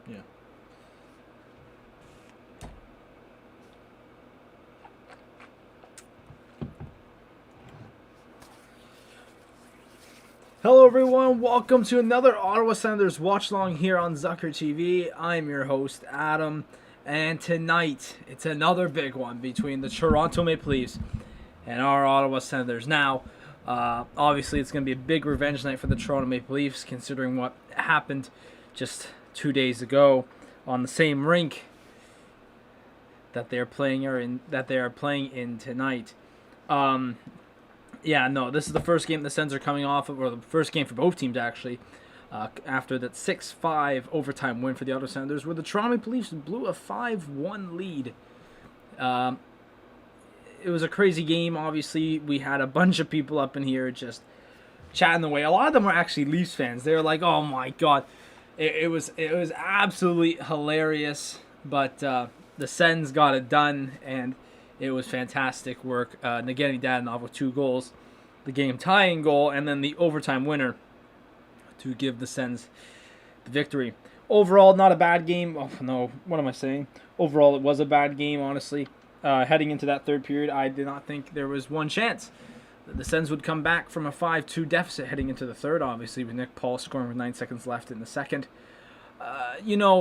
Yeah. Hello, everyone. Welcome to another Ottawa Senators Watchalong here on Zuccala TV. I'm your host, Adam. And tonight, it's another big one between the Toronto Maple Leafs and our Ottawa Senators. Now, obviously, it's going to be a big revenge night for the Toronto Maple Leafs, considering what happened just 2 days ago on the same rink that they are playing in tonight. Yeah, no, this is the first game the Sens are coming off of, or the first game for both teams, actually, after that 6-5 overtime win for the Ottawa Senators, where the Toronto Maple Leafs blew a 5-1 lead. It was a crazy game, obviously. We had a bunch of people up in here just chatting away. A lot of them were actually Leafs fans. They were like, oh my God. It was absolutely hilarious, but the Sens got it done, and it was fantastic work. Nageni Dadonov with 2 goals, the game tying goal, and then the overtime winner to give the Sens the victory. Overall, not a bad game. Oh no, what am I saying? Overall, it was a bad game, honestly. Heading into that third period, I did not think there was one chance that the Sens would come back from a 5-2 deficit heading into the third, obviously, with Nick Paul scoring with 9 seconds left in the second. You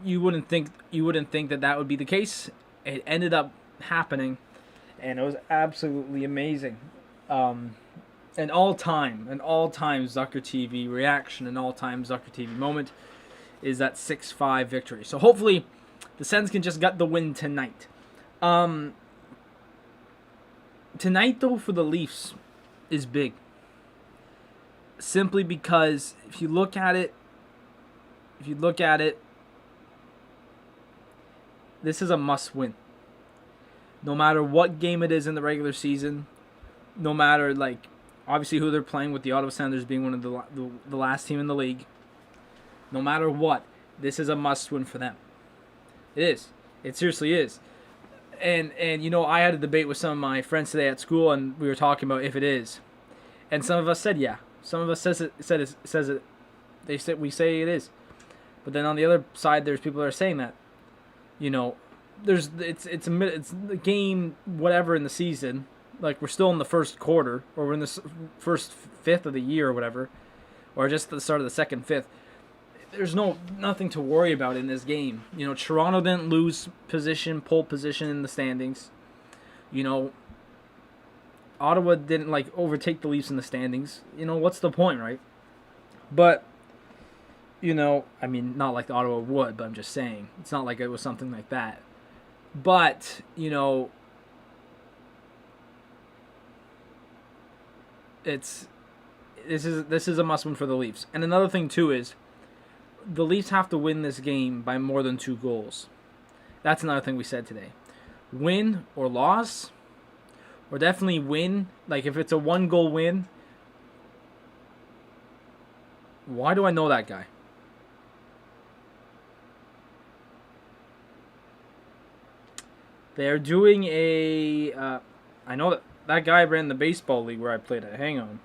wouldn't think that would be the case. It ended up happening, and it was absolutely amazing. An all-time Zucker TV reaction, an all-time Zucker TV moment is that 6-5 victory. So hopefully the Sens can just get the win tonight. Tonight, though, for the Leafs is big. Simply because if you look at it, this is a must-win. No matter what game it is in the regular season, no matter, obviously who they're playing, with the Ottawa Senators being one of the last team in the league, no matter what, this is a must-win for them. It is. It seriously is. And I had a debate with some of my friends today at school, and we were talking about if it is. And some of us said yeah. Some of us says it. They said we say it is. But then on the other side, there's people that are saying that, it's a game whatever in the season, like we're still in the first quarter, or we're in the first fifth of the year or whatever, or just at the start of the second fifth. There's nothing to worry about in this game. Toronto didn't lose pole position in the standings. Ottawa didn't overtake the Leafs in the standings. What's the point, right? But not like Ottawa would, but I'm just saying. It's not like it was something like that. But, this is a must-win for the Leafs. And another thing, too, is the Leafs have to win this game by more than 2 goals. That's another thing we said today. Win or loss, or definitely win. If it's a 1-goal win, why do I know that guy? They're doing I know that guy ran the baseball league where I played at. Hang on.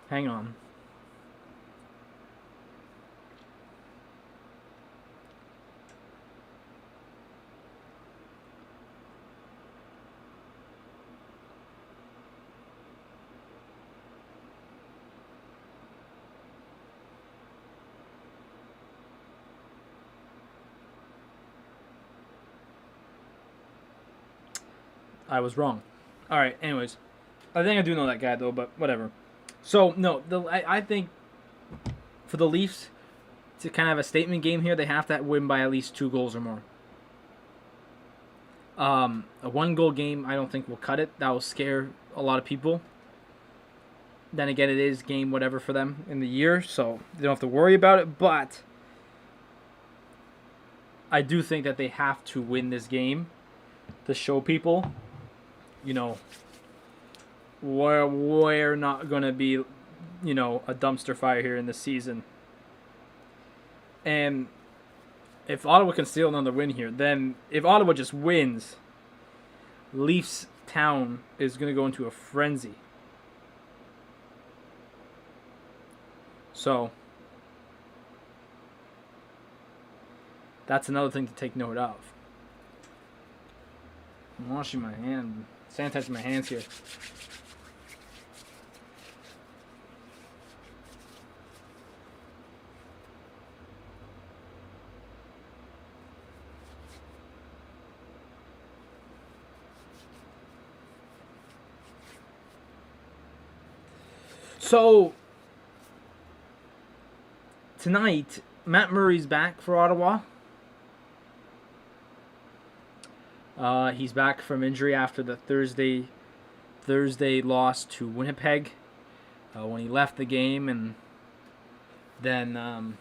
Hang on. I was wrong. All right. Anyways, I think I do know that guy though, but whatever. So no, I think for the Leafs to kind of have a statement game here, they have to win by at least 2 goals or more. A 1-goal game, I don't think will cut it. That will scare a lot of people. Then again, it is game whatever for them in the year, so they don't have to worry about it. But I do think that they have to win this game to show people, we're not going to be, a dumpster fire here in this season. And if Ottawa can steal another win here, then if Ottawa just wins, Leafs town is going to go into a frenzy. So that's another thing to take note of. I'm washing my hand, sanitizing my hands here. So tonight, Matt Murray's back for Ottawa. He's back from injury after the Thursday loss to Winnipeg when he left the game, and then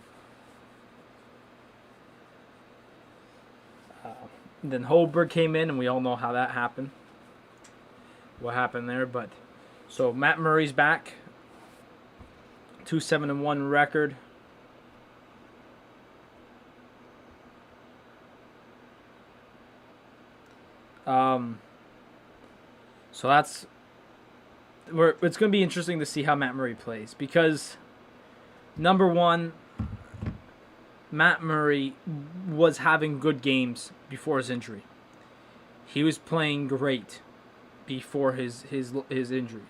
Holberg came in, and we all know how that happened. What happened there, but so Matt Murray's back. 2-7-1 record. So that's where it's going to be interesting to see how Matt Murray plays, because number one, Matt Murray was having good games before his injury. He was playing great before his injury.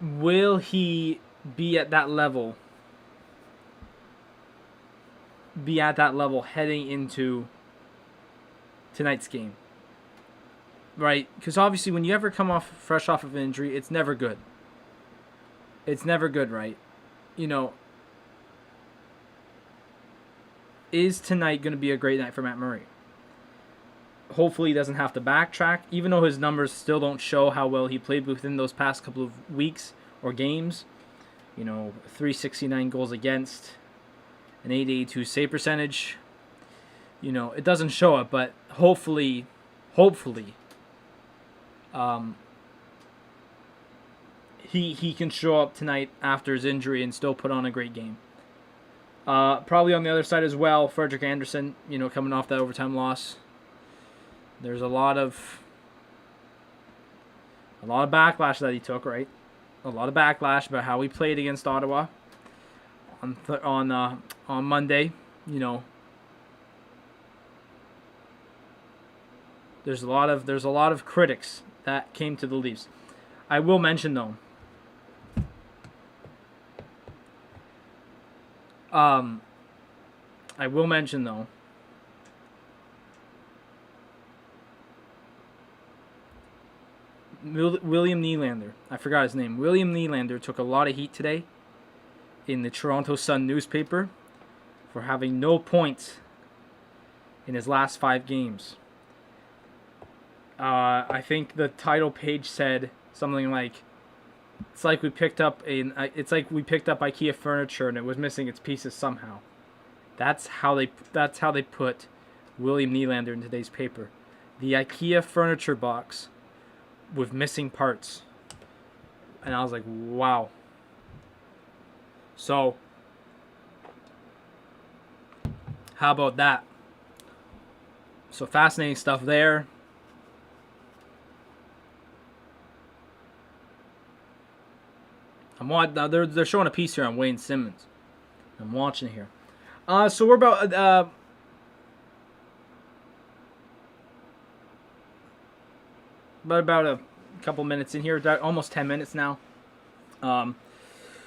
Will he be at that level? Heading into tonight's game, right? Because obviously, when you ever come fresh off of an injury, it's never good. It's never good, right? You know, is tonight going to be a great night for Matt Murray? Hopefully he doesn't have to backtrack, even though his numbers still don't show how well he played within those past couple of weeks or games. You know, 369 goals against, an 882 save percentage. You know, it doesn't show it, but hopefully, he can show up tonight after his injury and still put on a great game. Probably on the other side as well, Frederick Anderson, you know, coming off that overtime loss. There's a lot of backlash that he took, right? A lot of backlash about how he played against Ottawa on Monday. You know, there's a lot of critics that came to the Leafs. I will mention though. William Nylander. I forgot his name. William Nylander took a lot of heat today in the Toronto Sun newspaper for having no points in his last 5 games. I think the title page said something like, "It's like we picked up IKEA furniture and it was missing its pieces somehow." That's how they put William Nylander in today's paper. The IKEA furniture box with missing parts. And I was like, wow. So, how about that? So fascinating stuff there. They're showing a piece here on Wayne Simmons. I'm watching here. So we're about a couple minutes in here, almost 10 minutes now.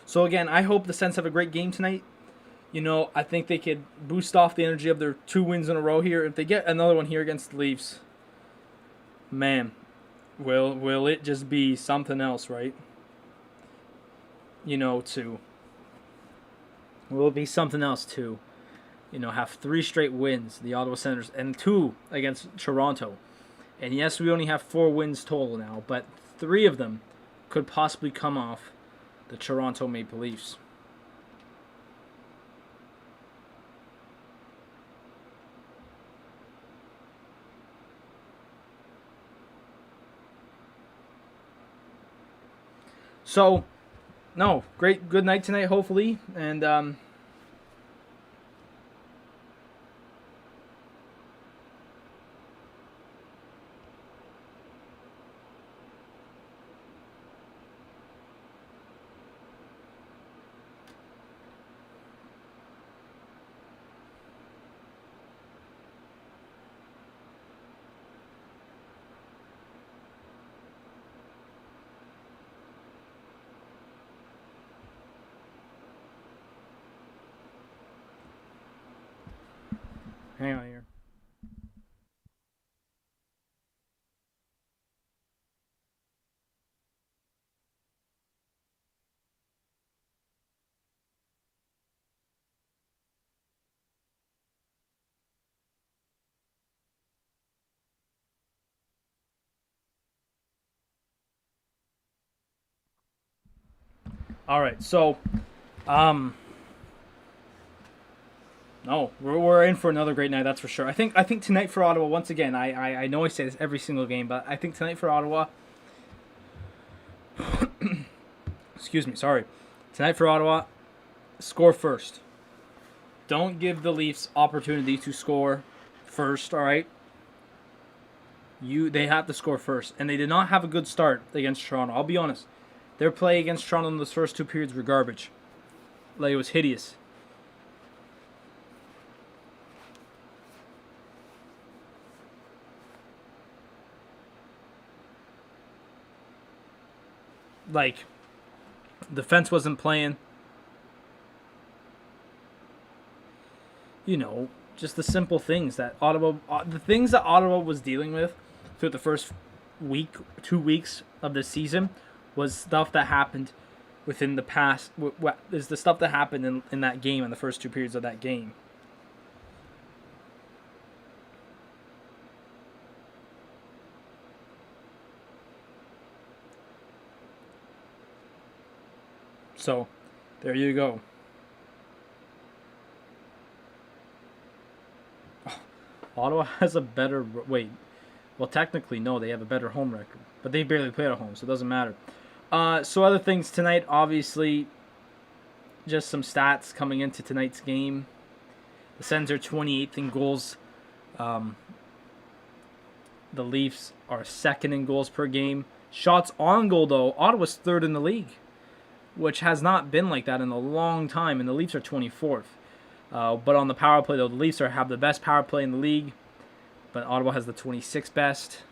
So again, I hope the Sens have a great game tonight. You know, I think they could boost off the energy of their 2 wins in a row here. If they get another one here against the Leafs, man, will it just be something else, right? You know, will it be something else to, you know, have 3 straight wins, the Ottawa Senators, and 2 against Toronto. And yes, we only have 4 wins total now, but 3 of them could possibly come off the Toronto Maple Leafs. So, no, good night tonight, hopefully, and hang on here. All right, so um, no, we're in for another great night. That's for sure. I think tonight for Ottawa. Once again, I know I say this every single game, but I think tonight for Ottawa. Excuse me. Sorry. Tonight for Ottawa, score first. Don't give the Leafs opportunity to score first. All right. They have to score first, and they did not have a good start against Toronto. I'll be honest. Their play against Toronto in those first two periods were garbage. Like, it was hideous. Like, defense wasn't playing. You know, just the simple things that Ottawa was dealing with through the first week, 2 weeks of the season was stuff that happened within the past. What is the stuff that happened in that game in the first two periods of that game? So, there you go. Ottawa has a better wait. Well, technically, no, they have a better home record, but they barely played at home, so it doesn't matter. So other things tonight, obviously, just some stats coming into tonight's game. The Sens are 28th in goals. Um, the Leafs are second in goals per game. Shots on goal, though, Ottawa's third in the league, which has not been like that in a long time, and the Leafs are 24th. But on the power play, though, the Leafs have the best power play in the league, but Ottawa has the 26th best.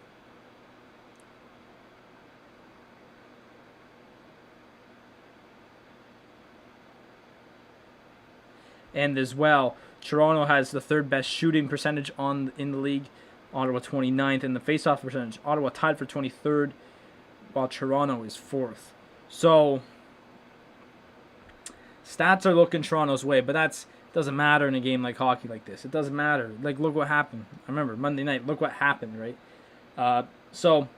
And as well, Toronto has the third best shooting percentage in the league. Ottawa 29th, and the faceoff percentage, Ottawa tied for 23rd, while Toronto is 4th. So stats are looking Toronto's way, but that doesn't matter in a game like hockey like this. It doesn't matter. Like, look what happened. I remember Monday night. Look what happened, right? So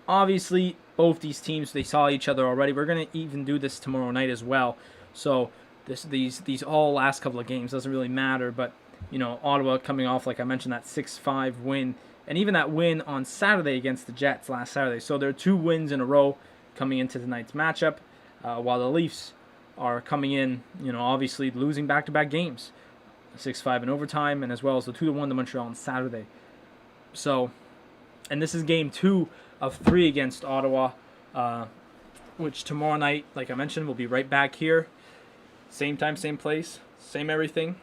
obviously both these teams, they saw each other already. We're gonna even do this tomorrow night as well. So these all last couple of games doesn't really matter, but you know, Ottawa coming off, like I mentioned, that 6-5 win, and even that win on Saturday against the Jets last Saturday. So there are 2 wins in a row coming into tonight's matchup, while the Leafs are coming in, you know, obviously losing back-to-back games, 6-5 in overtime, and as well as the 2-1 to Montreal on Saturday. So, and this is game 2 of 3 against Ottawa, which tomorrow night, like I mentioned, we'll be right back here. Same time, same place, same everything.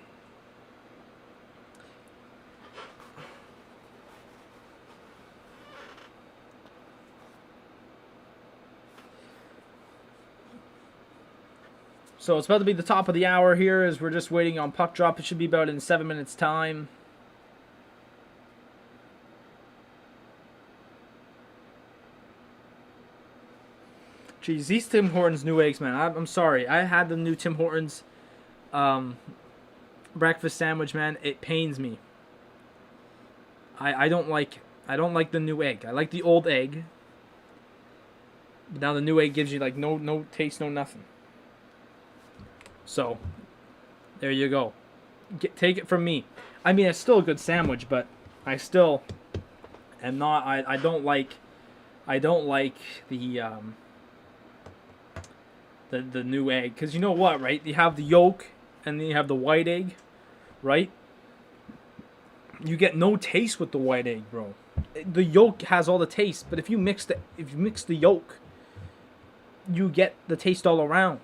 So it's about to be the top of the hour here as we're just waiting on puck drop. It should be about in 7 minutes' time. Jeez, these Tim Hortons new eggs, man. I'm sorry. I had the new Tim Hortons breakfast sandwich, man. It pains me. I don't like the new egg. I like the old egg. But now the new egg gives you like no taste, no nothing. So there you go. Take it from me. I mean, it's still a good sandwich, but I still am not. I don't like the new egg, because you know what, right? You have the yolk and then you have the white egg, right? You get no taste with the white egg, bro. The yolk has all the taste, but if you mix the yolk, you get the taste all around.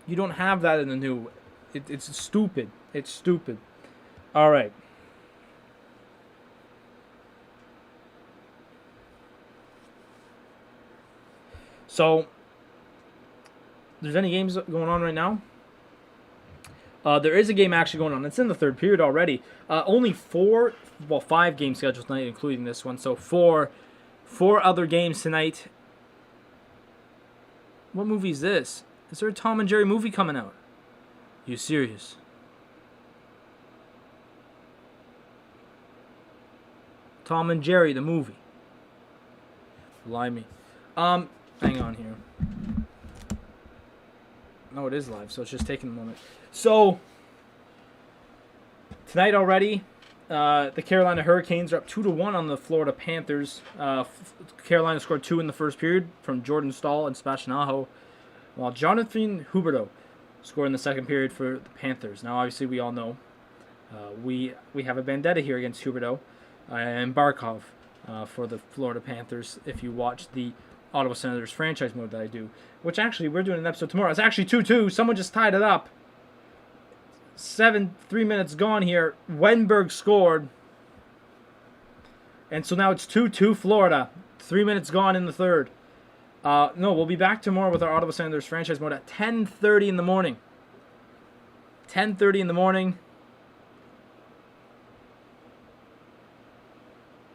You don't have that in the new. It's stupid. It's stupid. All right. So, there's any games going on right now? There is a game actually going on. It's in the third period already. Only 5 games scheduled tonight, including this one. So four other games tonight. What movie is this? Is there a Tom and Jerry movie coming out? You serious? Tom and Jerry, the movie. Lie me. Hang on here. No, it is live, so it's just taking a moment. So, tonight already, the Carolina Hurricanes are up 2-1 on the Florida Panthers. Carolina scored 2 in the first period from Jordan Staal and Sebastian Aho, while Jonathan Huberdeau scored in the second period for the Panthers. Now, obviously, we all know we have a vendetta here against Huberdeau and Barkov for the Florida Panthers. If you watch the Ottawa Senators franchise mode that I do, which actually we're doing an episode tomorrow. It's actually 2-2. Someone just tied it up. 3 minutes gone here. Wenberg scored. And so now it's 2-2 Florida. 3 minutes gone in the third. No, we'll be back tomorrow with our Ottawa Senators franchise mode at 10:30 in the morning. 10:30 in the morning.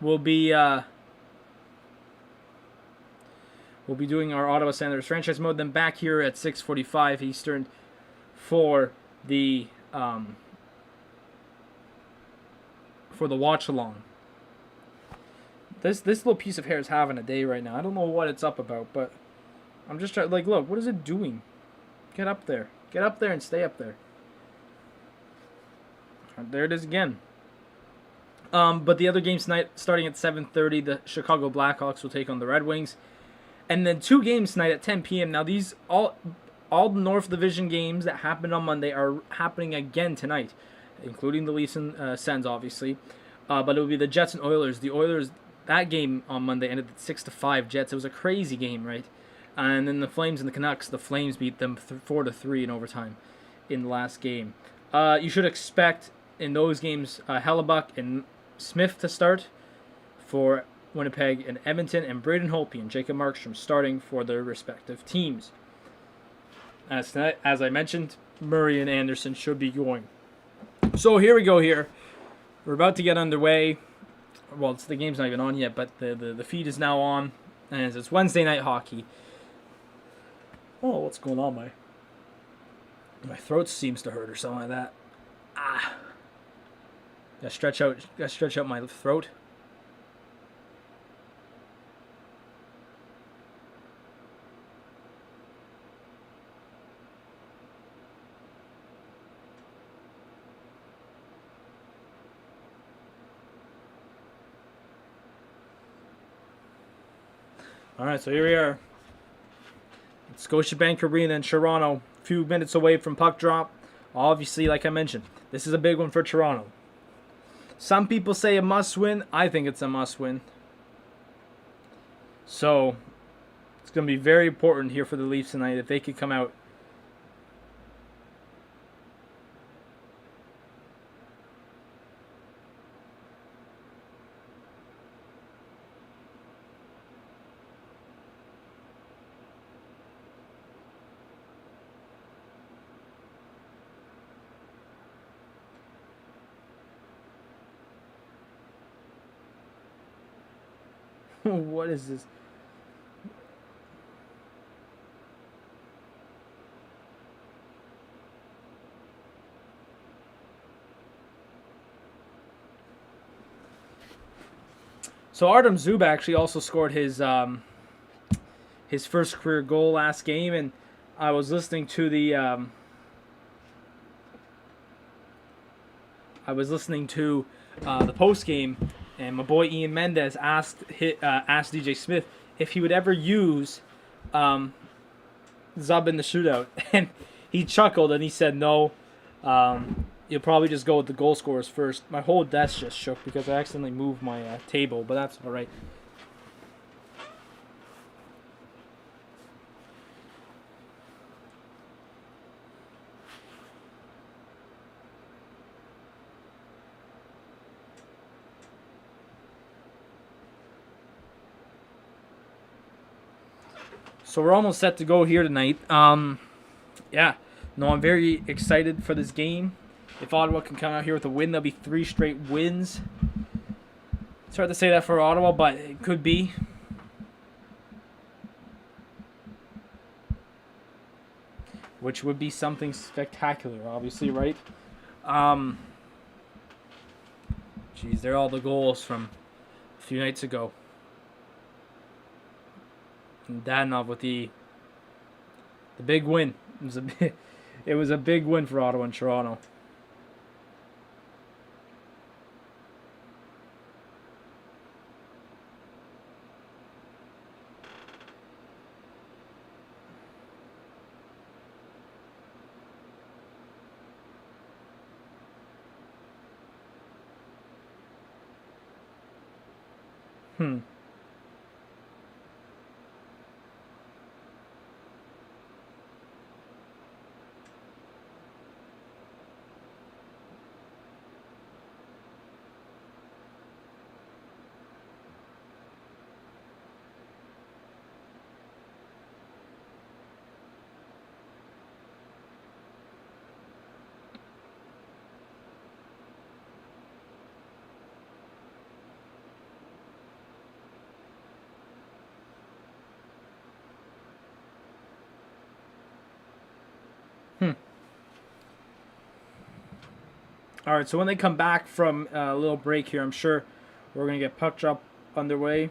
We'll be doing our Ottawa Senators franchise mode. Then back here at 6:45 Eastern for the Watchalong. This little piece of hair is having a day right now. I don't know what it's up about, but I'm just trying. Like, look, what is it doing? Get up there. Get up there and stay up there. There it is again. But the other games tonight, starting at 7:30, the Chicago Blackhawks will take on the Red Wings. And then 2 games tonight at 10 p.m. Now, these all the North Division games that happened on Monday are happening again tonight, including the Leafs and Sens, obviously. But it will be the Jets and Oilers. The Oilers, that game on Monday ended at 6-5 Jets. It was a crazy game, right? And then the Flames and the Canucks, the Flames beat them 4-3 in overtime in the last game. You should expect in those games Hellebuck and Smith to start for Winnipeg and Edmonton, and Braden Holtby and Jacob Markstrom starting for their respective teams. As I mentioned, Murray and Anderson should be going. So here we go here. We're about to get underway. Well, the game's not even on yet, but the feed is now on, and it's Wednesday night hockey. Oh, what's going on? My throat seems to hurt or something like that. Gotta stretch out my throat. All right, so here we are. It's Scotiabank Arena in Toronto. A few minutes away from puck drop. Obviously, like I mentioned, this is a big one for Toronto. Some people say a must-win. I think it's a must-win. So, it's going to be very important here for the Leafs tonight if they could come out. What is this? So Artem Zub actually also scored his first career goal last game, and I was listening to the post game. And my boy Ian Mendez asked DJ Smith if he would ever use Zub in the shootout. And he chuckled and he said no. You'll probably just go with the goal scorers first. My whole desk just shook because I accidentally moved my table, but that's all right. So we're almost set to go here tonight. Yeah. No, I'm very excited for this game. If Ottawa can come out here with a win, there'll be 3 straight wins. It's hard to say that for Ottawa, but it could be. Which would be something spectacular, obviously, right? Geez, they're all the goals from a few nights ago. And Danov with the big win. It was a big win for Ottawa and Toronto. All right, so when they come back from a little break here, I'm sure we're going to get puck drop underway.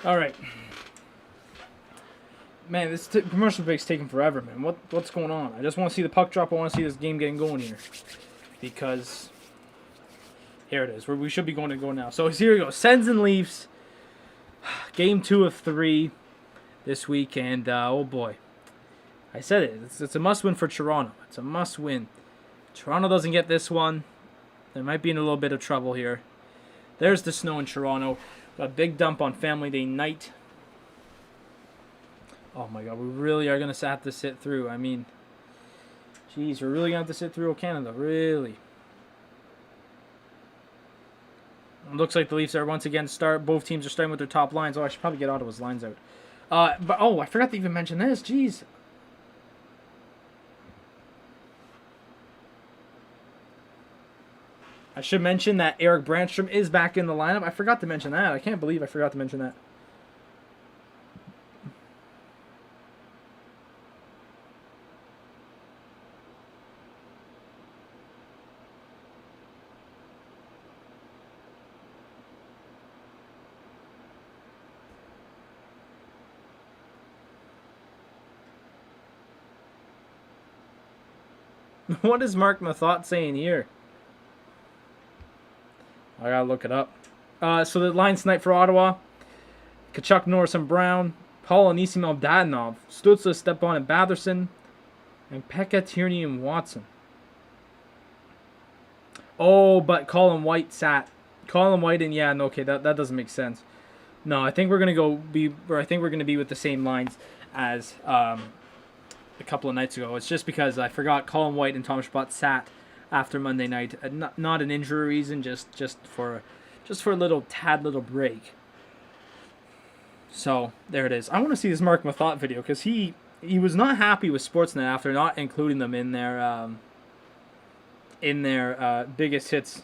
All right. Man, this commercial break's taking forever, man. What's going on? I just want to see the puck drop. I want to see this game getting going here. Because here it is. We should be going to go now. So here we go. Sens and Leafs. Game 2 of 3 this week. And, oh boy. I said it. It's a must-win for Toronto. It's a must-win. Toronto doesn't get this one. They might be in a little bit of trouble here. There's the snow in Toronto. A big dump on Family Day night. Oh my god, we really are going to have to sit through. I mean, geez, we're really going to have to sit through Canada. Really. It looks like the Leafs are once again both teams are starting with their top lines. Oh, I should probably get Ottawa's lines out. But I forgot to even mention this. Jeez. I should mention that Eric Brandstrom is back in the lineup. I forgot to mention that. I can't believe I forgot to mention that. What is Mark Mathot saying here? I gotta look it up. So the lines tonight for Ottawa: Kachuk, Norris, and Brown, Paul, Anisimov, Dadonov, Stützle, Stepan, and Batherson, and Pekka, Tierney, and Watson. Oh, but Colin White sat. Colin White and yeah, no, okay, that doesn't make sense. No, I think we're gonna be with the same lines as a couple of nights ago. It's just because I forgot Colin White and Thomas Chabot sat after Monday night. Not an injury reason, just for a little break. So there it is. I want to see this Mark Mathot video because he was not happy with Sportsnet after not including them in their biggest hits.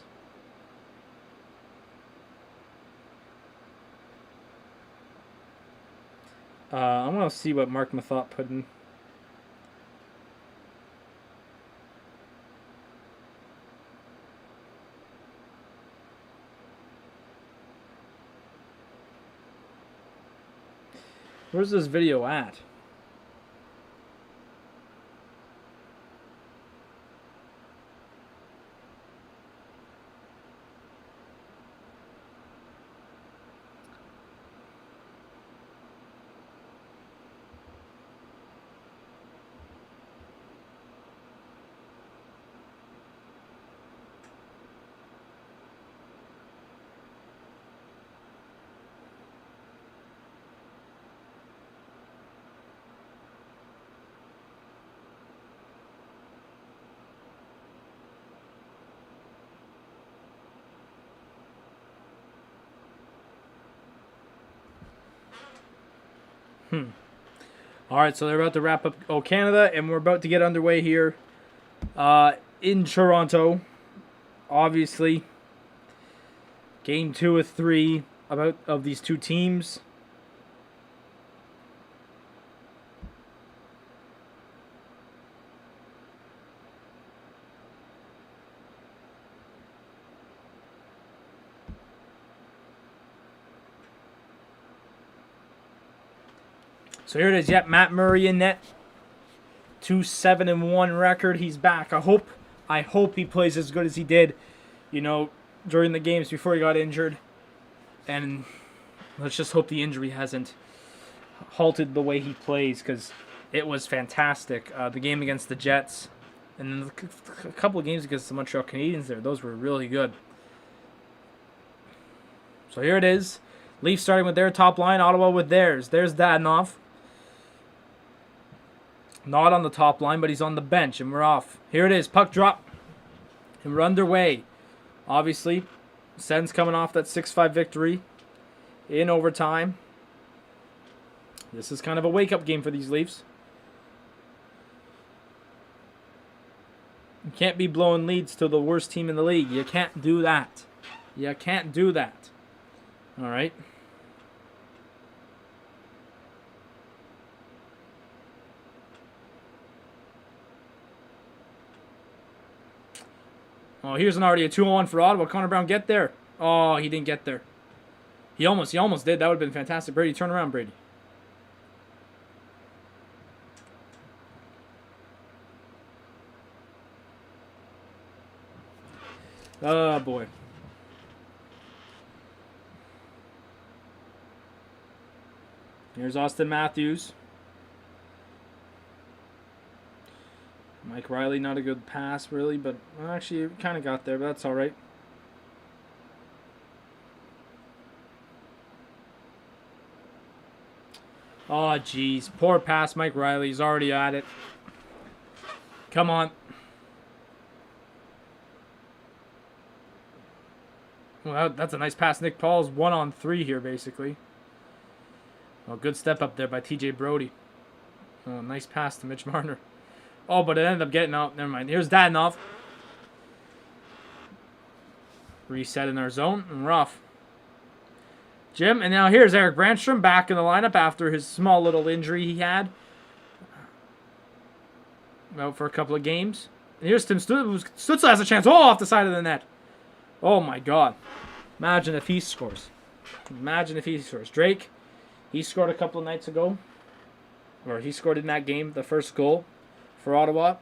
I want to see what Mark Mathot put in. Where's this video at? All right, so they're about to wrap up Canada, and we're about to get underway here in Toronto. Obviously, game 2 of 3 of these two teams. So here it is. Yep, Matt Murray in net. 2-7-1 record. He's back. I hope he plays as good as he did, during the games before he got injured. And let's just hope the injury hasn't halted the way he plays, because it was fantastic. The game against the Jets, and then a couple of games against the Montreal Canadiens there. Those were really good. So here it is. Leafs starting with their top line. Ottawa with theirs. There's Dadonov. Not on the top line, but he's on the bench, and we're off. Here it is. Puck drop. And we're underway. Obviously, Sens coming off that 6-5 victory in overtime. This is kind of a wake-up game for these Leafs. You can't be blowing leads to the worst team in the league. You can't do that. You can't do that. All right. Oh, here's already a 2-on-1 for Ottawa. Connor Brown, get there. Oh, he didn't get there. He almost did. That would have been fantastic. Brady, turn around, Brady. Oh, boy. Here's Austin Matthews. Mike Riley, not a good pass, really, but actually kind of got there, but that's all right. Oh, jeez. Poor pass, Mike Riley. He's already at it. Come on. Well, that's a nice pass. Nick Paul's 1-on-3 here, basically. Oh, good step up there by TJ Brody. Oh, nice pass to Mitch Marner. Oh, but it ended up getting out. Never mind. Here's Dadonov. Reset in our zone, and we're off. Jim, and now here's Eric Brandstrom back in the lineup after his small little injury he had. Out for a couple of games. And here's Tim Stützle has a chance. Oh, off the side of the net. Oh, my God. Imagine if he scores. Imagine if he scores. Drake, he scored a couple of nights ago. Or he scored in that game, the first goal for Ottawa.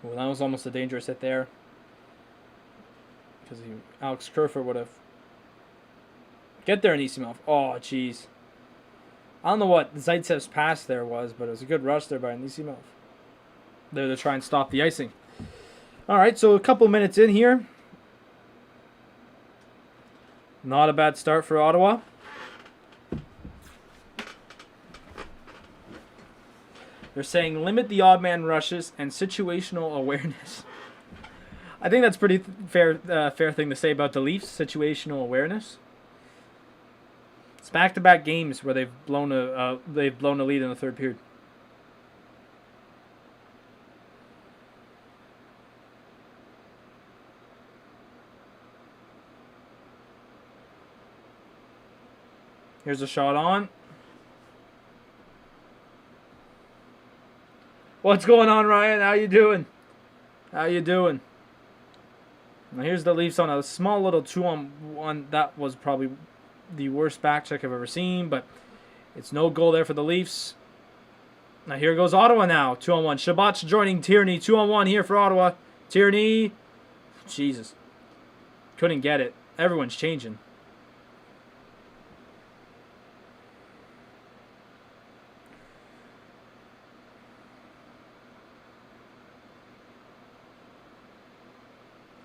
Well, that was almost a dangerous hit there. Because Alex Kerfoot would have... Get there, Anisimov. Oh, jeez. I don't know what Zaitsev's pass there was, but it was a good rush there by Anisimov. There to try and stop the icing. All right, so a couple minutes in here. Not a bad start for Ottawa. They're saying limit the odd man rushes and situational awareness. I think that's pretty fair thing to say about the Leafs, situational awareness. It's back-to-back games where they've blown a lead in the third period. Here's a shot on. What's going on, Ryan? How you doing? How you doing? Now here's the Leafs on a small little 2-on-1. That was probably the worst back check I've ever seen, but it's no goal there for the Leafs. Now here goes Ottawa now. 2-on-1. Shabbat's joining Tierney. 2-on-1 here for Ottawa. Tierney. Jesus. Couldn't get it. Everyone's changing.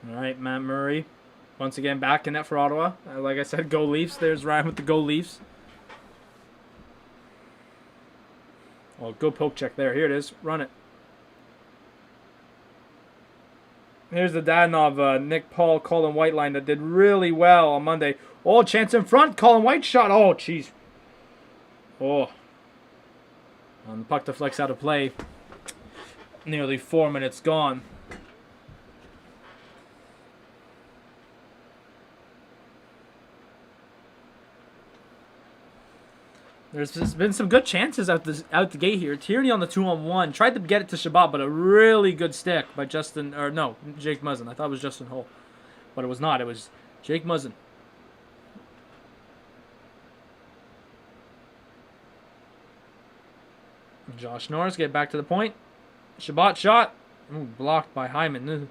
All right, Matt Murray. Once again, back in net for Ottawa. Like I said, go Leafs. There's Ryan with the go Leafs. Oh, go poke check there. Here it is. Run it. Here's the Dadonov, Nick Paul, Colin White line that did really well on Monday. Oh, chance in front. Colin White shot. Oh, jeez. Oh. The puck deflects out of play. Nearly 4 minutes gone. There's been some good chances out the gate here. Tierney on the 2-on-1. Tried to get it to Shabbat, but a really good stick by Jake Muzzin. I thought it was Justin Hull. But it was not. It was Jake Muzzin. Josh Norris get back to the point. Shabbat shot. Ooh, blocked by Hyman.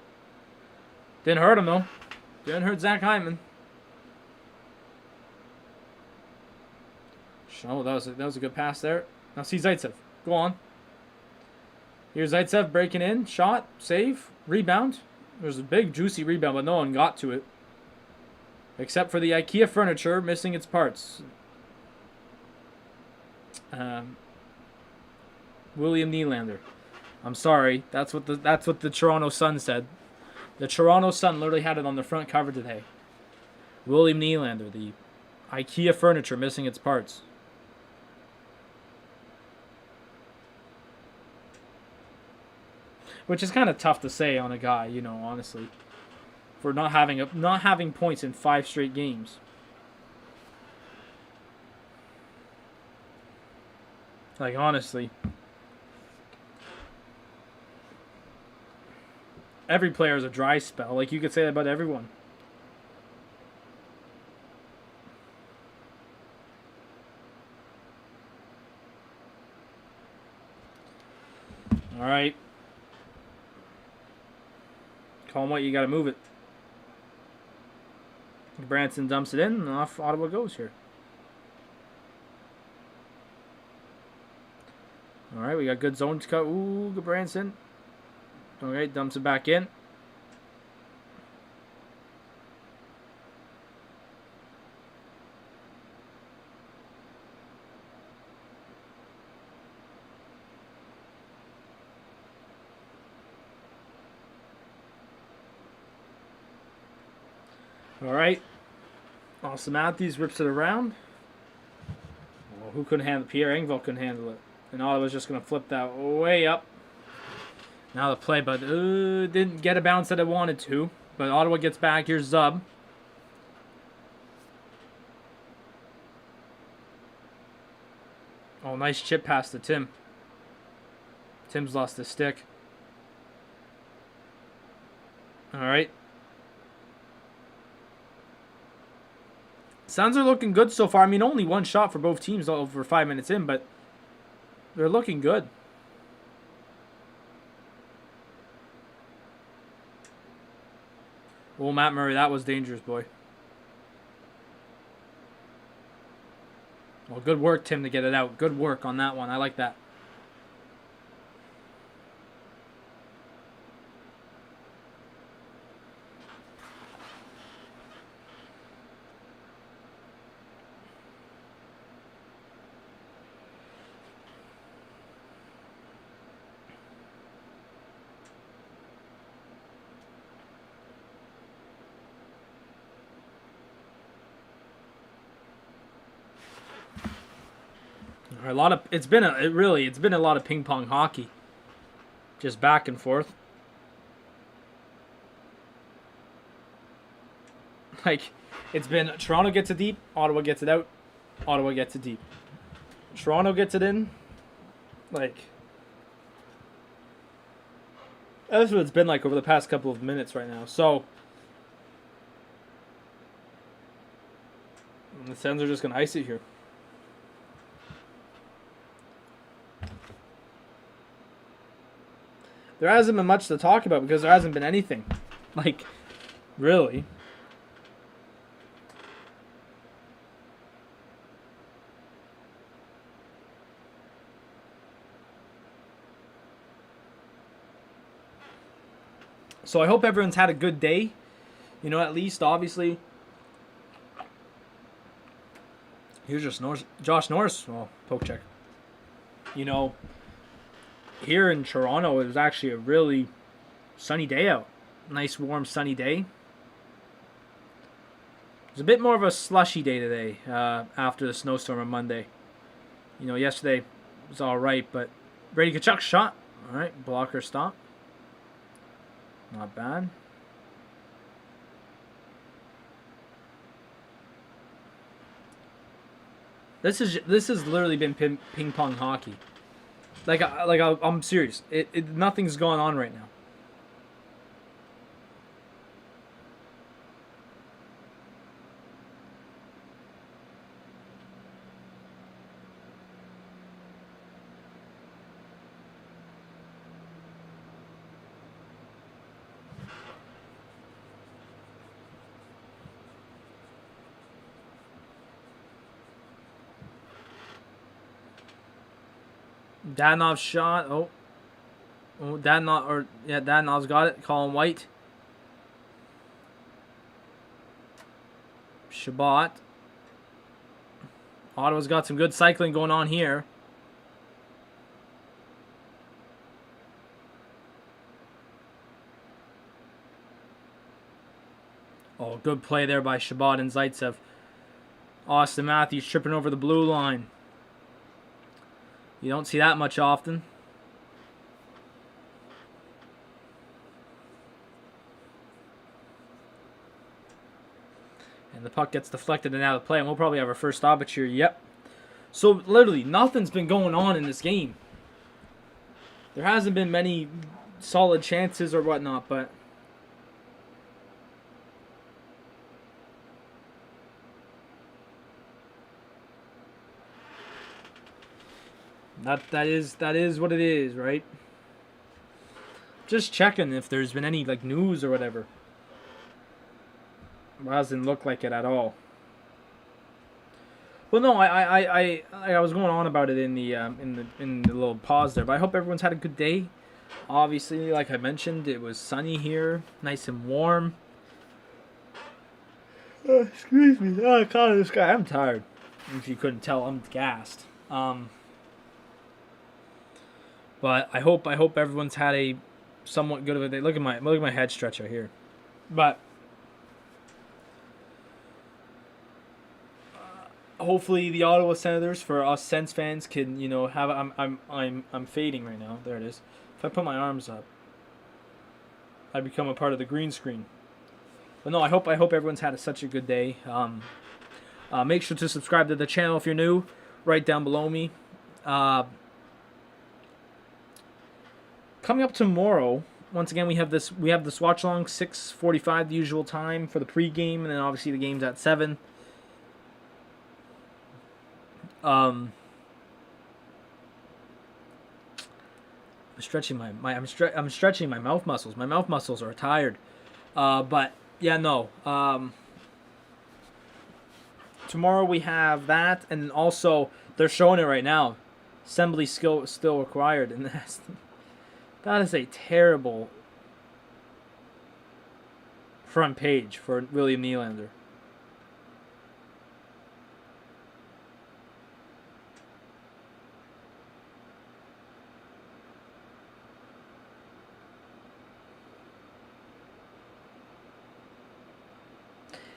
Didn't hurt him, though. Didn't hurt Zach Hyman. Oh, that was a good pass there. Now see Zaitsev. Go on. Here's Zaitsev breaking in. Shot. Save. Rebound. There's a big, juicy rebound, but no one got to it. Except for the IKEA furniture missing its parts. William Nylander. I'm sorry. That's what the Toronto Sun said. The Toronto Sun literally had it on the front cover today. William Nylander. The IKEA furniture missing its parts. Which is kind of tough to say on a guy, you know, honestly, for not having points in 5 straight games. Like, honestly, every player is a dry spell. Like, you could say that about everyone. All right. Colin White, you got to move it. Branson dumps it in, and off Ottawa goes here. All right, we got good zone to cut. Ooh, good Branson. All right, dumps it back in. All right. Austin Matthews rips it around. Well, who couldn't handle it? Pierre Engvall couldn't handle it. And Ottawa's just going to flip that way up. Now the play, but didn't get a bounce that it wanted to. But Ottawa gets back. Here's Zub. Oh, nice chip pass to Tim. Tim's lost his stick. All right. Suns are looking good so far. I mean, only one shot for both teams over 5 minutes in, but they're looking good. Oh, Matt Murray, that was dangerous, boy. Well, good work, Tim, to get it out. Good work on that one. I like that. It's been a lot of ping pong hockey, just back and forth. Like, it's been Toronto gets it deep, Ottawa gets it out, Ottawa gets it deep. Toronto gets it in, like, That's what it's been like over the past couple of minutes right now. So the Sens are just going to ice it here. There hasn't been much to talk about because there hasn't been anything. Like, really. So I hope everyone's had a good day. You know, at least, obviously. Here's just Josh Norris. Oh, poke check. You know, here in Toronto, it was actually a really sunny day out. Nice, warm, sunny day. It was a bit more of a slushy day today after the snowstorm on Monday. You know, yesterday was all right, but Brady Tkachuk shot. All right, blocker stop. Not bad. This has literally been ping pong hockey. I'm serious. Nothing's going on right now. Dadonov's shot. Dadonov's got it. Colin White. Shabbat. Ottawa's got some good cycling going on here. Oh, good play there by Shabbat and Zaitsev. Austin Matthews tripping over the blue line. You don't see that much often. And the puck gets deflected and out of play, and we'll probably have our first stoppage here. Yep. So, literally, nothing's been going on in this game. There hasn't been many solid chances or whatnot, but... That is what it is, right? Just checking if there's been any like news or whatever. It doesn't look like it at all. Well, no, I was going on about it in the little pause there, but I hope everyone's had a good day. Obviously, like I mentioned, it was sunny here, nice and warm. Excuse me. Oh God, this guy. I'm tired. If you couldn't tell, I'm gassed. But I hope everyone's had a somewhat good of a day. Look at my head stretcher here. But hopefully the Ottawa Senators, for us Sens fans, can have. I'm fading right now. There it is. If I put my arms up, I become a part of the green screen. But no, I hope everyone's had such a good day. Make sure to subscribe to the channel if you're new. Right down below me. Coming up tomorrow, once again we have this Watchalong 6:45, the usual time for the pregame, and then obviously the game's at 7. I'm stretching I'm stretching my mouth muscles. My mouth muscles are tired. But yeah, no. Tomorrow we have that, and also they're showing it right now. Assembly skill still required, and that is a terrible front page for William Nylander.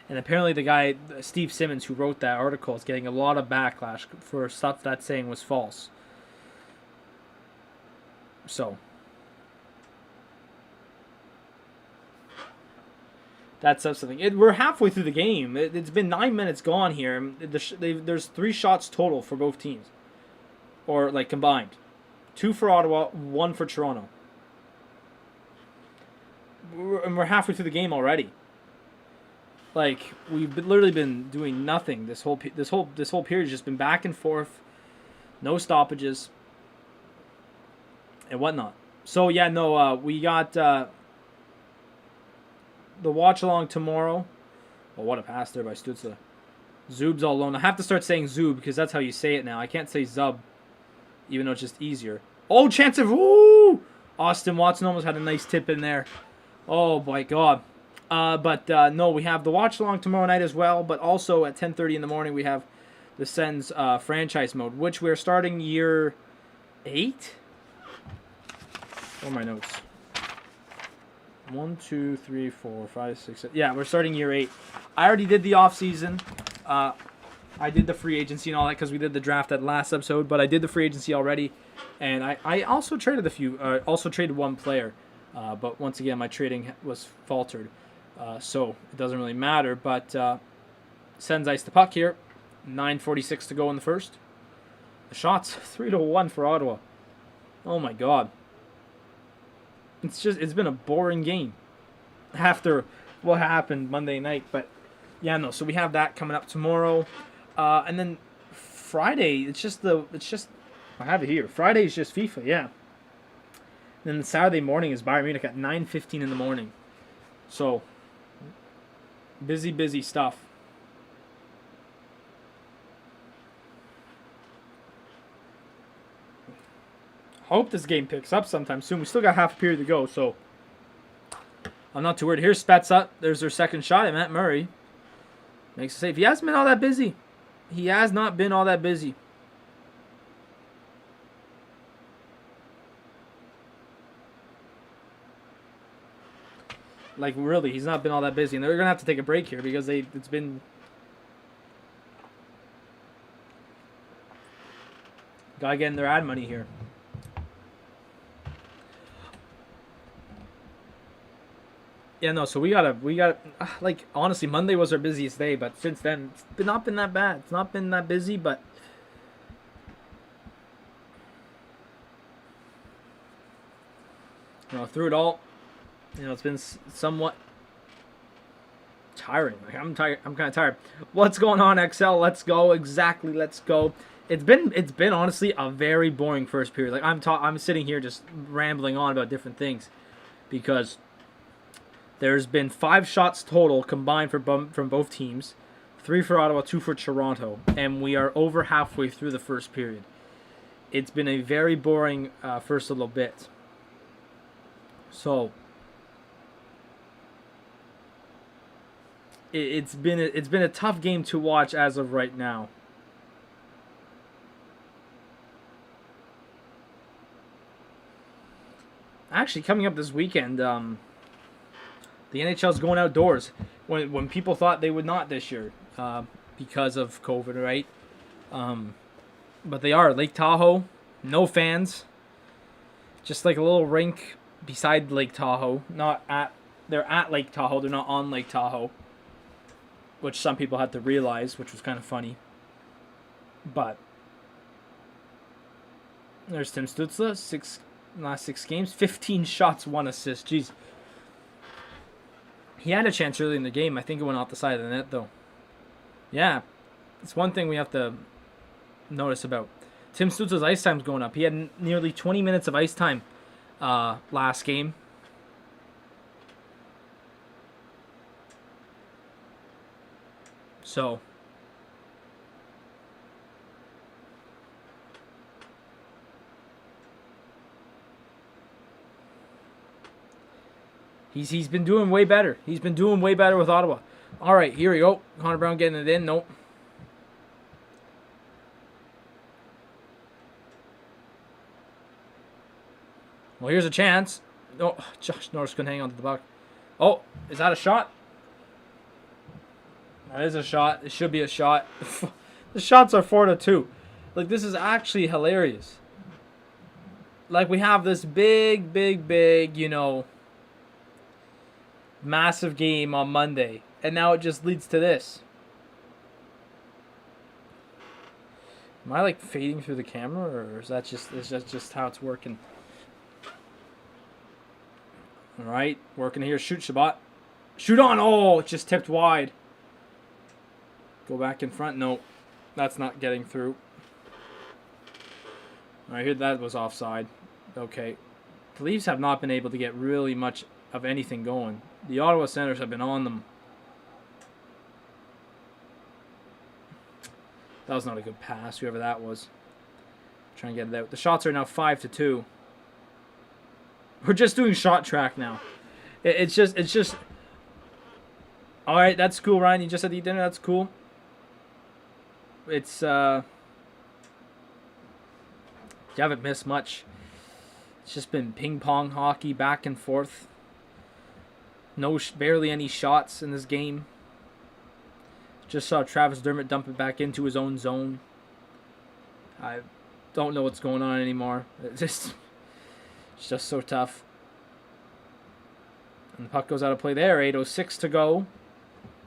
And apparently the guy, Steve Simmons, who wrote that article, is getting a lot of backlash for stuff that's saying was false. So that says something. We're halfway through the game. It's been 9 minutes gone here. There's 3 shots total for both teams. Or, like, combined. 2 for Ottawa, 1 for Toronto. we're halfway through the game already. Like literally been doing nothing this whole period. Just been back and forth, no stoppages, and whatnot. So yeah, no, we got the watch-along tomorrow. Oh, what a pass there by Zuccala. Zub's all alone. I have to start saying Zub because that's how you say it now. I can't say Zub, even though it's just easier. Oh, chance of... Woo! Austin Watson almost had a nice tip in there. Oh, my God. No, we have the watch-along tomorrow night as well, but also at 10:30 in the morning we have the Sens franchise mode, which we're starting year 8? Where are my notes? 1, 2, 3, 4, 5, 6, 7. Yeah, we're starting year 8. I already did the off-season. I did the free agency and all that because we did the draft that last episode, but I did the free agency already, and I also traded also traded one player, but once again my trading was faltered, so it doesn't really matter. But Sens ice the puck here, 9:46 to go in the first. The shots 3-1 for Ottawa. Oh my God. It's been a boring game after what happened Monday night, but yeah, no. So we have that coming up tomorrow, and then Friday. It's just I have it here. Friday is just FIFA, yeah. And then Saturday morning is Bayern Munich at 9:15 in the morning. So busy stuff. Hope this game picks up sometime soon. We still got half a period to go, so I'm not too worried. Here's Spezza. There's their second shot at Matt Murray. Makes it safe. He hasn't been all that busy. He has not been all that busy. Like, really, he's not been all that busy. And they're going to have to take a break here because it's been... Gotta get in their ad money here. Yeah, no, so we got like, honestly, Monday was our busiest day, but since then, it's not been that bad. It's not been that busy, but... through it all, it's been somewhat tiring. Like, I'm tired. I'm kind of tired. What's going on, XL? Let's go. Exactly, let's go. It's been honestly a very boring first period. Like, I'm sitting here just rambling on about different things because there's been 5 shots total combined from both teams, 3 for Ottawa, 2 for Toronto, and we are over halfway through the first period. It's been a very boring first little bit. So it's been a tough game to watch as of right now. Actually, coming up this weekend, the NHL's going outdoors when people thought they would not this year because of COVID, right? But they are. Lake Tahoe, no fans, just like a little rink beside Lake Tahoe. They're at Lake Tahoe. They're not on Lake Tahoe, which some people had to realize, which was kind of funny. But there's Tim Zuccala, last 6 games, 15 shots, 1 assist. Jeez. He had a chance early in the game. I think it went off the side of the net, though. Yeah, it's one thing we have to notice about. Tim Zuccala's ice time's going up. He had nearly 20 minutes of ice time last game. So he's been doing way better. He's been doing way better with Ottawa. All right, here we go. Connor Brown getting it in. Nope. Well, here's a chance. Oh, Josh Norris couldn't hang on to the puck. Oh, is that a shot? That is a shot. It should be a shot. The shots are 4-2. Like, this is actually hilarious. Like, we have this big, massive game on Monday, and now it just leads to this. Am I like fading through the camera, or is that just how it's working? All right, working here. Shoot, Shabbat. Shoot on. Oh, it just tipped wide. Go back in front. No, that's not getting through. All right, here that was offside. Okay. The Leafs have not been able to get really much of anything going. The Ottawa Senators have been on them. That was not a good pass, whoever that was. Trying to get it out. The shots are now 5-2. We're just doing shot track now. It's just. All right, that's cool, Ryan. You just had to eat dinner. That's cool. It's you haven't missed much. It's just been ping pong hockey back and forth. Barely any shots in this game. Just saw Travis Dermott dump it back into his own zone. I don't know what's going on anymore. It's just so tough. And the puck goes out of play there. 8:06 to go.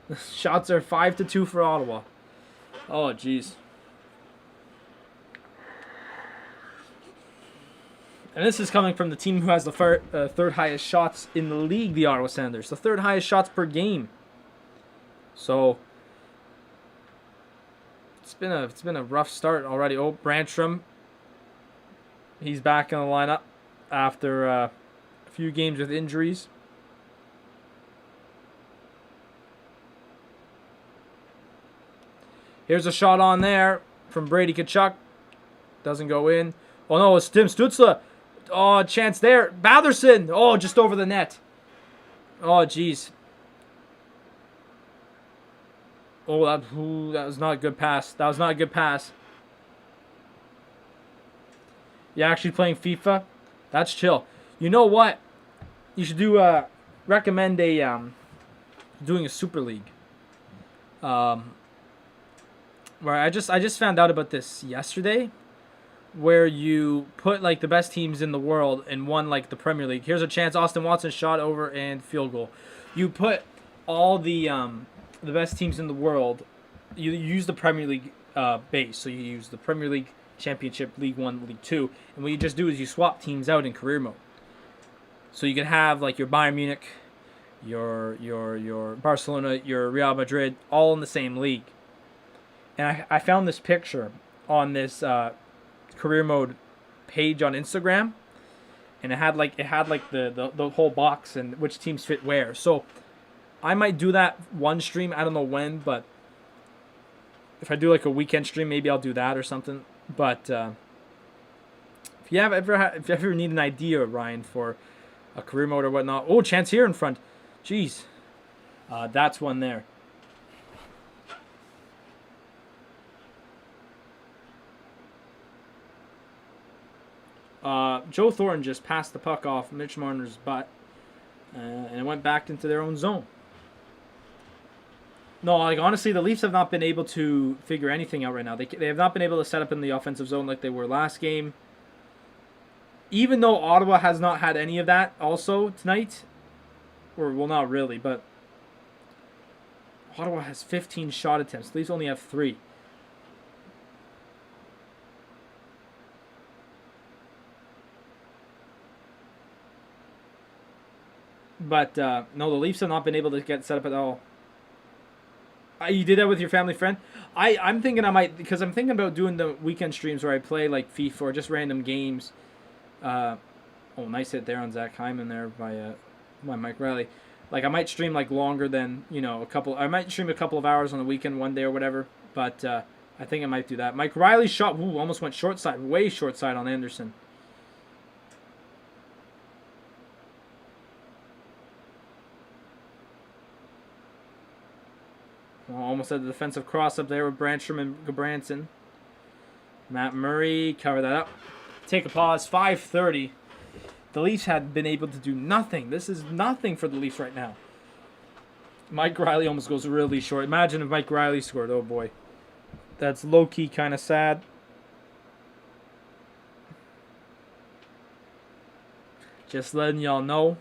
The shots are 5-2 for Ottawa. Oh, jeez. And this is coming from the team who has the third highest shots in the league, the Ottawa Senators. The third highest shots per game. So it's been a rough start already. Oh, Brantstrom. He's back in the lineup after a few games with injuries. Here's a shot on there from Brady Tkachuk. Doesn't go in. Oh no, it's Tim Stützle. Oh, chance there. Batherson. Oh, just over the net. Oh, jeez. Oh, that was not a good pass. That was not a good pass. You're actually playing FIFA? That's chill. You know what? You should do recommend doing a Super League. Where I just found out about this yesterday, where you put like the best teams in the world and one like the Premier League. Here's a chance. Austin Watson shot over and field goal. You put all the best teams in the world. You use the Premier League base. So you use the Premier League Championship, League 1, League 2, and what you just do is you swap teams out in career mode. So you can have like your Bayern Munich, your Barcelona, your Real Madrid, all in the same league. And I found this picture on this career mode page on Instagram, and it had like the whole box and which teams fit where. So I might do that one stream. I don't know when, but if I do like a weekend stream, maybe I'll do that or something. But if you ever need an idea, Ryan, for a career mode or whatnot, oh, chance here in front, jeez, that's one there. Joe Thornton just passed the puck off Mitch Marner's butt, and it went back into their own zone. No, like honestly, the Leafs have not been able to figure anything out right now. They have not been able to set up in the offensive zone like they were last game. Even though Ottawa has not had any of that also tonight, or well, not really, but Ottawa has 15 shot attempts. The Leafs only have 3. But no, the Leafs have not been able to get set up at all. You did that with your family friend? I'm thinking I might, because I'm thinking about doing the weekend streams where I play like FIFA or just random games. Oh, nice hit there on Zach Hyman there by Mike Riley. Like I might stream like longer than I might stream a couple of hours on the weekend one day or whatever. But I think I might do that. Mike Riley shot, almost went short side, way short side on Anderson. Almost had the defensive cross up there with Brantstrom and Gabranson. Matt Murray, cover that up. Take a pause, 5:30. The Leafs had been able to do nothing. This is nothing for the Leafs right now. Mike Riley almost goes really short. Imagine if Mike Riley scored. Oh, boy. That's low-key kind of sad. Just letting y'all know.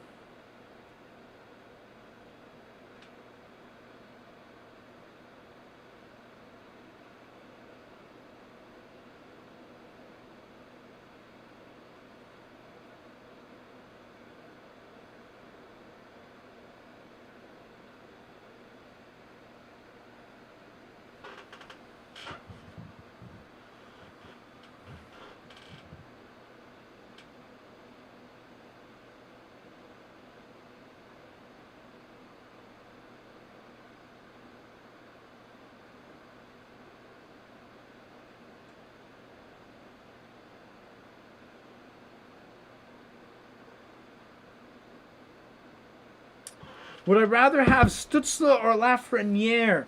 Would I rather have Stutzla or Lafreniere?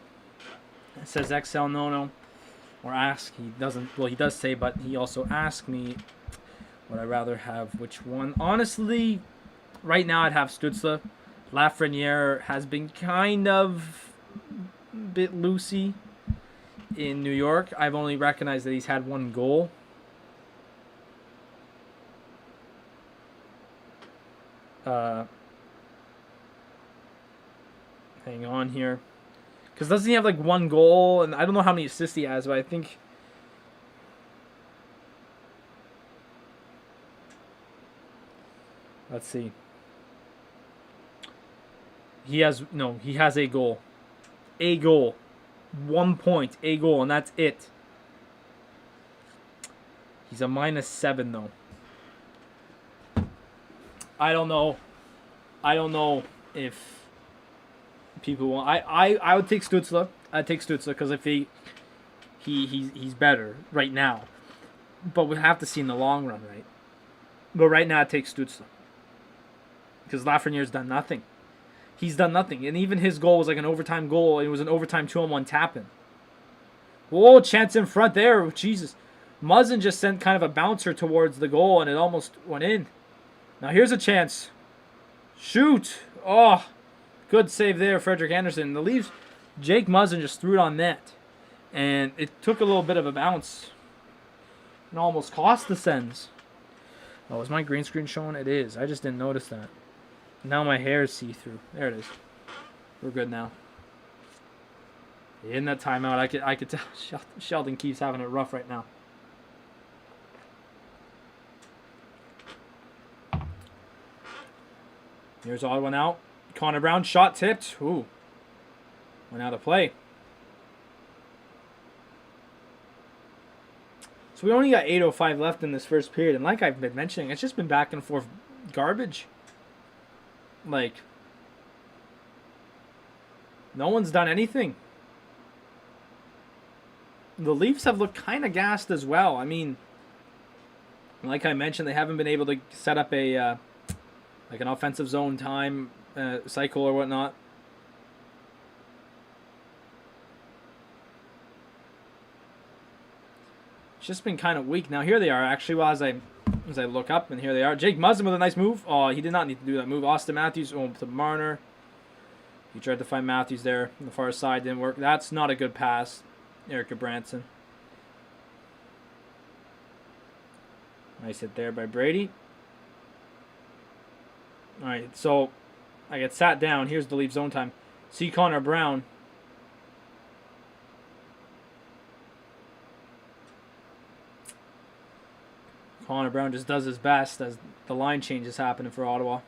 It says XL no. Or ask. He doesn't. Well, he does say, but he also asked me, would I rather have which one? Honestly, right now I'd have Stutzla. Lafreniere has been kind of a bit loosey in New York. I've only recognized that he's had one goal. Hang on here. Because doesn't he have like one goal? And I don't know how many assists he has, but I think... Let's see. He has a goal. A goal. 1 point. A goal, and that's it. He's a -7 though. I don't know if people want. I would take Stutzla. I'd take Stutzla because if he's better right now, but we have to see in the long run, right? But right now, I'd take Stutzla because Lafreniere's done nothing. He's done nothing, and even his goal was like an overtime goal. It was an overtime 2-on-1 tap-in. Whoa, chance in front there. Jesus, Muzzin just sent kind of a bouncer towards the goal, and it almost went in. Now here's a chance. Shoot! Oh, good save there, Frederick Anderson. The Leafs, Jake Muzzin just threw it on net, and it took a little bit of a bounce, and almost cost the Sens. Oh, is my green screen showing? It is. I just didn't notice that. Now my hair is see-through. There it is. We're good now. In that timeout, I could tell Sheldon keeps having it rough right now. Here's Ottawa now. Connor Brown, shot tipped. Ooh. Went out of play. So we only got 8:05 left in this first period. And like I've been mentioning, it's just been back and forth garbage. Like, no one's done anything. The Leafs have looked kind of gassed as well. I mean, like I mentioned, they haven't been able to set up a like an offensive zone time cycle or whatnot. It's just been kind of weak. Now here they are actually. Well, as I look up, and here they are. Jake Muzzin with a nice move. Oh, he did not need to do that move. Austin Matthews to Marner. He tried to find Matthews there on the far side. Didn't work. That's not a good pass. Erica Branson. Nice hit there by Brady. All right, so I get sat down. Here's the Leaf zone time. See Connor Brown. Connor Brown just does his best as the line change is happening for Ottawa.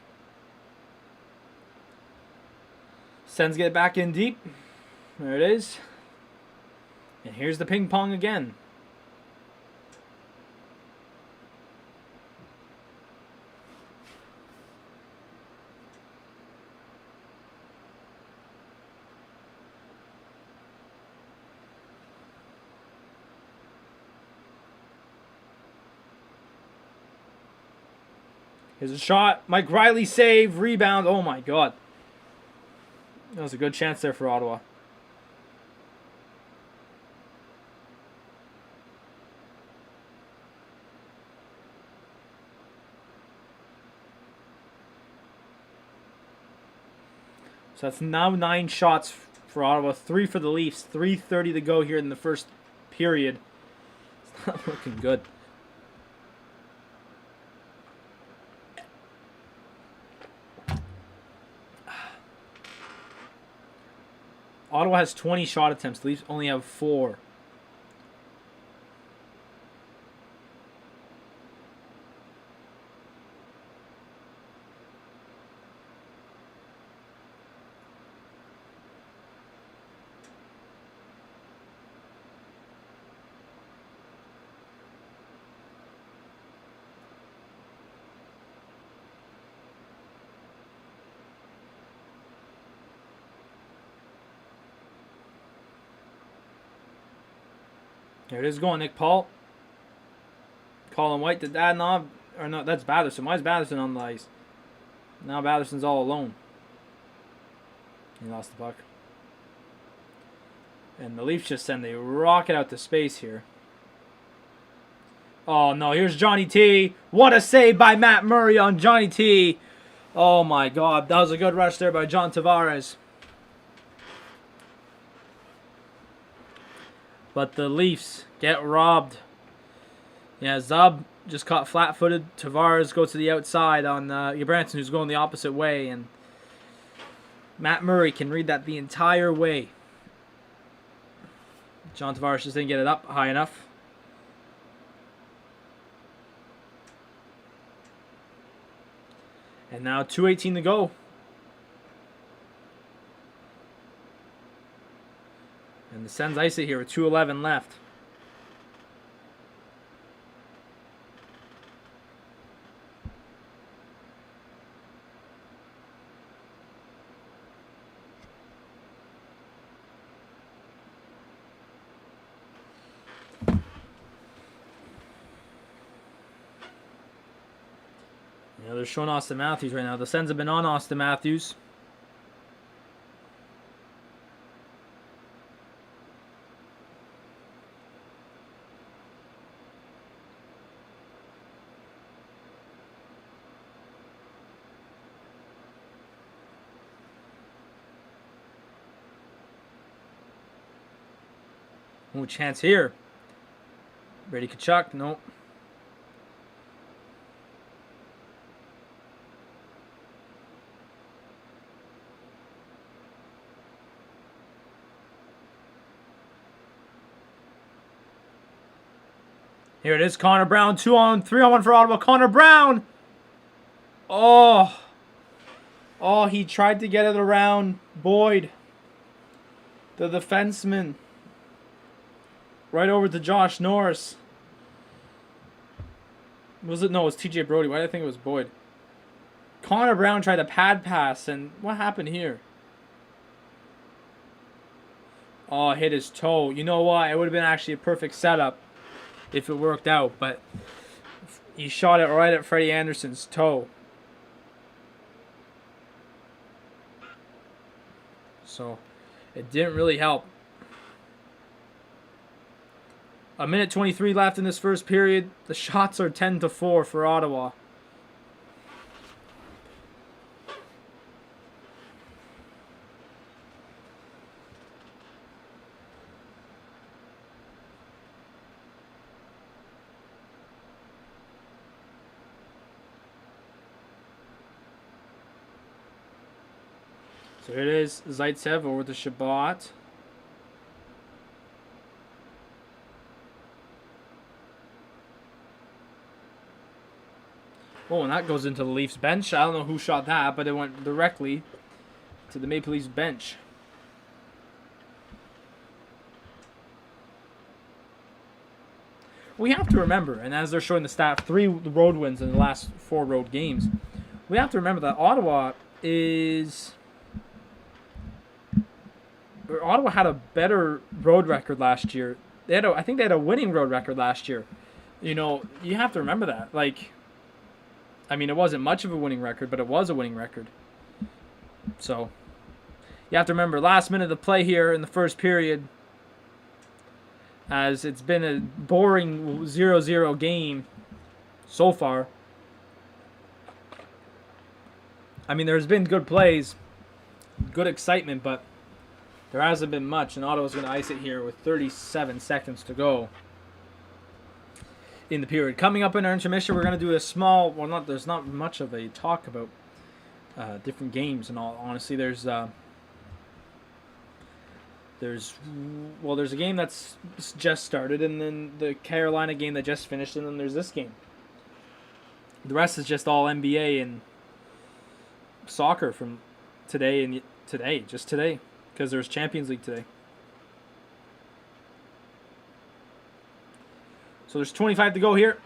Sens get back in deep. There it is. And here's the ping pong again. Here's a shot. Mike Riley save. Rebound. Oh my god. That was a good chance there for Ottawa. So that's now 9 shots for Ottawa. 3 for the Leafs. 3:30 to go here in the first period. It's not looking good. Ottawa has 20 shot attempts. The Leafs only have 4. There it is going, Nick Paul. Colin White did that knob. Or no, that's Batherson. Why is Batherson on the ice? Now Batterson's all alone. He lost the puck. And the Leafs just send a rocket out to space here. Oh, no. Here's Johnny T. What a save by Matt Murray on Johnny T. Oh, my God. That was a good rush there by John Tavares. But the Leafs get robbed. Yeah, Zub just caught flat-footed. Tavares goes to the outside on Gabranson, who's going the opposite way. And Matt Murray can read that the entire way. John Tavares just didn't get it up high enough. And now 2:18 to go. And the Sens ice it here with 2:11 left. You know, they're showing Austin Matthews right now. The Sens have been on Austin Matthews. Ooh, chance here. Brady Tkachuk, nope. Here it is, Connor Brown, 3-on-1 for Ottawa. Connor Brown! Oh, he tried to get it around Boyd, the defenseman. Right over to Josh Norris. Was it? No, it was TJ Brody. Why did I think it was Boyd? Connor Brown tried a pad pass, and what happened here? Oh, hit his toe. You know what? It would have been actually a perfect setup if it worked out, but he shot it right at Freddie Anderson's toe. So, it didn't really help. A minute 23 left in this first period. The shots are 10-4 for Ottawa. So here it is, Zaitsev over to Shabbat. Oh, and that goes into the Leafs bench. I don't know who shot that, but it went directly to the Maple Leafs bench. We have to remember, and as they're showing the stat, 3 road wins in the last 4 road games. We have to remember that Ottawa had a better road record last year. I think they had a winning road record last year. You know, you have to remember that. Like, I mean, it wasn't much of a winning record, but it was a winning record. So, you have to remember, last minute of play here in the first period, as it's been a boring 0-0 game so far. I mean, there's been good plays, good excitement, but there hasn't been much, and Ottawa's going to ice it here with 37 seconds to go in the period. Coming up in our intermission, we're going to do a small, there's not much of a talk about different games, and all honestly, there's a game that's just started, and then the Carolina game that just finished, and then there's this game. The rest is just all NBA and soccer from today, just today, because there's Champions League today. So there's 25 to go here.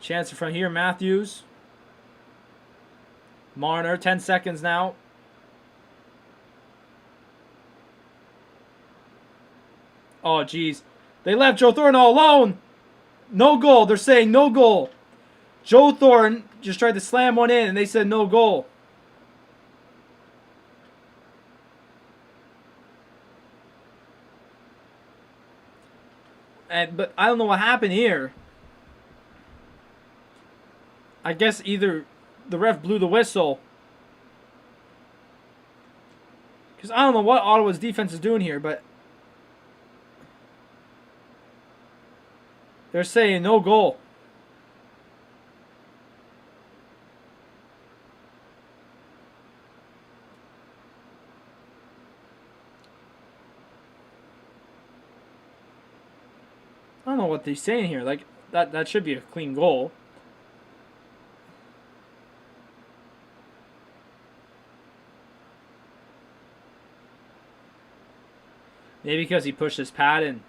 Chance in front here, Matthews. Marner, 10 seconds now. Oh, geez. They left Joe Thornton all alone. No goal. They're saying no goal. Joe Thornton just tried to slam one in, and they said no goal. But I don't know what happened here. I guess either the ref blew the whistle. Because I don't know what Ottawa's defense is doing here, but they're saying no goal. I don't know what they're saying here. Like, that should be a clean goal. Maybe because he pushed his pad in.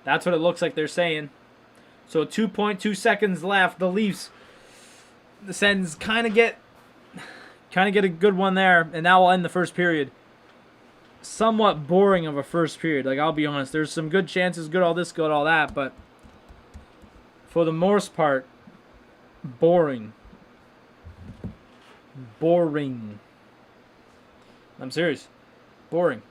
That's what it looks like they're saying. So 2.2 seconds left. The Leafs, the Sens kind of get a good one there, and now we'll end the first period. Somewhat boring of a first period. Like, I'll be honest, there's some good chances, good all this, good all that, but for the most part, boring. Boring. I'm serious. Boring.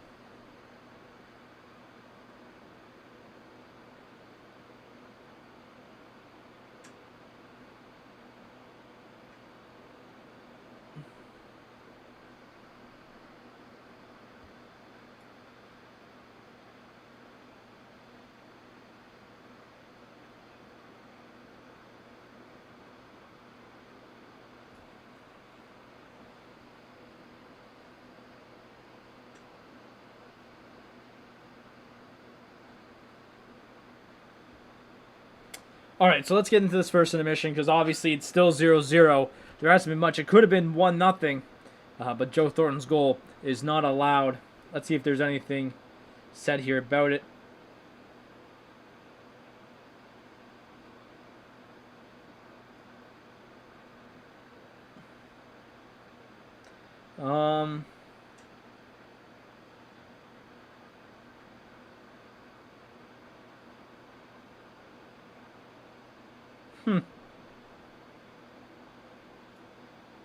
All right, so let's get into this first intermission because obviously it's still 0-0. There hasn't been much. It could have been 1-0, but Joe Thornton's goal is not allowed. Let's see if there's anything said here about it.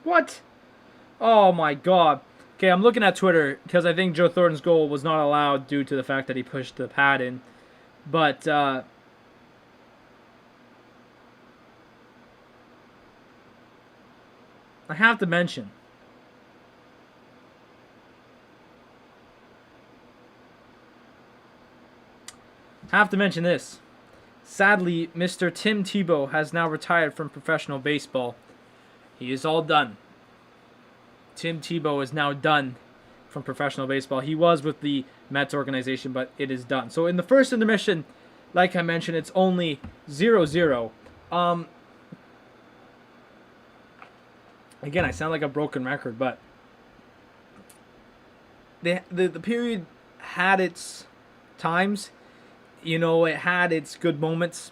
What? Oh my god. Okay, I'm looking at Twitter because I think Joe Thornton's goal was not allowed due to the fact that he pushed the pad in. But I have to mention this. Sadly, Mr. Tim Tebow has now retired from professional baseball. He is all done. Tim Tebow is now done from professional baseball. He was with the Mets organization, but it is done. So in the first intermission, like I mentioned, it's only 0-0. Again, I sound like a broken record, but the period had its times. You know, it had its good moments,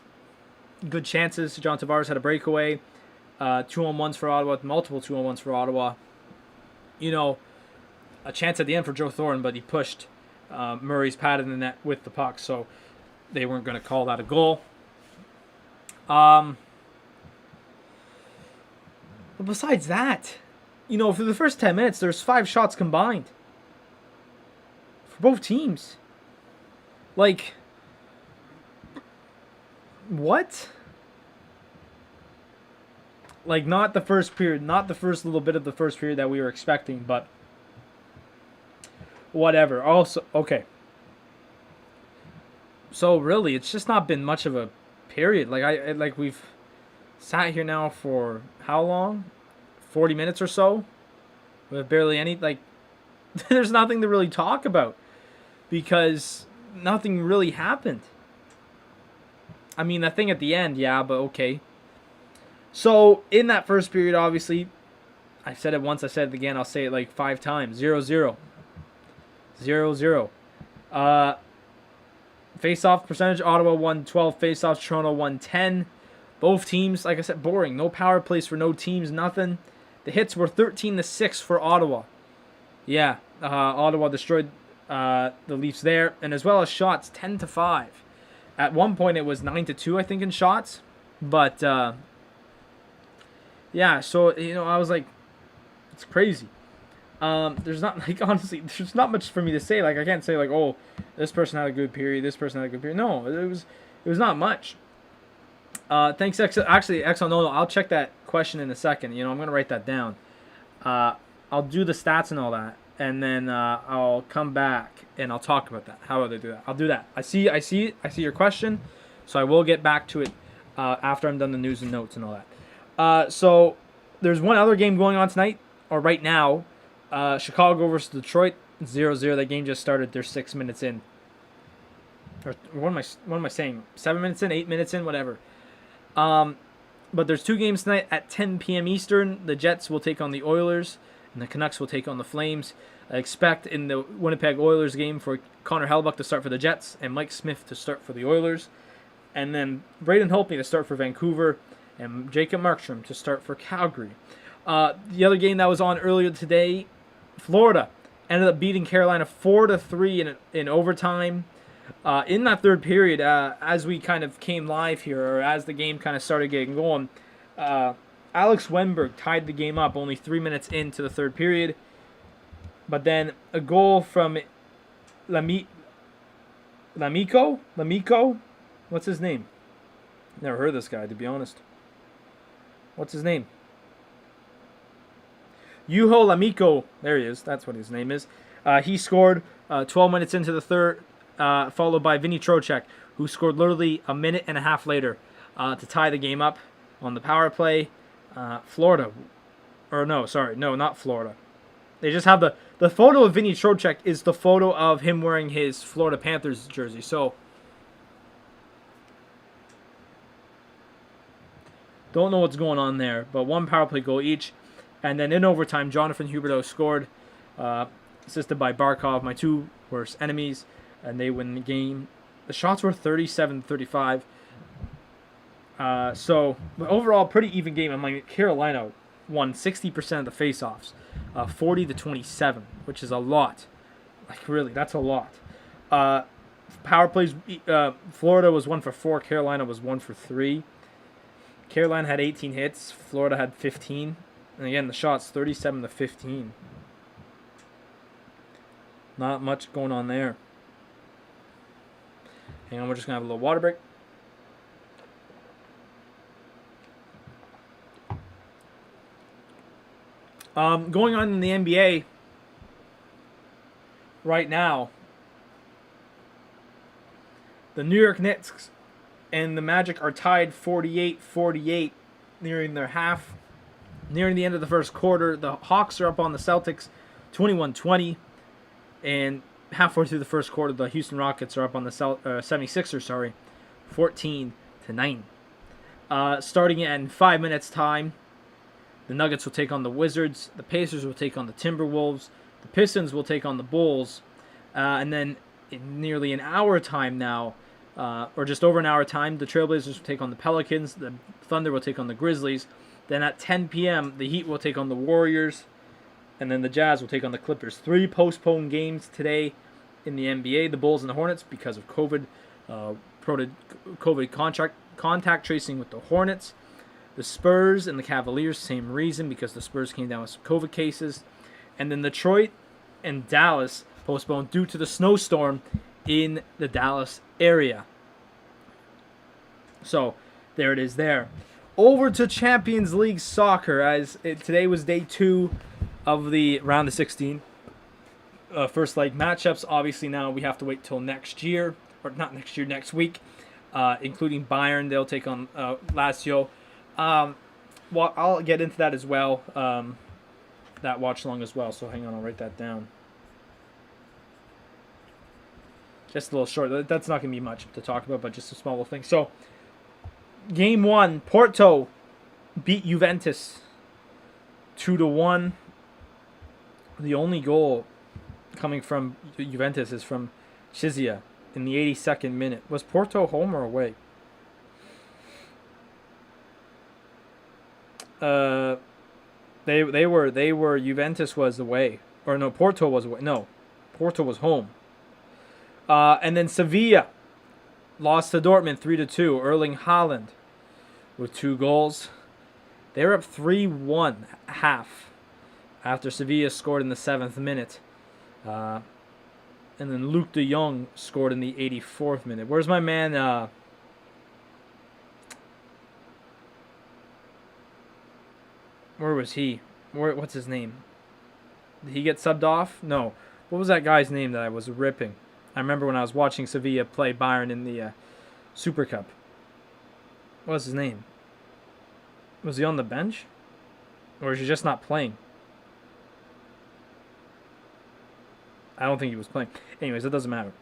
good chances. John Tavares had a breakaway. 2-on-1s for Ottawa, multiple 2-on-1s for Ottawa. You know, a chance at the end for Joe Thornton, but he pushed Murray's pad in the net with the puck, so they weren't going to call that a goal. But besides that, you know, for the first 10 minutes, there's 5 shots combined for both teams. Like, what? Like, not the first period, not the first little bit of the first period that we were expecting, but whatever. Also, okay. So really, it's just not been much of a period. Like we've sat here now for how long? 40 minutes or so? With barely any, like, there's nothing to really talk about because nothing really happened. I mean, the thing at the end, yeah, but okay. So, in that first period, obviously, I said it once, I said it again, I'll say it like 5 times. 0-0. 0-0. Face-off percentage, Ottawa won 12 face-offs, Toronto won 10. Both teams, like I said, boring. No power plays for no teams, nothing. The hits were 13-6 for Ottawa. Yeah, Ottawa destroyed the Leafs there, and as well as shots, 10-5. At one point, it was 9-2, I think, in shots. But yeah, so I was like, it's crazy. There's not honestly, there's not much for me to say. Like I can't say like, oh, this person had a good period, this person had a good period. No, it was not much. Thanks, actually, Exxon. No, I'll check that question in a second. I'm gonna write that down. I'll do the stats and all that, and then I'll come back and I'll talk about that. How would I do that? I'll do that. I see your question, so I will get back to it after I'm done the news and notes and all that. So there's one other game going on tonight, or right now. Chicago versus Detroit, 0-0. That game just started. They're 6 minutes in. Or what am I saying? 7 minutes in, 8 minutes in, whatever. But there's two games tonight at 10 p.m. Eastern. The Jets will take on the Oilers, and the Canucks will take on the Flames. I expect in the Winnipeg Oilers game for Connor Hellebuyck to start for the Jets and Mike Smith to start for the Oilers. And then Braden Holtby to start for Vancouver and Jacob Markstrom to start for Calgary. The other game that was on earlier today, Florida ended up beating Carolina 4-3 in overtime. In that third period, as we kind of came live here, or as the game kind of started getting going, Alex Wenberg tied the game up only 3 minutes into the third period. But then a goal from Lamico? What's his name? Never heard of this guy, to be honest. What's his name? Juho Lamico. There he is. That's what his name is. He scored 12 minutes into the third, followed by Vinny Trocheck, who scored literally a minute and a half later to tie the game up on the power play. Florida. Or no, sorry. No, not Florida. They just have the photo of Vinny Trocheck is the photo of him wearing his Florida Panthers jersey. So, don't know what's going on there. But one power play goal each. And then in overtime, Jonathan Huberdeau scored, assisted by Barkov, my two worst enemies, and they win the game. The shots were 37-35. So, but overall, pretty even game. I'm like, Carolina won 60% of the faceoffs, 40-27, which is a lot. Like, really, that's a lot. Power plays, Florida was 1 for 4, Carolina was 1 for 3. Carolina had 18 hits, Florida had 15. And again, the shots 37-15. Not much going on there. Hang on, we're just gonna have a little water break. Going on in the NBA right now, the New York Knicks and the Magic are tied 48-48, nearing the end of the first quarter. The Hawks are up on the Celtics 21-20, and halfway through the first quarter, the Houston Rockets are up on the 76ers, 14-9. Starting in 5 minutes time, the Nuggets will take on the Wizards, the Pacers will take on the Timberwolves, the Pistons will take on the Bulls, and then in nearly an hour time now, or just over an hour time, the Trailblazers will take on the Pelicans, the Thunder will take on the Grizzlies. Then at 10 p.m., the Heat will take on the Warriors, and then the Jazz will take on the Clippers. 3 postponed games today in the NBA. The Bulls and the Hornets because of COVID, contact tracing with the Hornets. The Spurs and the Cavaliers, same reason, because the Spurs came down with some COVID cases. And then Detroit and Dallas postponed due to the snowstorm in the Dallas area. So there it is there. Over to Champions League soccer, as today was day 2 of the round of 16. First leg matchups. Obviously now we have to wait till next year, or not next year, next week, including Bayern. They'll take on Lazio. Well, I'll get into that as well, that watch-along as well, so hang on, I'll write that down. Just a little short. That's not going to be much to talk about, but just a small little thing. So, Game 1, Porto beat Juventus 2-1. The only goal coming from Juventus is from Chizia in the 82nd minute. Was Porto home or away? Uh, they were Juventus was away, or no, Porto was away. No, Porto was home. And then Sevilla lost to Dortmund 3-2. Erling Haaland with 2 goals. They were up 3-1 half after Sevilla scored in the 7th minute. And then Luke de Jong scored in the 84th minute. Where's my man? Where was he? What's his name? Did he get subbed off? No. What was that guy's name that I was ripping? I remember when I was watching Sevilla play Bayern in the Super Cup. What was his name? Was he on the bench? Or is he just not playing? I don't think he was playing. Anyways, it doesn't matter.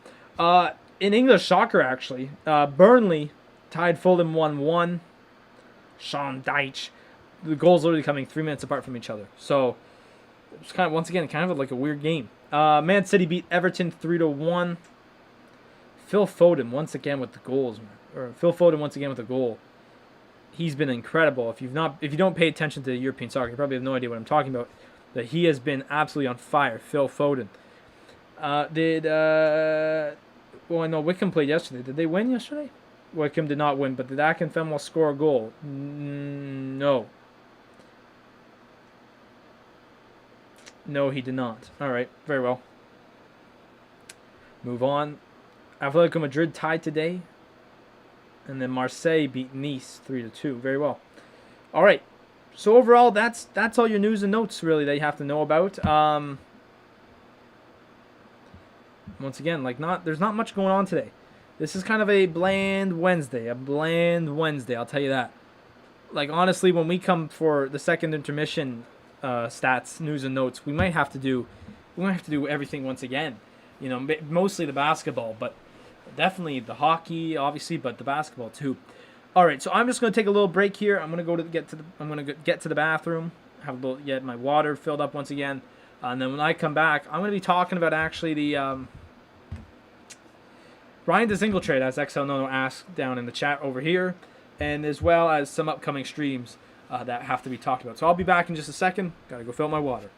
In English soccer, actually, Burnley tied Fulham 1-1. Sean Dyche. The goals literally coming 3 minutes apart from each other. So, it was kind of, once again, kind of like a weird game. Man City beat Everton 3-1. Phil Foden once again with the goals, or Phil Foden once again with a goal. He's been incredible. If you don't pay attention to European soccer, you probably have no idea what I'm talking about. That he has been absolutely on fire. Phil Foden. Well, I know Wickham played yesterday. Did they win yesterday? Wickham did not win, but did Akinfenwa score a goal? No. No, he did not. All right, very well. Move on. Atletico Madrid tied today. And then Marseille beat Nice 3-2. Very well. All right. So overall, that's all your news and notes, really, that you have to know about. Once again, there's not much going on today. This is kind of a bland Wednesday. I'll tell you that. Like, honestly, when we come for the second intermission stats, news and notes, we might have to do everything once again. You know, mostly the basketball, but definitely the hockey, obviously, but the basketball too. All right, so I'm just going to take a little break here. I'm going to get to the bathroom, get my water filled up once again, and then when I come back, I'm going to be talking about actually the Ryan DeZingle trade, as XL Nono asked down in the chat over here, and as well as some upcoming streams that have to be talked about. So I'll be back in just a second. Got to go fill my water.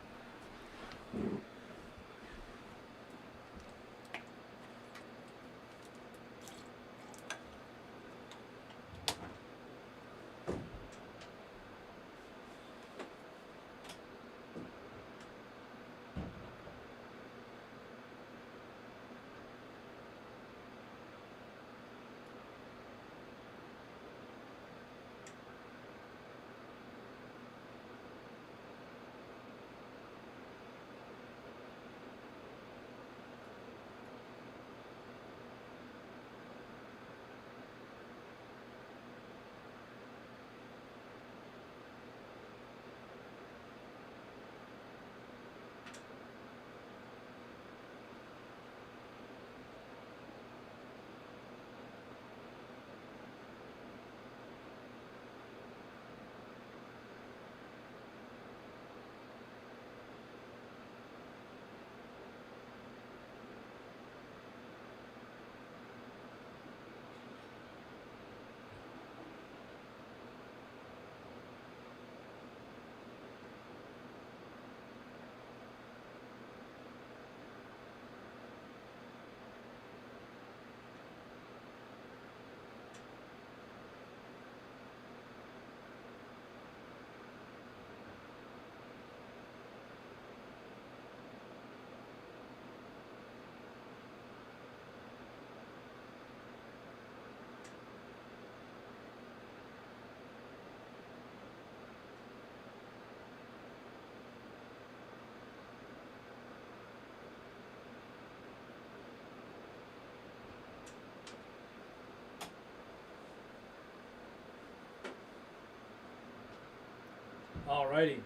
Alrighty,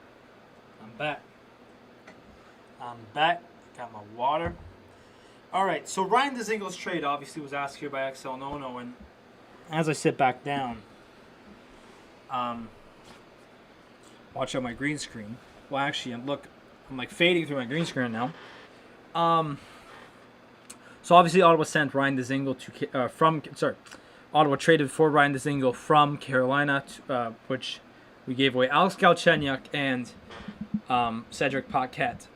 I'm back. Got my water. Alright, so Ryan DeZingle's trade obviously was asked here by XL Nono, and as I sit back down, watch out my green screen. Well, actually, I'm like fading through my green screen now. So obviously Ottawa sent Ryan DeZingle Ottawa traded for Ryan DeZingle from Carolina, which We gave away Alex Galchenyuk and Cedric Paquette.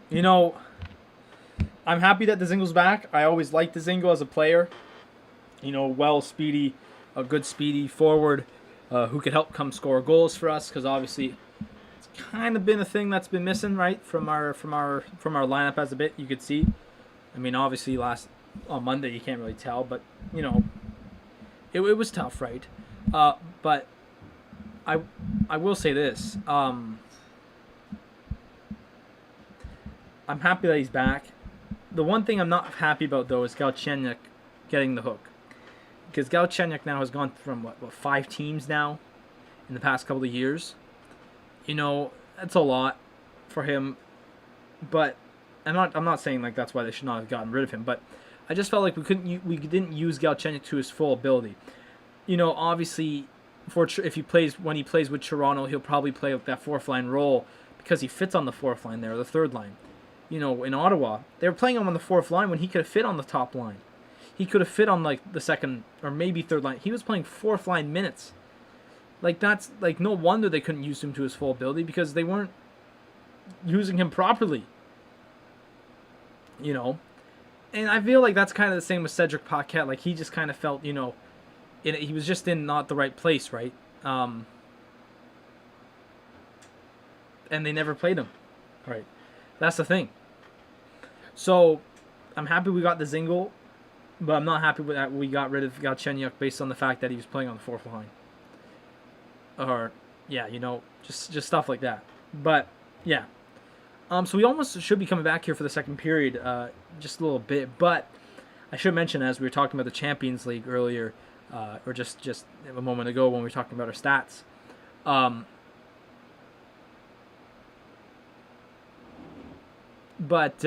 You know, I'm happy that Dzingle's back. I always liked Dzingel as a player. You know, speedy, a good speedy forward who could help come score goals for us, because obviously it's kind of been a thing that's been missing, right, from our lineup as a bit. You could see. I mean, obviously on Monday you can't really tell, but you know, it was tough, right? But I will say this. I'm happy that he's back. The one thing I'm not happy about, though, is Galchenyuk getting the hook. Because Galchenyuk now has gone from, what 5 teams now in the past couple of years. You know, that's a lot for him. But I'm not saying like that's why they should not have gotten rid of him. But I just felt like we didn't use Galchenyuk to his full ability. You know, obviously, when he plays with Toronto, he'll probably play like that 4th line role because he fits on the 4th line there, or the 3rd line. You know, in Ottawa, they were playing him on the 4th line when he could have fit on the top line. He could have fit on like the 2nd or maybe 3rd line. He was playing 4th line minutes. Like, that's like, no wonder they couldn't use him to his full ability, because they weren't using him properly. You know, and I feel like that's kind of the same with Cedric Paquette. Like, he just kind of felt, you know, he was just in not the right place, right? And they never played him, right? That's the thing. So, I'm happy we got the Dzingel, but I'm not happy with that we got rid of Galchenyuk based on the fact that he was playing on the 4th line. Or, yeah, you know, just stuff like that. But, yeah. So we almost should be coming back here for the second period, just a little bit. But I should mention, as we were talking about the Champions League earlier, or just a moment ago when we were talking about our stats, but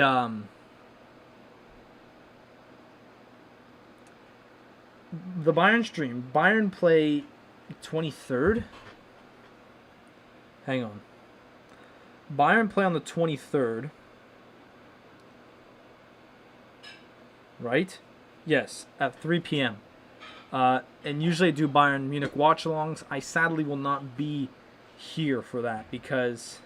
the Bayern stream, Bayern play 23rd. Hang on. Bayern play on the 23rd. Right? Yes, at 3 p.m. And usually I do Bayern Munich watchalongs. I sadly will not be here for that because,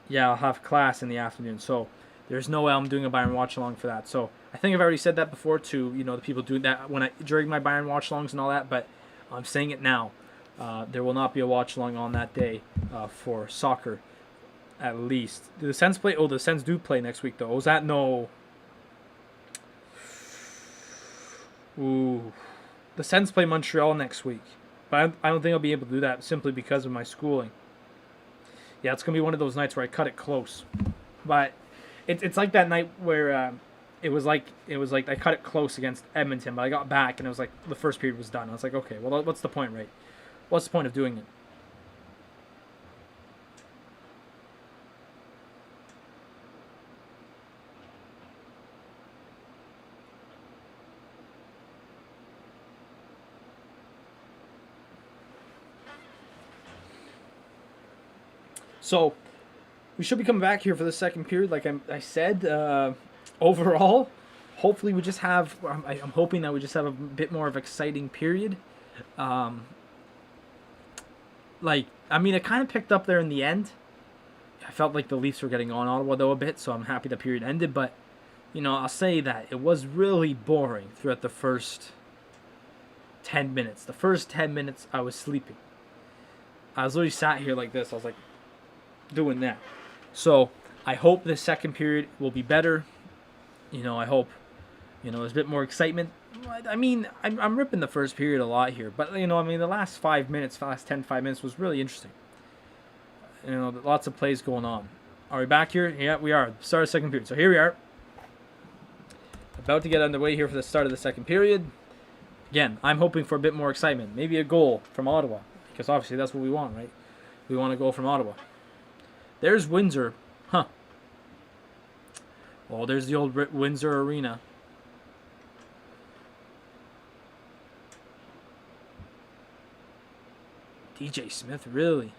yeah, I'll have class in the afternoon. So there's no way I'm doing a Bayern watchalong for that. So I think I've already said that before to, you know, the people doing that during my Bayern watchalongs and all that, but I'm saying it now. There will not be a watch-along on that day for soccer, at least. Do the Sens play? Oh, the Sens do play next week, though. Is that no? Ooh. The Sens play Montreal next week. But I don't think I'll be able to do that simply because of my schooling. Yeah, it's going to be one of those nights where I cut it close. But it's like that night where it was like I cut it close against Edmonton, but I got back and it was like the first period was done. I was like, okay, well, what's the point, right? What's the point of doing it? So, we should be coming back here for the second period, like I said. Overall, hopefully we just have, I'm hoping that we just have a bit more of an exciting period. It kind of picked up there in the end. I felt like the Leafs were getting on Ottawa, though, a bit, so I'm happy the period ended. But, you know, I'll say that it was really boring throughout the first 10 minutes. The first 10 minutes, I was sleeping. I was literally sat here like this. I was like, doing that. So, I hope the second period will be better. You know, I hope, you know, there's a bit more excitement. I mean, I'm ripping the first period a lot here, but, you know, I mean, the last 5 minutes was really interesting. You know, lots of plays going on. Are we back here? Yeah, we are. Start of the second period. So here we are. About to get underway here for the start of the second period. Again, I'm hoping for a bit more excitement. Maybe a goal from Ottawa, because obviously that's what we want, right? We want a goal from Ottawa. There's Windsor. Huh. Well, there's the old Windsor Arena. DJ Smith, really?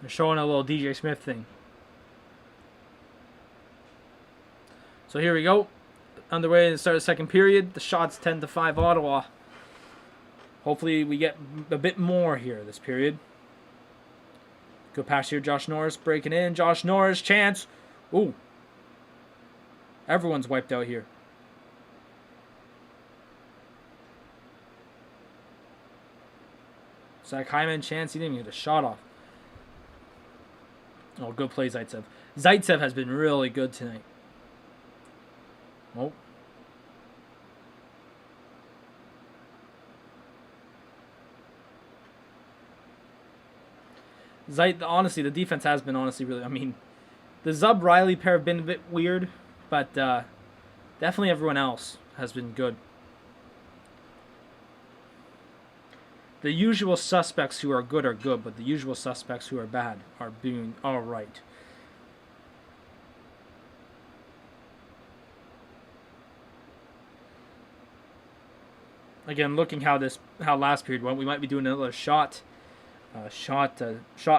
They're showing a little DJ Smith thing. So here we go. Underway in the start of the second period. The shot's 10-5 Ottawa. Hopefully we get a bit more here this period. Good pass here. Josh Norris breaking in. Josh Norris, chance. Ooh. Everyone's wiped out here. Zach Hyman, chance. He didn't even get a shot off. Oh, good play, Zaitsev. Zaitsev has been really good tonight. Oh. Honestly, the defense has been really... I mean, the Zub-Riley pair have been a bit weird, but definitely everyone else has been good. The usual suspects who are good, but the usual suspects who are bad are being all right. Again, looking how last period went, we might be doing another shot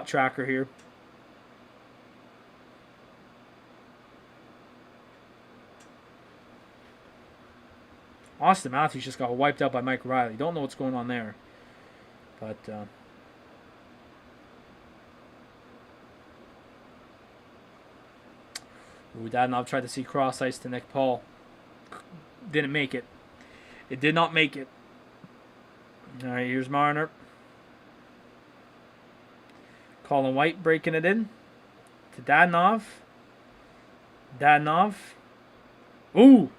tracker here. Austin Matthews just got wiped out by Mike Riley. Don't know what's going on there. But Dadonov tried to see cross ice to Nick Paul. Didn't make it. It did not make it. All right, here's Marner. Colin White breaking it in to Dadonov. Dadonov. Ooh!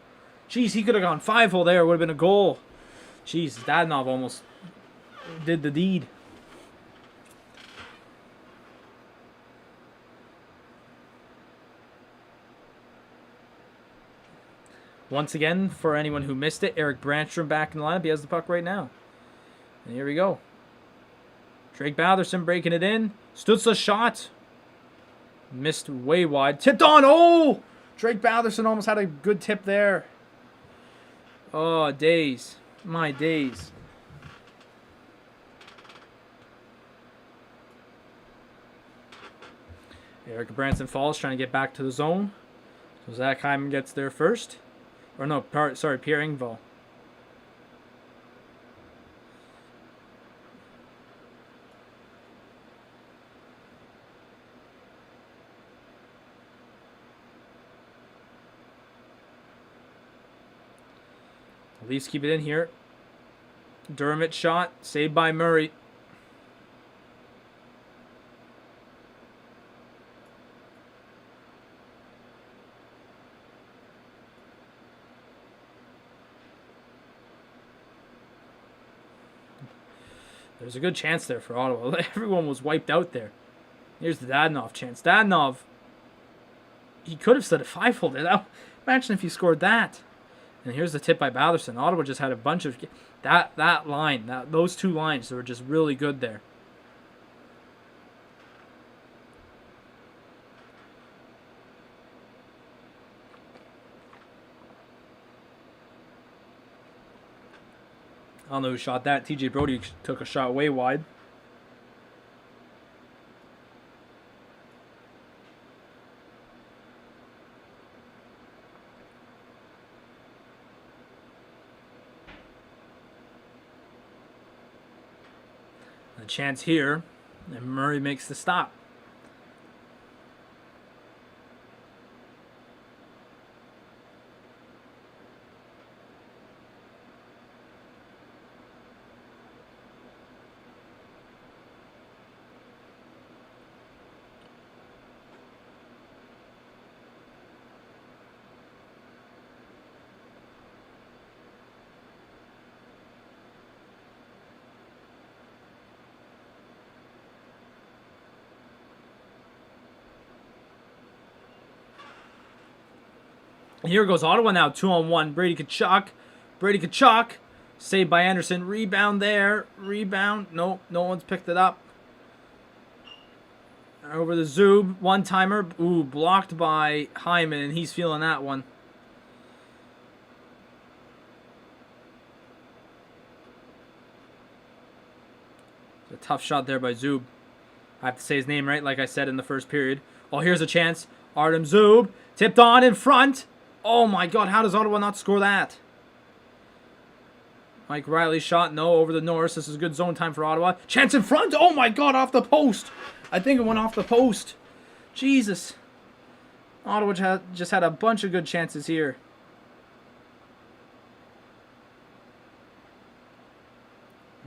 Jeez, he could have gone 5-hole there. It would have been a goal. Jeez, Dadonov almost did the deed. Once again, for anyone who missed it, Eric Branstrom back in the lineup. He has the puck right now. And here we go. Drake Batherson breaking it in. Stützle shot. Missed way wide. Tipped on. Oh! Drake Batherson almost had a good tip there. Oh, days. My days. Eric Branson falls, trying to get back to the zone. So Zach Hyman gets there first. Or no, sorry, Pierre Engvall. Leafs keep it in here. Dermott shot, saved by Murray. There's a good chance there for Ottawa. Everyone was wiped out there. Here's the Dadonov chance. Dadonov, he could have set a 5-hole there. Imagine if he scored that. And here's the tip by Batherson. Ottawa just had a bunch of that line, those two lines that were just really good there. I don't know who shot that. TJ Brody took a shot way wide. A chance here, and Murray makes the stop. And here goes Ottawa now, 2-on-1. Brady Tkachuk. Saved by Anderson. Rebound there. Rebound. Nope, no one's picked it up. Over the Zub. One-timer. Ooh, blocked by Hyman, and he's feeling that one. A tough shot there by Zub. I have to say his name right, like I said in the first period. Oh, here's a chance. Artem Zub. Tipped on in front. Oh my god, how does Ottawa not score that? Mike Riley shot, no, over the Norris. This is good zone time for Ottawa. Chance in front. Oh my god, off the post. I think it went off the post. Jesus. Ottawa just had a bunch of good chances here.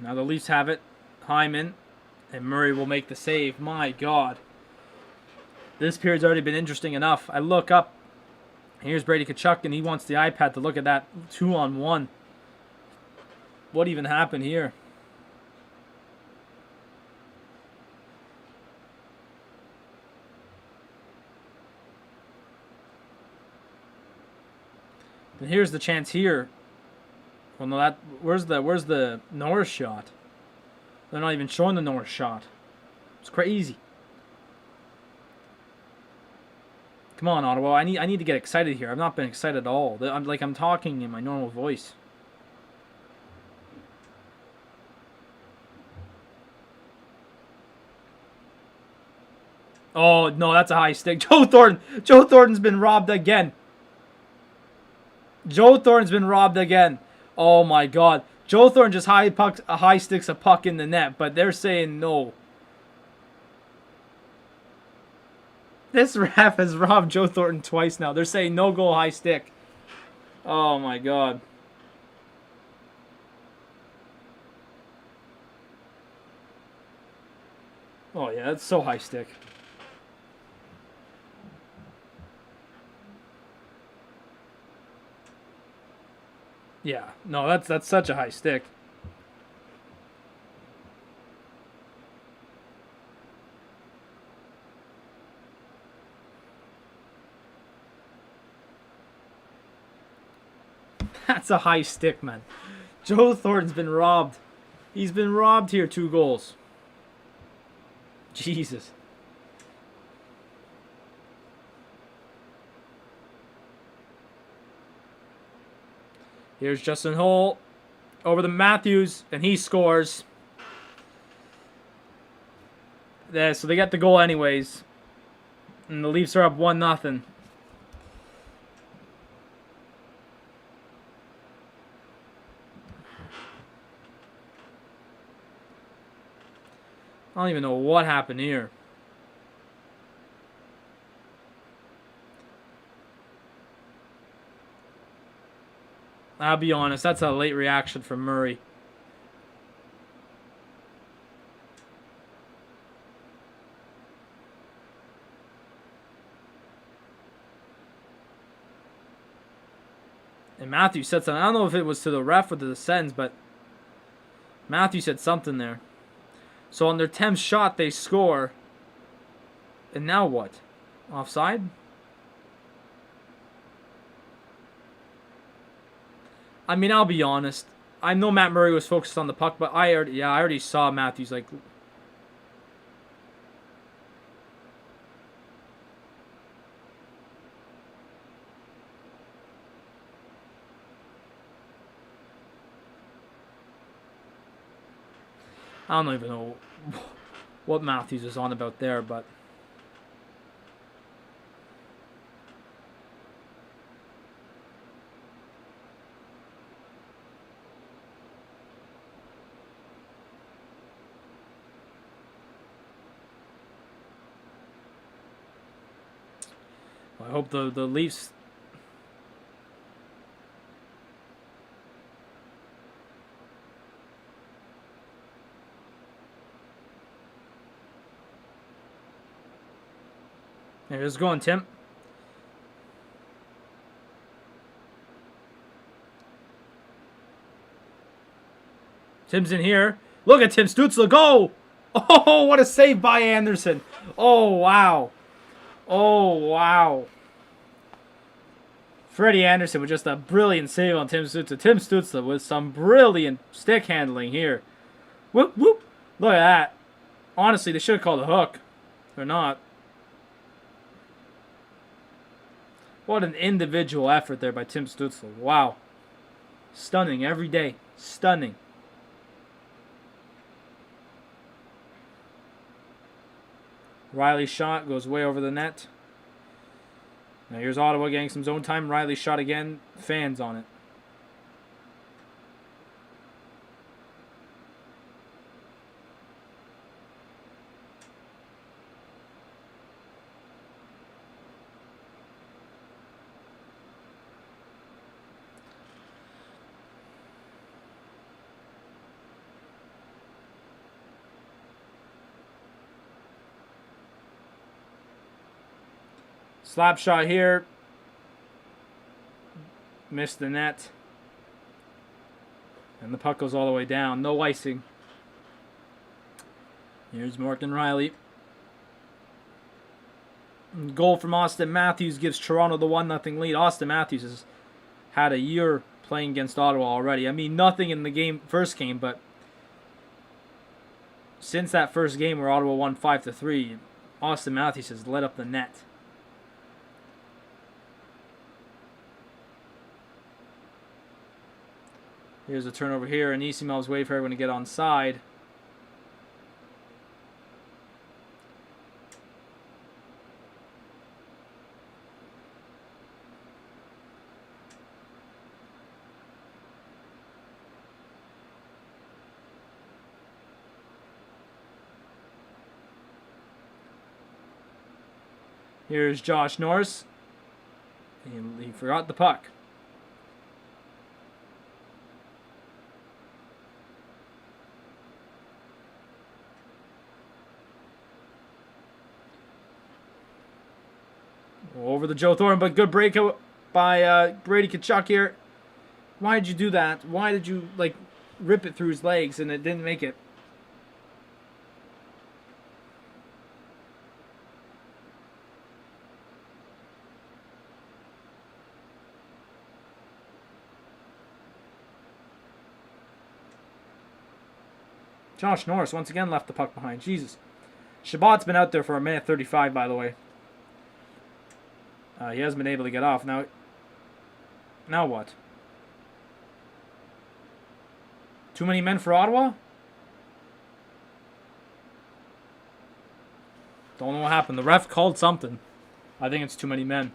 Now the Leafs have it. Hyman. And Murray will make the save. My god. This period's already been interesting enough. I look up. Here's Brady Tkachuk, and he wants the iPad to look at that 2-on-1. What even happened here? And here's the chance here. Well, no, that where's the Norris shot? They're not even showing the Norris shot. It's crazy. Come on, Ottawa. I need to get excited here. I've not been excited at all. I'm talking in my normal voice. Oh, no, that's a high stick. Joe Thornton. Joe Thornton's been robbed again. Joe Thornton's been robbed again. Oh, my God. Joe Thornton just high sticks a puck in the net, but they're saying no. This ref has robbed Joe Thornton twice now. They're saying no goal high stick. Oh, my God. Oh, yeah, that's so high stick. Yeah, no, that's such a high stick. That's a high stick, man. Joe Thornton's been robbed. He's been robbed here, 2 goals. Jesus. Here's Justin Holl over the Matthews, and he scores. There, so they get the goal anyways. And the Leafs are up 1-0. I don't even know what happened here. I'll be honest, that's a late reaction from Murray. And Matthew said something. I don't know if it was to the ref or to the Sens, but Matthew said something there. So on their 10th shot, they score. And now what? Offside? I mean, I'll be honest. I know Matt Murray was focused on the puck, but I already saw Matthews like. I don't even know what Matthews is on about there, but. I hope the Leafs. There it's going, Tim. Tim's in here. Look at Tim Stützle go! Oh, what a save by Anderson! Oh wow! Oh wow! Freddie Anderson with just a brilliant save on Tim Stützle. Tim Stützle with some brilliant stick handling here. Whoop whoop! Look at that. Honestly, they should have called a hook. They're not. What an individual effort there by Tim Stützle. Wow. Stunning every day. Stunning. Riley's shot goes way over the net. Now here's Ottawa getting some zone time. Riley's shot again. Fans on it. Slap shot here. Missed the net. And the puck goes all the way down. No icing. Here's Morgan Riley. Goal from Austin Matthews gives Toronto the 1-0 lead. Austin Matthews has had a year playing against Ottawa already. I mean, nothing in the first game, but since that first game where Ottawa won 5-3, Austin Matthews has lit up the net. Here's a turnover here, and Isimel's waiting for everyone to get on side. Here's Josh Norris. He forgot the puck. Over the Joe Thornton, but good breakout by Brady Tkachuk here. Why did you do that? Why did you, like, rip it through his legs and it didn't make it? Josh Norris once again left the puck behind. Jesus. Shabbat's been out there for 1:35, by the way. He hasn't been able to get off. Now what? Too many men for Ottawa? Don't know what happened. The ref called something. I think it's too many men.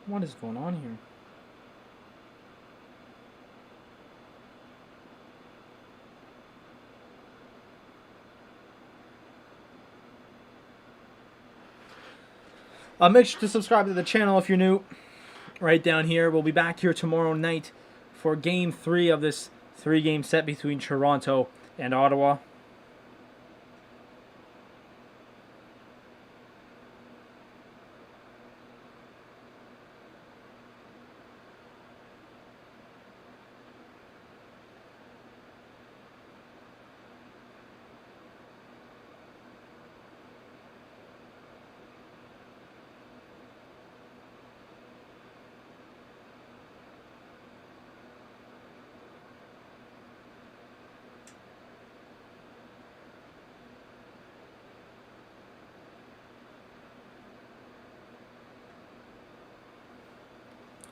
What is going on here? Make sure to subscribe to the channel if you're new. Right down here. We'll be back here tomorrow night for Game 3 of this 3-game set between Toronto and Ottawa.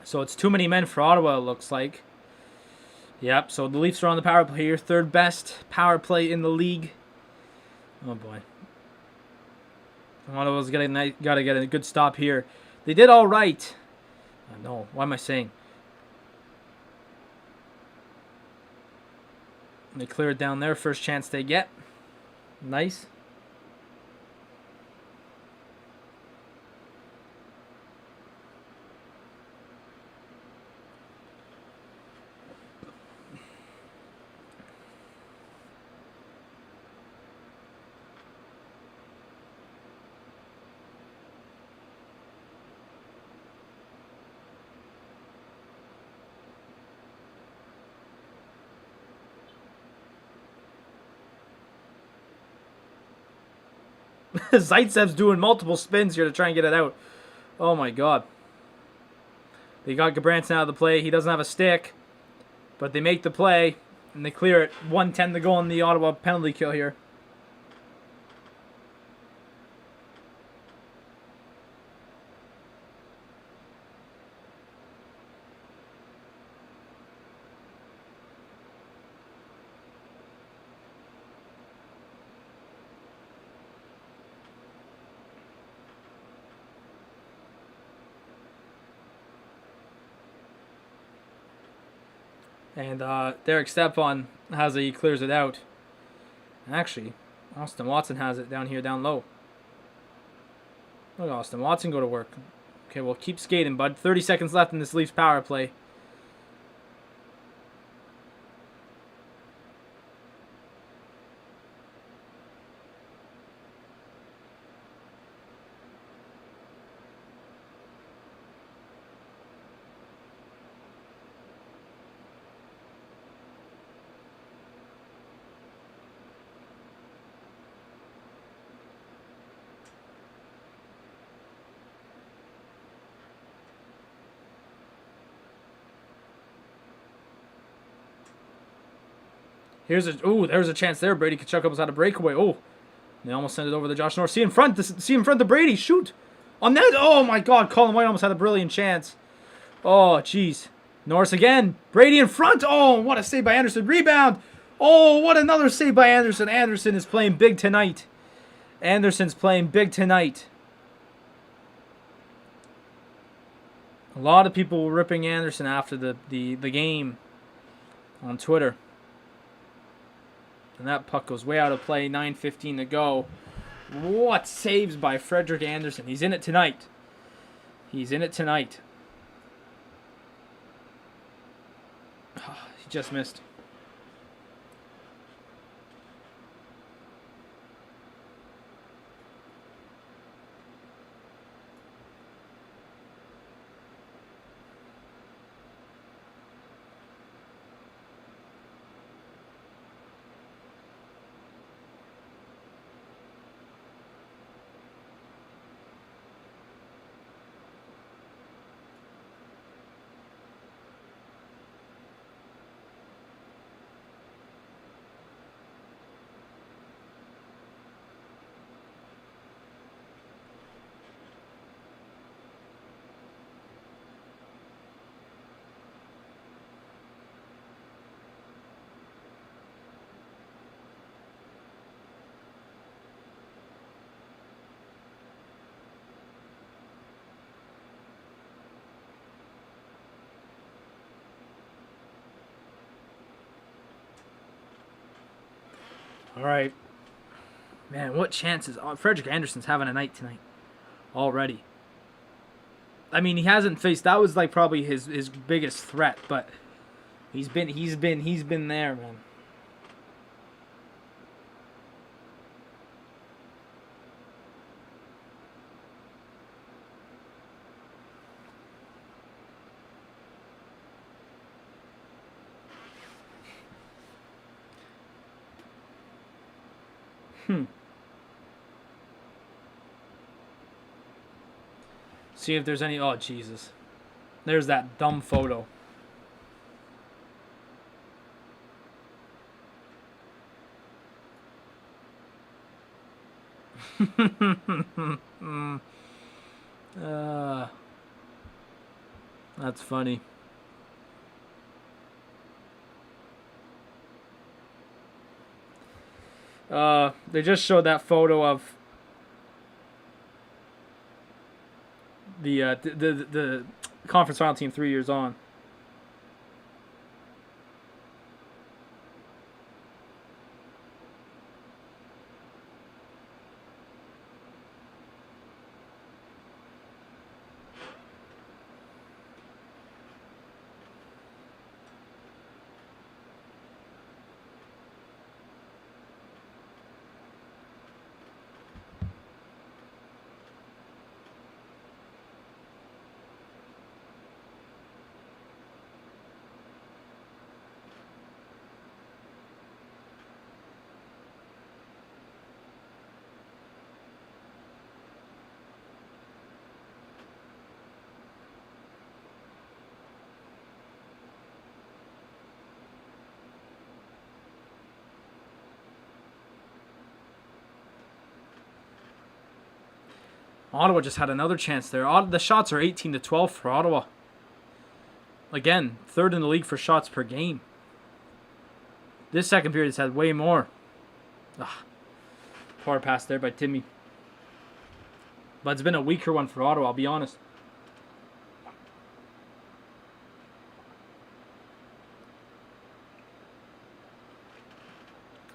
So it's too many men for Ottawa, it looks like. Yep, so the Leafs are on the power play here. Third best power play in the league. Oh, boy. Ottawa's got to get a good stop here. They did all right. No, what am I saying? They clear it down there. First chance they get. Nice. Zaitsev's doing multiple spins here to try and get it out. Oh my god. They got Gabranson out of the play. He doesn't have a stick. But they make the play. And they clear it. 1:10 to go on the Ottawa penalty kill here. And Derek Stepan has it. He clears it out. Actually, Austin Watson has it down here, down low. Look, Austin Watson go to work. Okay, well, keep skating, bud. 30 seconds left in this Leafs power play. There's a chance there. Brady Tkachuk almost had a breakaway. Oh, they almost sent it over to Josh Norris. See in front to Brady. Shoot. On net. Oh, my God. Colin White almost had a brilliant chance. Oh, jeez. Norris again. Brady in front. Oh, what a save by Anderson. Rebound. Oh, what another save by Anderson. Anderson is playing big tonight. Anderson's playing big tonight. A lot of people were ripping Anderson after the game on Twitter. And that puck goes way out of play. 9:15 to go. What saves by Frederik Andersen. He's in it tonight. He's in it tonight. He just missed. All right. Man, what chances? Frederik Andersen's having a night tonight already. I mean, he hasn't faced. That was like probably his biggest threat, but he's been there, man. See if there's any. Oh, Jesus. There's that dumb photo. That's funny. They just showed that photo of the conference final team 3 years on. Ottawa just had another chance there. The shots are 18-12 for Ottawa. Again, third in the league for shots per game. This second period has had way more. Poor pass there by Timmy. But it's been a weaker one for Ottawa, I'll be honest.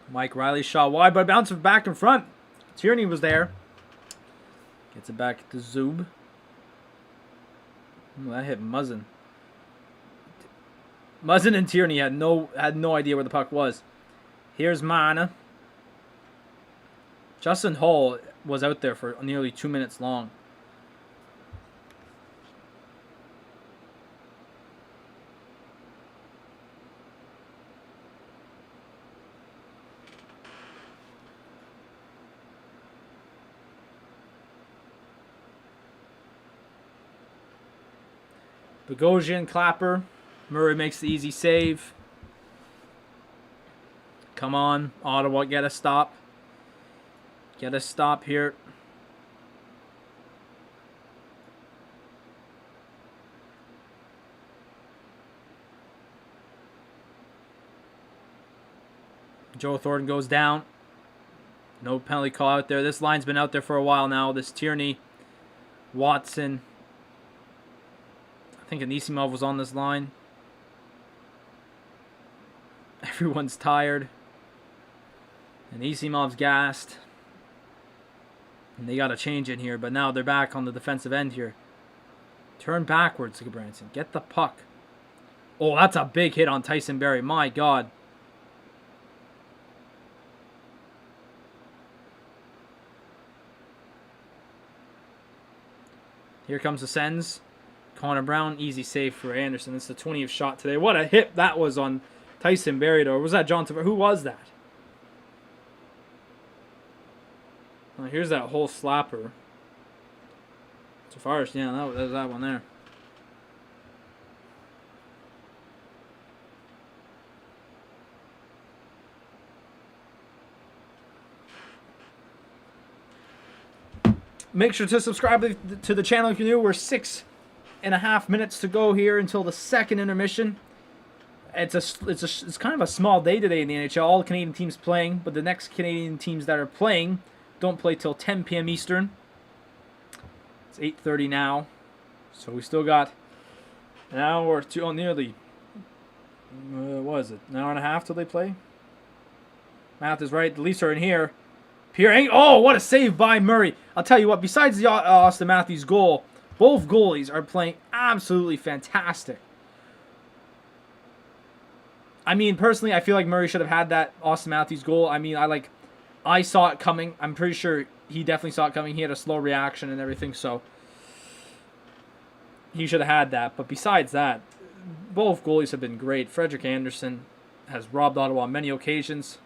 Mike Riley shot wide, but bounced back in front. Tierney was there. Gets it back to Zub. Ooh, that hit Muzzin. Muzzin and Tierney had no idea where the puck was. Here's Mana. Justin Hull was out there for nearly 2 minutes long. Bogosian, Clapper. Murray makes the easy save. Come on, Ottawa, get a stop. Get a stop here. Joe Thornton goes down. No penalty call out there. This line's been out there for a while now. This Tierney, Watson. I think Anisimov was on this line. Everyone's tired. Anisimov's gassed. And they got a change in here, but now they're back on the defensive end here. Turn backwards, Branson. Get the puck. Oh, that's a big hit on Tyson Barrie. My God. Here comes the Sens. Connor Brown, easy save for Anderson. It's the 20th shot today. What a hit that was on Tyson Barrie, or was that John Tavares? Who was that? Well, here's that whole slapper. Tavares, yeah, that was that one there. Make sure to subscribe to the channel if you're new. We're 6.5 minutes to go here until the second intermission. It's kind of a small day today in the NHL. All the Canadian teams playing, but the next Canadian teams that are playing don't play till 10 p.m. Eastern. It's 8:30 now, so we still got an hour to nearly. What is it? An hour and a half till they play. Math is right. The Leafs are in here. Pierre, oh, what a save by Murray! I'll tell you what. Besides the Austin Matthews goal, both goalies are playing absolutely fantastic. I mean, personally, I feel like Murray should have had that Austin Matthews goal. I mean, I saw it coming. I'm pretty sure he definitely saw it coming. He had a slow reaction and everything, so he should have had that. But besides that, both goalies have been great. Frederik Andersen has robbed Ottawa on many occasions.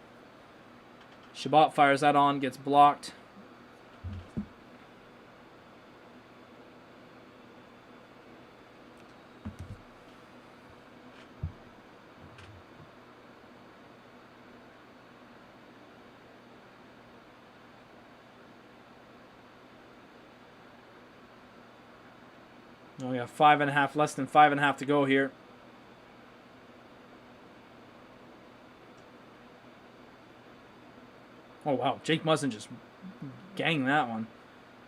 Chabot fires that on, gets blocked. Oh, we have 5.5, less than 5.5 to go here. Oh, wow. Jake Muzzin just ganged that one.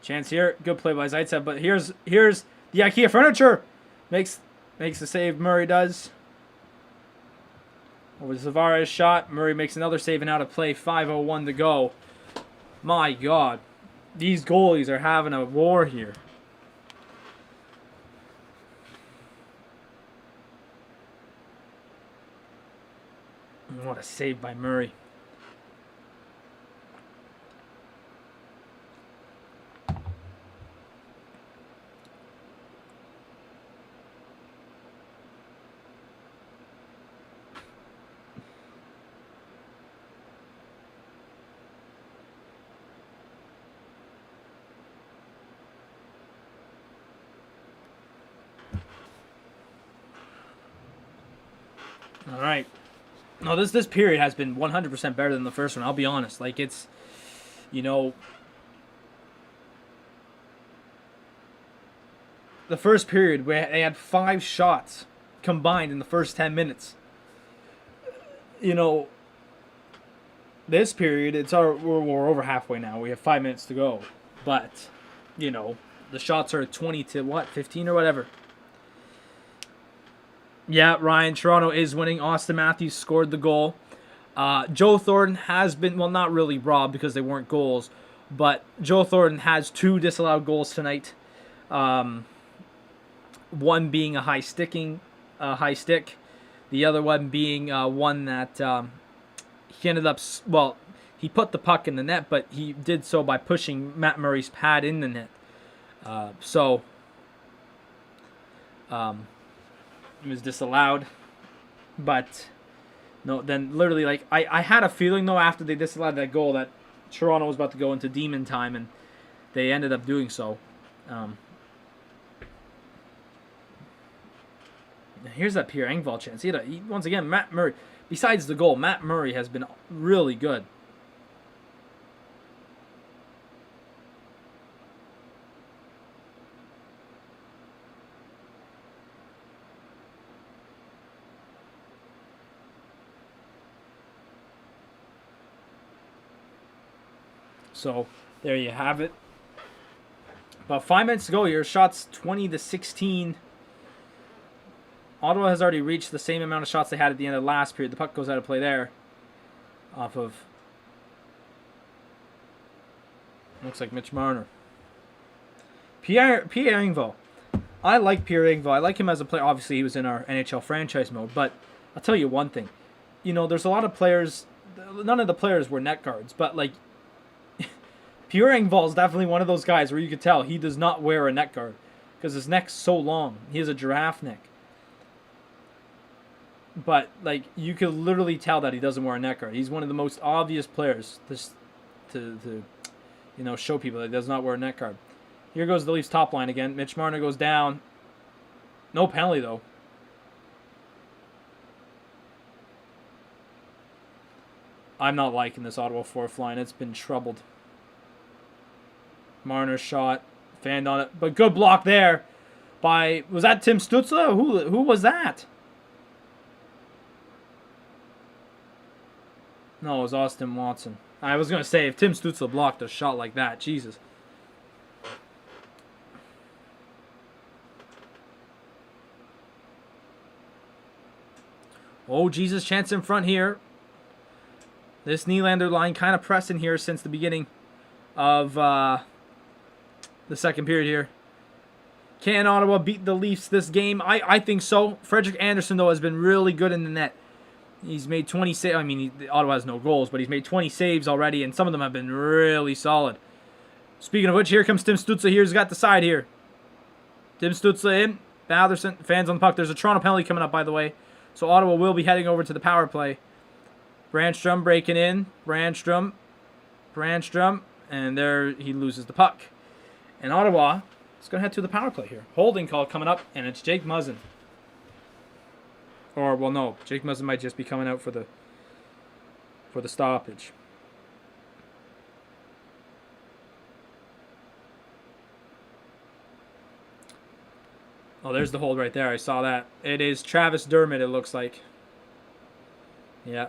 Chance here. Good play by Zaitsev. But here's the IKEA furniture. Makes the save. Murray does. Over Tavares' shot. Murray makes another save and out of play. 5:01 to go. My God. These goalies are having a war here. What a save by Murray. All right. No, this period has been 100% better than the first one. I'll be honest. Like, it's, you know, the first period where they had 5 shots combined in the first 10 minutes. You know, this period, we're over halfway now. We have 5 minutes to go. But, you know, the shots are 20 to what, 15 or whatever. Yeah, Ryan, Toronto is winning. Austin Matthews scored the goal. Joe Thornton has been, well, not really robbed because they weren't goals, but Joe Thornton has 2 disallowed goals tonight. One being a high stick. The other one being one that he ended up, well, he put the puck in the net, but he did so by pushing Matt Murray's pad in the net. It was disallowed, but no. Then literally, like I had a feeling though after they disallowed that goal that Toronto was about to go into demon time, and they ended up doing so. Here's that Pierre Engvall chance. Once again, Matt Murray. Besides the goal, Matt Murray has been really good. So there you have it. About 5 minutes to go here. Shots 20 to 16. Ottawa has already reached the same amount of shots they had at the end of the last period. The puck goes out of play there. Off of, looks like Mitch Marner. Pierre Engvall. I like Pierre Engvall. I like him as a player. Obviously, he was in our NHL franchise mode. But I'll tell you one thing. You know, there's a lot of players. None of the players were net guards. But, like, Pierre Engvall is definitely one of those guys where you could tell he does not wear a neck guard because his neck's so long. He has a giraffe neck. But, like, you could literally tell that he doesn't wear a neck guard. He's one of the most obvious players to you know, show people that he does not wear a neck guard. Here goes the Leafs top line again. Mitch Marner goes down. No penalty, though. I'm not liking this Ottawa fourth line. It's been troubled. Marner shot, fanned on it, but good block there by, was that Tim Stützle? Who was that? No, it was Austin Watson. I was going to say, if Tim Stützle blocked a shot like that, Jesus. Oh, Jesus, chance in front here. This Nylander line kind of pressing here since the beginning of the second period here. Can Ottawa beat the Leafs this game? I think so. Frederik Andersen, though, has been really good in the net. He's made 20 saves. I mean, Ottawa has no goals, but he's made 20 saves already, and some of them have been really solid. Speaking of which, here comes Tim Stützle here. He's got the side here. Tim Stützle in. Batherson, fans on the puck. There's a Toronto penalty coming up, by the way. So Ottawa will be heading over to the power play. Brandstrom breaking in. Brandstrom. And there he loses the puck. And Ottawa is going to head to the power play here. Holding call coming up, and it's Jake Muzzin. Or, well, no. Jake Muzzin might just be coming out for the stoppage. Oh, there's the hold right there. I saw that. It is Travis Dermott, it looks like. Yeah.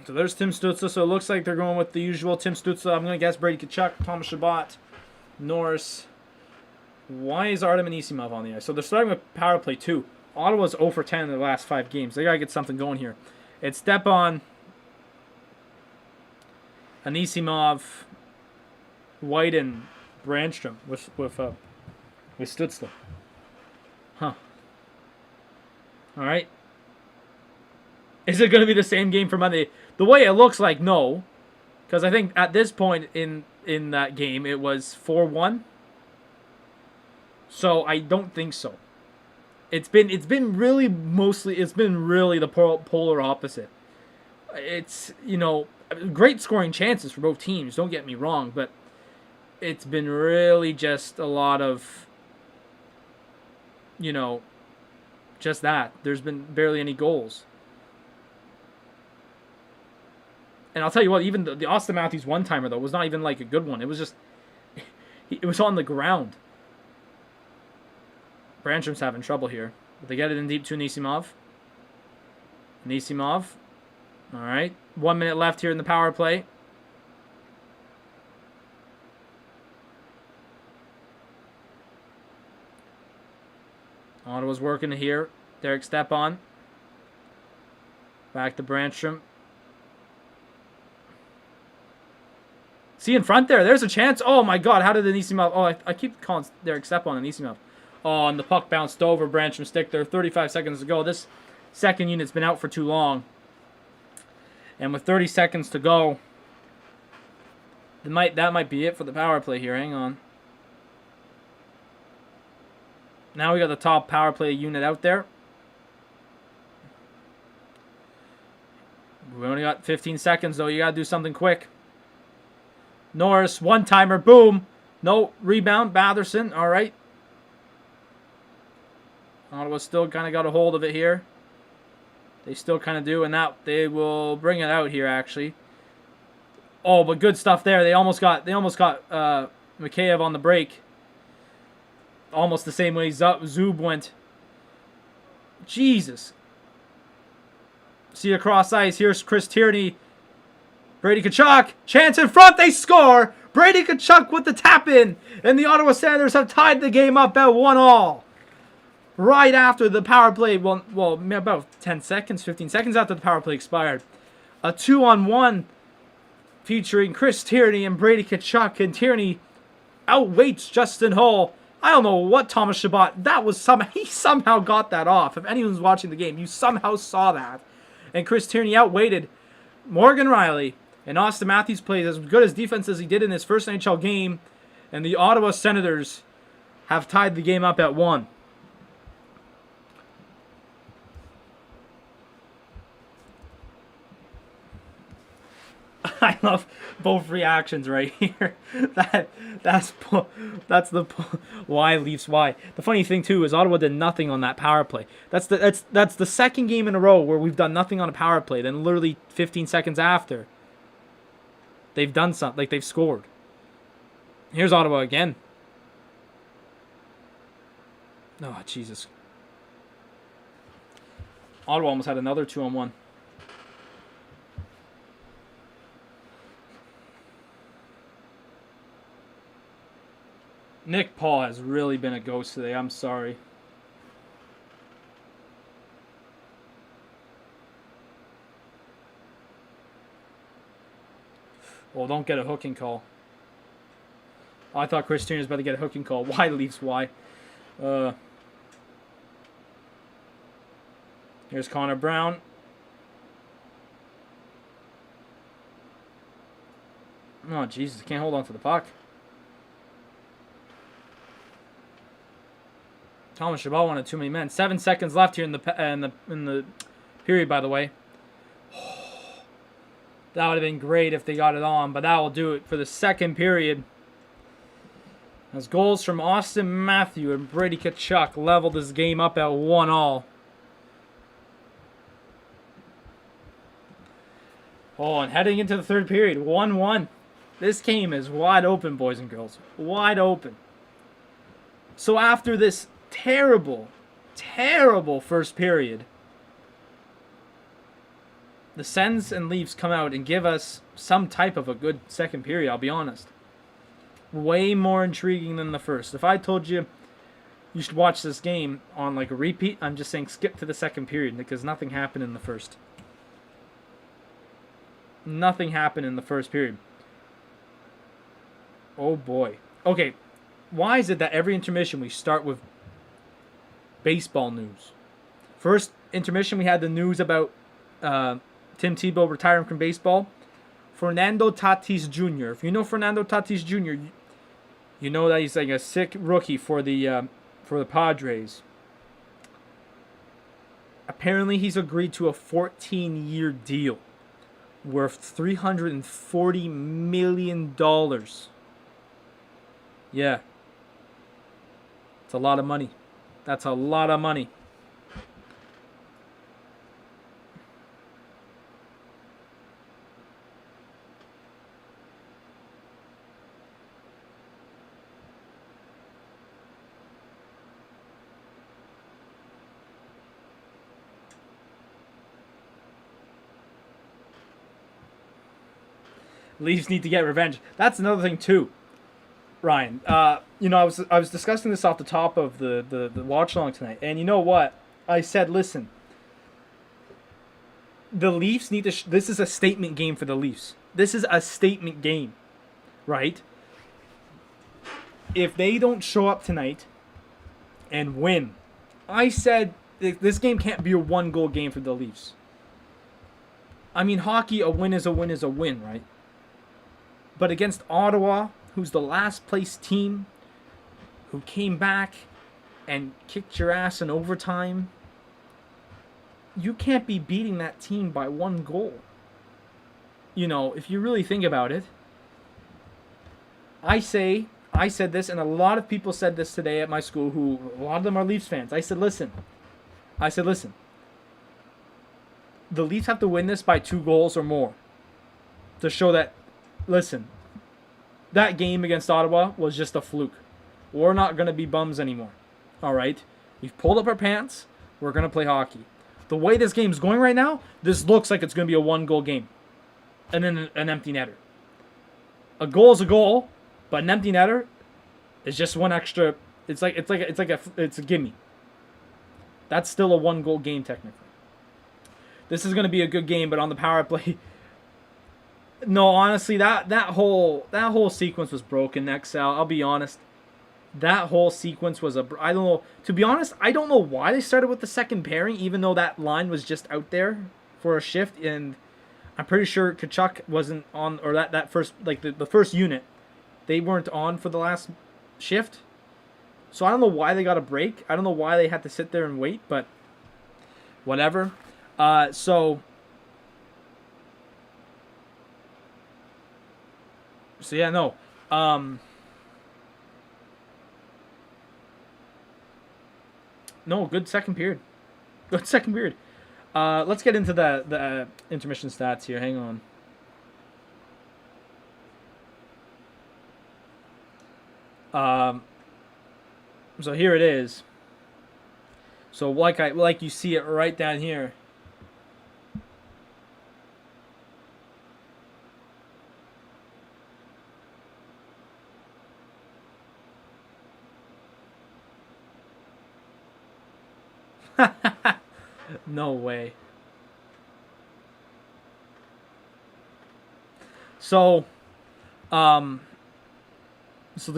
So there's Tim Stützle. So it looks like they're going with the usual Tim Stützle. I'm going to guess Brady Tkachuk, Thomas Chabot, Norris. Why is Artem Anisimov on the ice? So they're starting with power play 2. Ottawa's 0 for 10 in the last 5 games. They got to get something going here. It's Stepan, Anisimov, White, and Brandstrom with Stützle. Huh. All right. Is it going to be the same game for Monday? The way it looks like, no. Because I think at this point in that game, it was 4-1. So I don't think so. It's been really the polar opposite. It's, you know, great scoring chances for both teams, don't get me wrong, but it's been really just a lot of, you know, just that. There's been barely any goals. And I'll tell you what, even the Austin Matthews one-timer, though, was not even like a good one. It was just, it was on the ground. Branstrom's having trouble here. But they get it in deep to Anisimov. Anisimov. All right. 1 minute left here in the power play. Ottawa's working here. Derek Stepan. Back to Brandstrom. See in front there. There's a chance. Oh my God. How did Anisimov? Oh, I keep calling Derek Stepan Anisimov. Oh, and the puck bounced over Brandstrom's stick there. 35 seconds to go. This second unit's been out for too long. And with 30 seconds to go, that might be it for the power play here. Hang on. Now we got the top power play unit out there. We only got 15 seconds, though. You got to do something quick. Norris, one-timer, boom. No rebound, Batherson. All right. Ottawa still kind of got a hold of it here. They still kind of do, and that they will bring it out here, actually. Oh, but good stuff there. They almost got Mikheyev on the break. Almost the same way Zub went. Jesus. See across ice. Here's Chris Tierney. Brady Tkachuk. Chance in front. They score. Brady Tkachuk with the tap in. And the Ottawa Senators have tied the game up at 1-1. Right after the power play. Well, about 10 seconds, 15 seconds after the power play expired. A 2-on-1 featuring Chris Tierney and Brady Tkachuk. And Tierney outweights Justin Hull. I don't know what Thomas Chabot, he somehow got that off. If anyone's watching the game, you somehow saw that. And Chris Tierney outweighted Morgan Rielly. And Austin Matthews played as good as defense as he did in his first NHL game. And the Ottawa Senators have tied the game up at 1. I love both reactions right here. That's the why Leafs why. The funny thing too is Ottawa did nothing on that power play. That's the second game in a row where we've done nothing on a power play. Then literally 15 seconds after, they've done something, like they've scored. Here's Ottawa again. Oh Jesus! Ottawa almost had another 2-on-1. Nick Paul has really been a ghost today. I'm sorry. Well, don't get a hooking call. Oh, I thought Chris Tierney was about to get a hooking call. Why Leafs? Why? Here's Connor Brown. Oh, Jesus. Can't hold on to the puck. Thomas Chabot wanted too many men. 7 seconds left here in the period, by the way. That would have been great if they got it on, but that will do it for the second period. As goals from Austin Matthews and Brady Tkachuk leveled this game up at 1-1. Oh, and heading into the third period, 1-1. This game is wide open, boys and girls. Wide open. So after this terrible first period, the Sens and Leafs come out and give us some type of a good second period, I'll be honest. Way more intriguing than the first. If I told you you should watch this game on like a repeat, I'm just saying skip to the second period because nothing happened in the first. Nothing happened in the first period. Oh boy. Okay, why is it that every intermission we start with baseball news? First intermission, we had the news about Tim Tebow retiring from baseball. Fernando Tatis Jr. If you know Fernando Tatis Jr., you know that he's like a sick rookie for the Padres. Apparently, he's agreed to a 14-year deal worth $340 million. Yeah. It's a lot of money. That's a lot of money. Leafs need to get revenge. That's another thing too, Ryan. I was discussing this off the top of the watchalong tonight, and you know what? I said, listen, the Leafs need to. This is a statement game for the Leafs. This is a statement game, right? If they don't show up tonight and win, I said this game can't be a 1-goal game for the Leafs. I mean, hockey, a win is a win is a win, right? But against Ottawa, who's the last place team, who came back and kicked your ass in overtime, you can't be beating that team by 1 goal. You know, if you really think about it, I said this, and a lot of people said this today at my school, who, a lot of them are Leafs fans. I said, listen, the Leafs have to win this by 2 goals or more to show that, listen, that game against Ottawa was just a fluke. We're not going to be bums anymore. All right? We've pulled up our pants. We're going to play hockey. The way this game's going right now, this looks like it's going to be a 1-goal game. And then an empty netter. A goal is a goal, but an empty netter is just one extra. It's a gimme. That's still a 1-goal game technically. This is going to be a good game, but on the power play, no, honestly, that whole sequence was broken. XL, I'll be honest, that whole sequence was I don't know. To be honest, I don't know why they started with the second pairing, even though that line was just out there for a shift, and I'm pretty sure Tkachuk wasn't on, or that first, like the first unit, they weren't on for the last shift. So I don't know why they got a break. I don't know why they had to sit there and wait, but whatever. So yeah, no. No, good second period. Good second period. Let's get into the intermission stats here. Hang on. So here it is. So like you see it right down here. No way. So the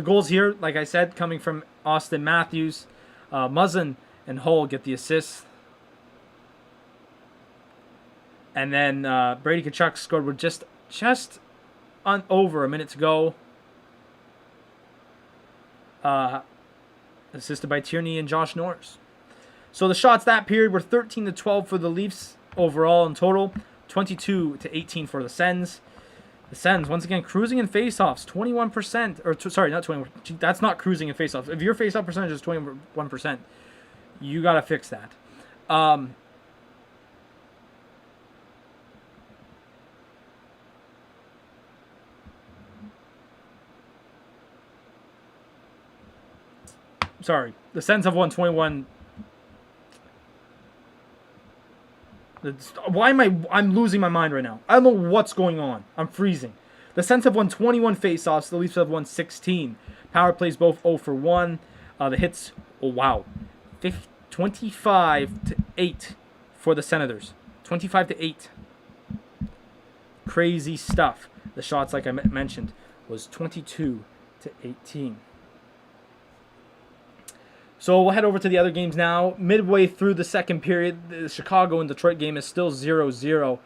goals here, like I said, coming from Austin Matthews, Muzzin and Hull get the assists, and then Brady Tkachuk scored with just on over a minute to go. Assisted by Tierney and Josh Norris. So the shots that period were 13-12 for the Leafs overall in total, 22-18 for the Sens. The Sens, once again, cruising in faceoffs, 21%. Or, sorry, not 21. That's not cruising in faceoffs. If your faceoff percentage is 21%, you got to fix that. Sorry. The Sens have won 21. Why am I'm losing my mind right now. I don't know what's going on. I'm freezing. The Sens have won 21 faceoffs. The Leafs have won 16. Power plays both 0 for 1. The hits, oh wow, 25-8 for the Senators. 25-8. Crazy stuff. The shots, like I mentioned, was 22-18. So we'll head over to the other games now. Midway through the second period, the Chicago and Detroit game is still 0-0.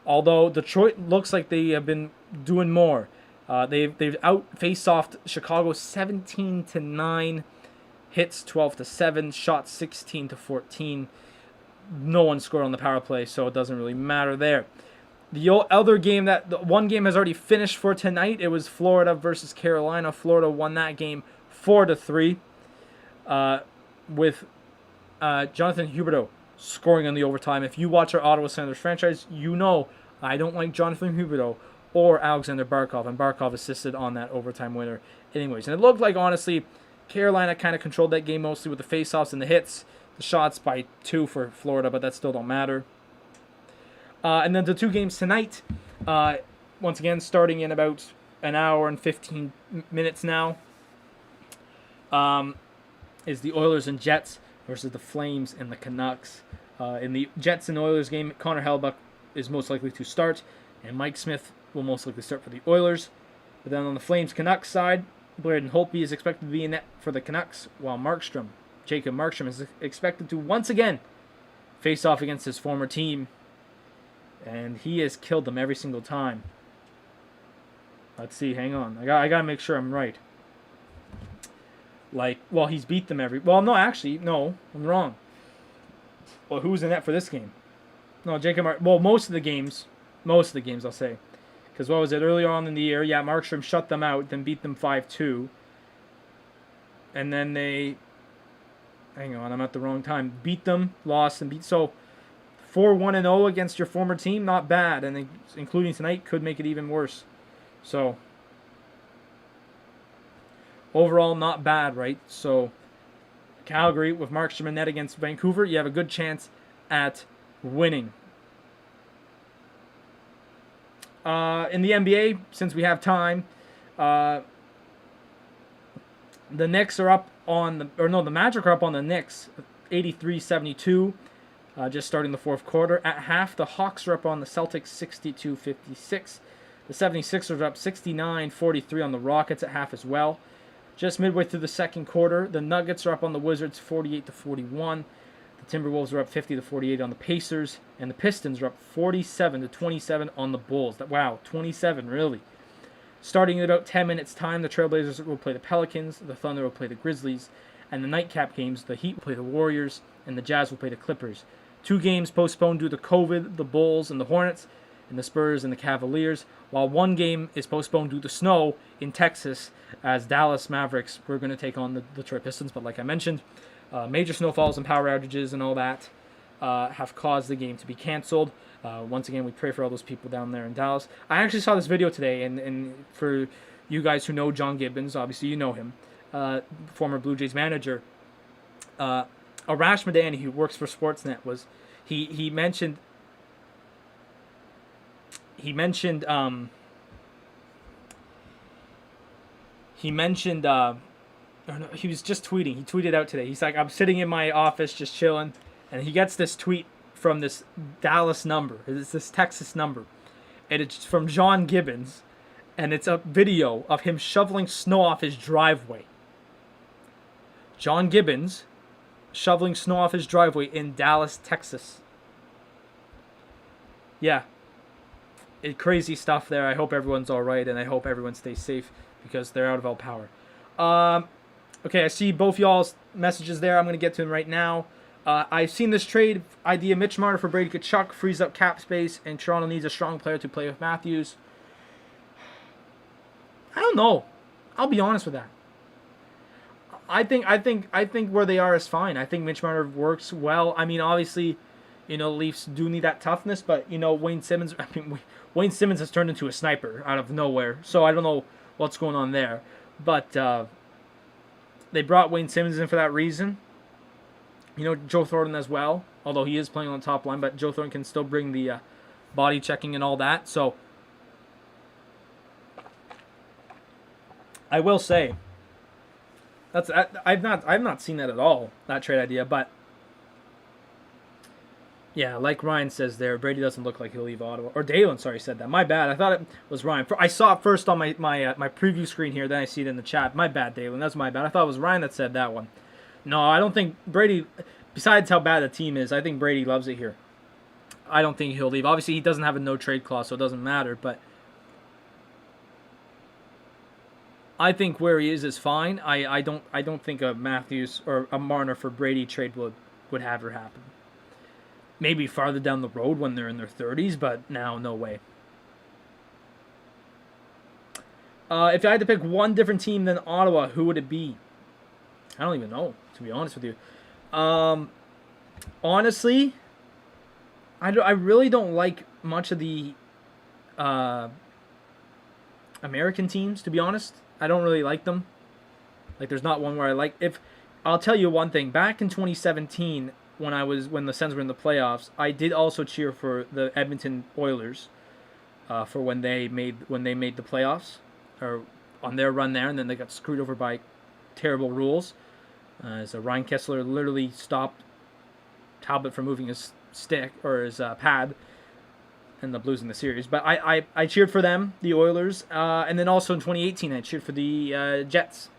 Although Detroit looks like they have been doing more. They've out-face-offed Chicago 17-9, hits 12-7, shots 16-14. No one scored on the power play, so it doesn't really matter there. The other game, the one game has already finished for tonight. It was Florida versus Carolina. Florida won that game 4-3. With Jonathan Huberdeau scoring on the overtime. If you watch our Ottawa Senators franchise, you know I don't like Jonathan Huberdeau or Alexander Barkov, and Barkov assisted on that overtime winner anyways. And it looked like, honestly, Carolina kind of controlled that game mostly with the faceoffs and the hits. The shots by 2 for Florida, but that still don't matter. And then the two games tonight, once again, starting in about an hour and 15 minutes now, is the Oilers and Jets versus the Flames and the Canucks. In the Jets and Oilers game, Connor Hellebuyck is most likely to start, and Mike Smith will most likely start for the Oilers. But then on the Flames-Canucks side, Braden Holtby is expected to be in net for the Canucks, while Jacob Markstrom, is expected to once again face off against his former team. And he has killed them every single time. Let's see, hang on. I gotta make sure I'm right. He's beat them no, I'm wrong. Well, who's in net for this game? No, most of the games, I'll say. Because what was it, earlier on in the year? Yeah, Markstrom shut them out, then beat them 5-2. And then hang on, I'm at the wrong time. Beat them, lost, and beat. So, 4-1-0 against your former team, not bad. And including tonight, could make it even worse. So, overall, not bad, right? So, Calgary, with Markstrom in net against Vancouver, you have a good chance at winning. In the NBA, since we have time, the Knicks are up on the Magic are up on the Knicks, 83-72, just starting the fourth quarter. At half, the Hawks are up on the Celtics, 62-56. The 76ers are up 69-43 on the Rockets at half as well. Just midway through the second quarter, the Nuggets are up on the Wizards, 48-41. The Timberwolves are up 50-48 on the Pacers, and the Pistons are up 47-27 on the Bulls. Wow, 27, really. Starting in about 10 minutes' time, the Trailblazers will play the Pelicans, the Thunder will play the Grizzlies, and the nightcap games, the Heat will play the Warriors, and the Jazz will play the Clippers. 2 games postponed due to COVID, the Bulls and the Hornets, and the Spurs and the Cavaliers, while 1 game is postponed due to snow in Texas, as Dallas Mavericks were going to take on the Detroit Pistons, but like I mentioned, major snowfalls and power outages and all that have caused the game to be canceled. Once again, we pray for all those people down there in Dallas. I actually saw this video today, and for you guys who know John Gibbons, obviously you know him, former Blue Jays manager, Arash Madani, who works for Sportsnet, he mentioned he mentioned he was just tweeting. He tweeted out today. He's like, I'm sitting in my office just chilling, and he gets this tweet from this Dallas number. It's this Texas number, and it's from John Gibbons, and it's a video of him shoveling snow off his driveway. John Gibbons shoveling snow off his driveway in Dallas, Texas. Yeah. Crazy stuff there. I hope everyone's all right, and I hope everyone stays safe because they're out of all power. Okay, I see both y'all's messages there. I'm going to get to them right now. I've seen this trade idea. Mitch Marner for Brady Tkachuk frees up cap space, and Toronto needs a strong player to play with Matthews. I don't know. I'll be honest with that. I think where they are is fine. I think Mitch Marner works well. I mean, obviously, the Leafs do need that toughness, but Wayne Simmons. Wayne Simmons has turned into a sniper out of nowhere, so I don't know what's going on there. But they brought Wayne Simmons in for that reason. Joe Thornton as well, although he is playing on the top line, but Joe Thornton can still bring the body checking and all that. So I will say I've not seen that at all, that trade idea, but yeah, like Ryan says there, Brady doesn't look like he'll leave Ottawa. Or Dalen, sorry, said that. My bad. I thought it was Ryan. I saw it first on my preview screen here, then I see it in the chat. My bad, Dalen. That's my bad. I thought it was Ryan that said that one. No, I don't think Brady, besides how bad the team is, I think Brady loves it here. I don't think he'll leave. Obviously, he doesn't have a no-trade clause, so it doesn't matter, but I think where he is fine. I don't think a Matthews or a Marner for Brady trade would ever happen. Maybe farther down the road when they're in their 30s, but now, no way. If I had to pick one different team than Ottawa, who would it be? I don't even know, to be honest with you. Honestly, I really don't like much of the American teams, to be honest. I don't really like them. Like, there's not one where I like. I'll tell you one thing. Back in 2017, when the Sens were in the playoffs, I did also cheer for the Edmonton Oilers. for when they made the playoffs, or on their run there, and then they got screwed over by terrible rules. So Ryan Kessler literally stopped Talbot from moving his stick or his pad, and the Blues in the series. But I cheered for them, the Oilers, and then also in 2018 I cheered for the Jets.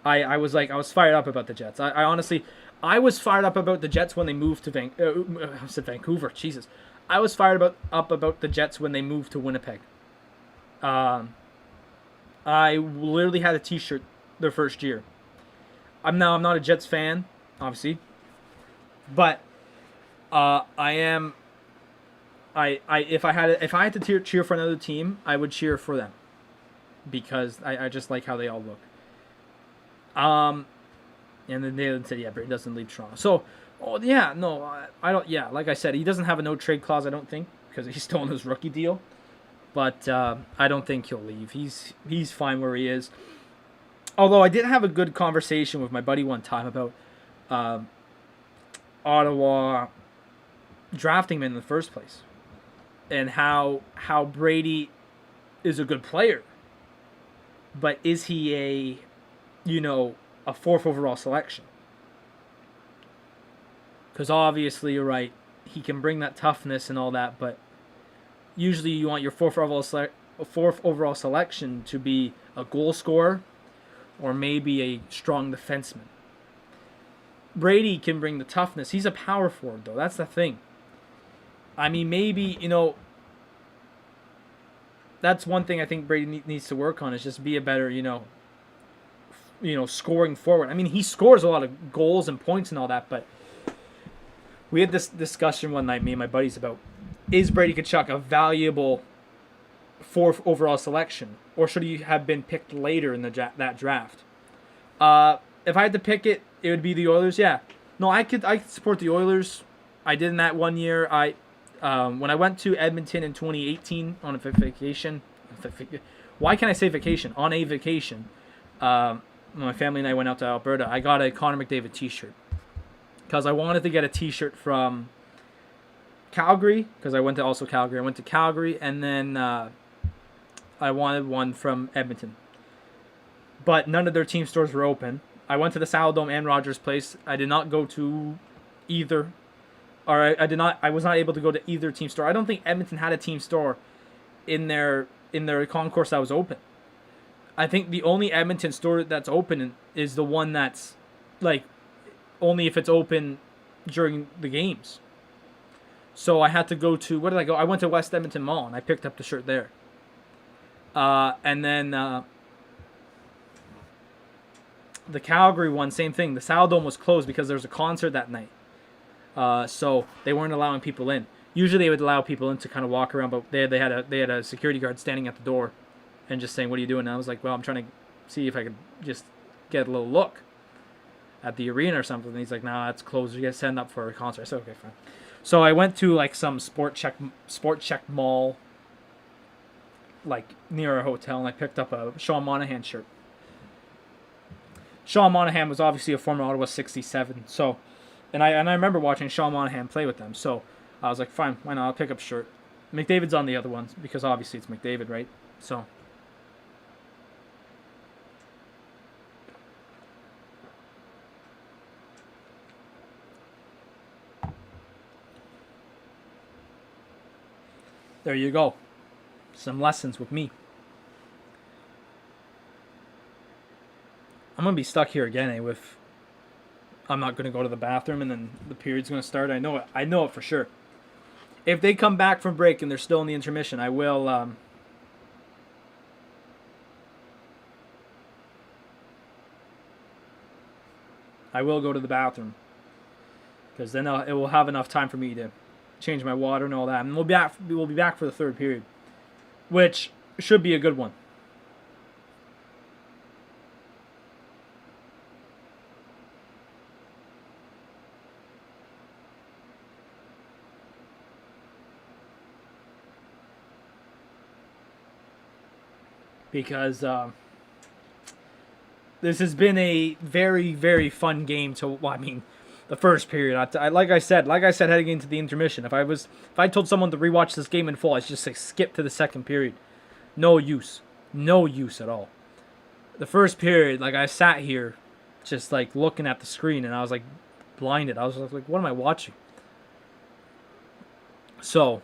I was fired up about the Jets. I honestly, I was fired up about the Jets when they moved to Vancouver. Jesus, I was fired up about the Jets when they moved to Winnipeg. I literally had a T-shirt their first year. I'm not a Jets fan, obviously, but I am. If I had to cheer for another team, I would cheer for them because I just like how they all look. And then they said, yeah, Brady doesn't leave Toronto. So, I don't. Yeah, like I said, he doesn't have a no trade clause. I don't think because he's still on his rookie deal. But I don't think he'll leave. He's fine where he is. Although I did have a good conversation with my buddy one time about Ottawa drafting him in the first place, and how Brady is a good player, but is he a fourth overall selection? Because obviously you're right, he can bring that toughness and all that, but usually you want your fourth overall selection to be a goal scorer or maybe a strong defenseman. Brady can bring the toughness. He's a power forward, though. That's the thing. I mean, maybe, that's one thing I think Brady needs to work on is just be a better, scoring forward. I mean, he scores a lot of goals and points and all that, but we had this discussion one night, me and my buddies, about is Brady Tkachuk a valuable fourth overall selection, or should he have been picked later in that draft? If I had to pick it, it would be the Oilers. Yeah, no, I could support the Oilers. I did in that one year. When I went to Edmonton in 2018 on a vacation. Why can't I say vacation? On a vacation. My family and I went out to Alberta. I got a Connor McDavid T-shirt because I wanted to get a T-shirt from Calgary, because I went to also Calgary. I went to Calgary, and then I wanted one from Edmonton. But none of their team stores were open. I went to the Saddledome and Rogers Place. I did not go to either, or I was not able to go to either team store. I don't think Edmonton had a team store in their concourse that was open. I think the only Edmonton store that's open is the one that's like only if it's open during the games. So I had to go to, where did I go? I went to West Edmonton Mall and I picked up the shirt there. And then the Calgary one, same thing. The Saddledome was closed because there was a concert that night. So they weren't allowing people in. Usually they would allow people in to kind of walk around, but they had a security guard standing at the door and just saying, "What are you doing?" And I was like, "Well, I'm trying to see if I could just get a little look at the arena or something." And he's like, "No, it's closed. You guys setting up for a concert." I said, "Okay, fine." So I went to like some Sport Check mall, like near our hotel, and I picked up a Sean Monahan shirt. Sean Monahan was obviously a former Ottawa 67, so, and I remember watching Sean Monahan play with them, so I was like, fine, why not? I'll pick up a shirt. McDavid's on the other ones because obviously it's McDavid, right? So. There you go. Some lessons with me. I'm going to be stuck here again, with I'm not going to go to the bathroom and then the period's going to start. I know it for sure. If they come back from break and they're still in the intermission, I will go to the bathroom, because then it will have enough time for me to change my water and all that, and we'll be back for the third period, which should be a good one. Because this has been a very, very fun game to. Well, I mean, the first period. Like I said heading into the intermission, if I told someone to rewatch this game in full, I'd just say skip to the second period. No use at all. The first period, like I sat here, just like looking at the screen, and I was like blinded. I was like, what am I watching? So.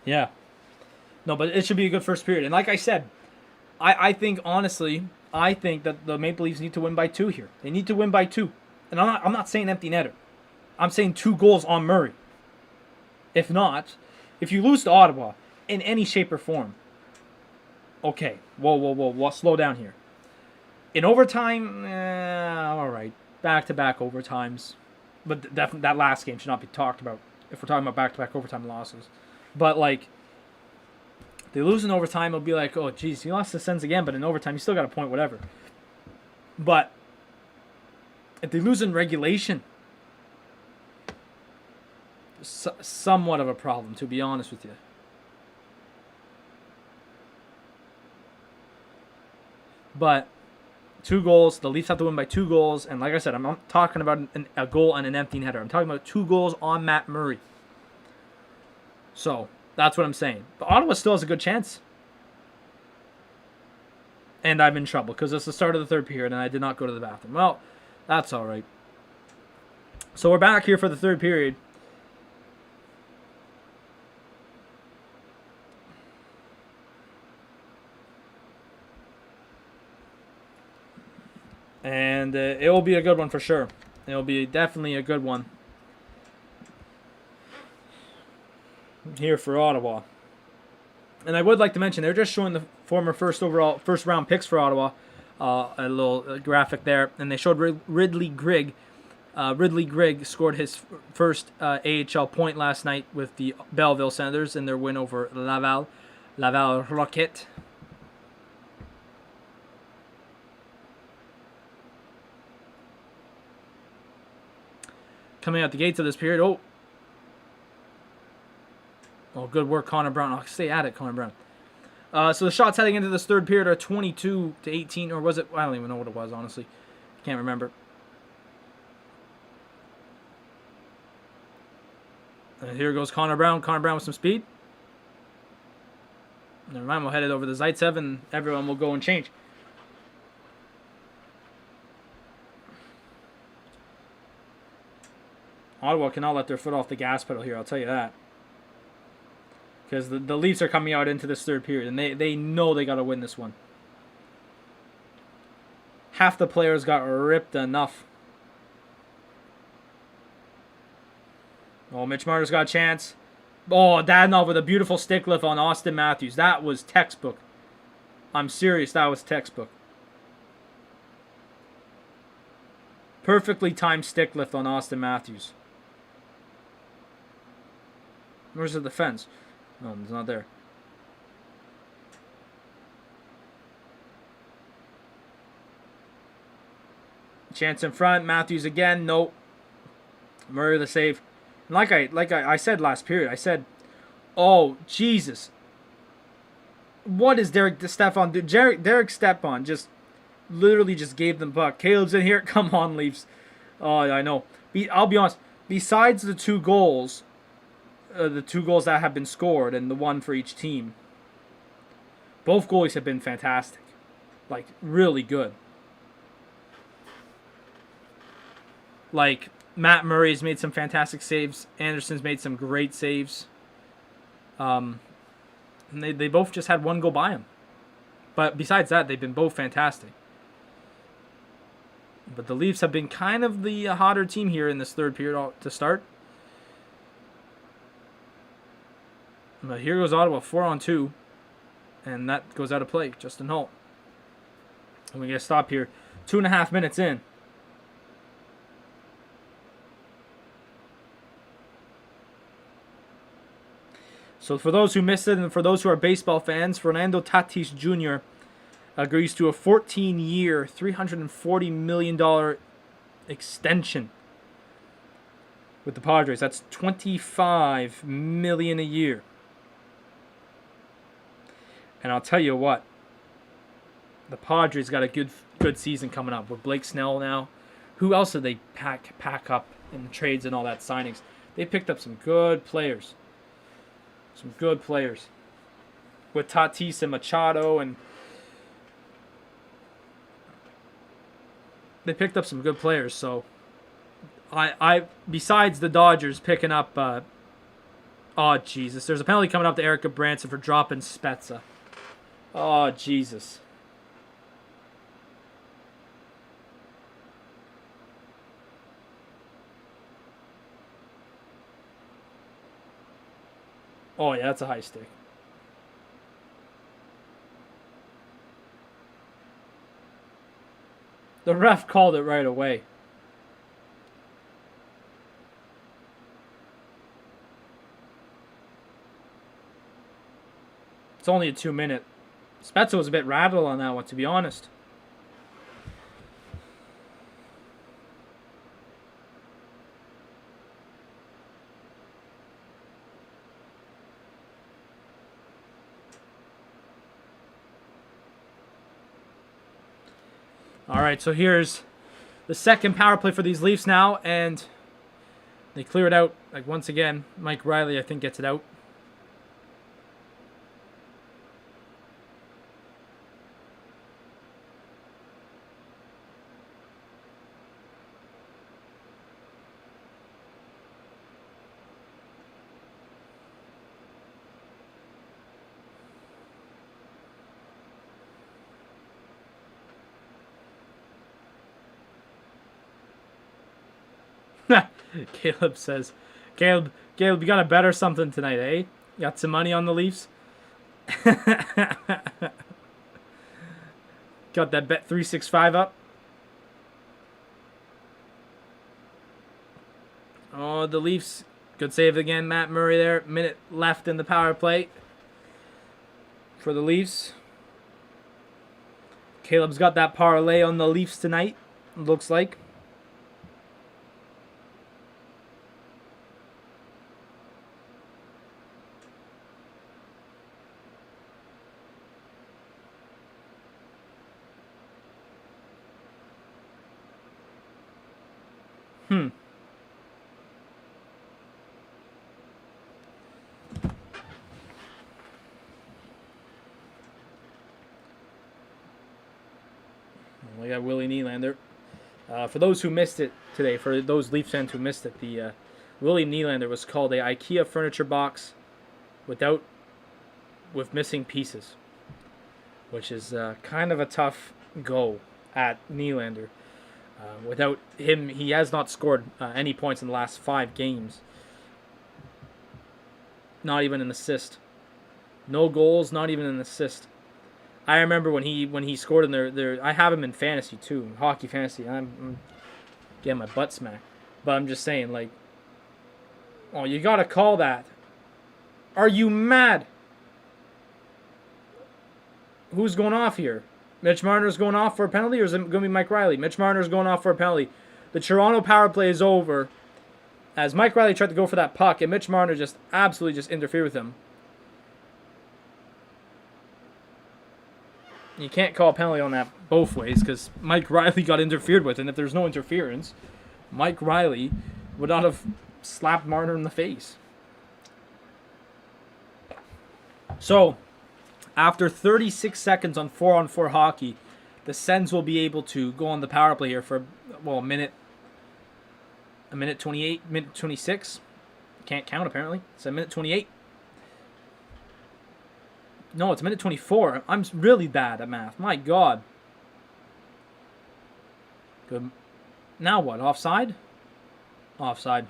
Yeah. No, but it should be a good first period. And like I said, I think, honestly, I think that the Maple Leafs need to win by 2 here. They need to win by 2. And I'm not saying empty netter. I'm saying 2 goals on Murray. If not, if you lose to Ottawa in any shape or form, okay, whoa, slow down here. In overtime, all right, back-to-back overtimes. But that last game should not be talked about if we're talking about back-to-back overtime losses. But, like, they lose in overtime, it'll be like, oh, geez, you lost the Sens again, but in overtime, you still got a point, whatever. But if they lose in regulation, somewhat of a problem, to be honest with you. But 2 goals, the Leafs have to win by 2 goals, and like I said, I'm not talking about a goal and an empty netter. I'm talking about 2 goals on Matt Murray. So, that's what I'm saying. But Ottawa still has a good chance. And I'm in trouble because it's the start of the third period and I did not go to the bathroom. Well, that's all right. So we're back here for the third period. And it will be a good one for sure. It will be definitely a good one here for Ottawa. And I would like to mention, they're just showing the former first round picks for Ottawa, a little graphic there, and they showed Ridley Grigg. Ridley Grigg scored his first AHL point last night with the Belleville Senators in their win over Laval Rocket. Coming out the gates of this period, Oh, good work, Connor Brown. I'll stay at it, Connor Brown. So the shots heading into this third period are 22-18, or was it? I don't even know what it was, honestly. Can't remember. And here goes Connor Brown. Connor Brown with some speed. Never mind, we'll head it over to Zaitsev, and everyone will go and change. Ottawa cannot let their foot off the gas pedal here, I'll tell you that. Because the Leafs are coming out into this third period, and they know they got to win this one. Half the players got ripped enough. Oh, Mitch Marner's got a chance. Oh, Dadonov with a beautiful stick lift on Austin Matthews. That was textbook. I'm serious, that was textbook. Perfectly timed stick lift on Austin Matthews. Where's the defense? No, it's not there. Chance in front. Matthews again. Nope. Murray the save. And like I said last period, I said, oh, Jesus. What is Derek Stepan do? Derek Stepan just literally just gave them puck. Caleb's in here. Come on, Leafs. Oh, I know. I'll be honest. Besides the 2 goals, that have been scored and the one for each team, both goalies have been fantastic. Like, really good. Like, Matt Murray's made some fantastic saves. Anderson's made some great saves. And they both just had 1 go by him. But besides that, they've been both fantastic. But the Leafs have been kind of the hotter team here in this third period to start. But here goes Ottawa, 4-on-2. And that goes out of play. Justin Holt. And we get a stop here. 2.5 minutes in. So for those who missed it and for those who are baseball fans, Fernando Tatis Jr. agrees to a 14-year, $340 million extension with the Padres. That's $25 million a year. And I'll tell you what, the Padres got a good season coming up with Blake Snell now. Who else did they pack up in the trades and all that signings? They picked up some good players. Some good players. With Tatis and Machado, and they picked up some good players. So I besides the Dodgers picking up oh Jesus, there's a penalty coming up to Erica Branson for dropping Spezza. Oh Jesus. Oh yeah, that's a high stick. The ref called it right away. It's only a 2-minute. Spezza was a bit rattled on that one, to be honest. All right, so here's the second power play for these Leafs now, and they clear it out. Like once again, Mike Riley, I think, gets it out. Caleb says, Caleb, you got to bet or something tonight, eh? Got some money on the Leafs? Got that bet 365 up? Oh, the Leafs. Good save again, Matt Murray there. Minute left in the power play for the Leafs. Caleb's got that parlay on the Leafs tonight, looks like. We got Willie Nylander. For those who missed it today, for those Leafs fans who missed it, the Willie Nylander was called a IKEA furniture box with missing pieces, which is kind of a tough go at Nylander. Without him, he has not scored any points in the last 5 games. Not even an assist. No goals, not even an assist. I remember when he scored in there. I have him in fantasy too, hockey fantasy. I'm getting my butt smacked, but I'm just saying, like, oh, you gotta call that. Are you mad? Who's going off here? Mitch Marner's going off for a penalty, or is it going to be Mike Riley? Mitch Marner's going off for a penalty. The Toronto power play is over, as Mike Riley tried to go for that puck, and Mitch Marner just absolutely just interfered with him. You can't call a penalty on that both ways, because Mike Riley got interfered with, and if there's no interference, Mike Riley would not have slapped Marner in the face. So, after 36 seconds on 4-on-4 hockey, the Sens will be able to go on the power play here for, well, a minute 28, minute 26. Can't count, apparently. It's a minute 28. No, it's a minute 24. I'm really bad at math. My God. Good. Now what? Offside? Offside.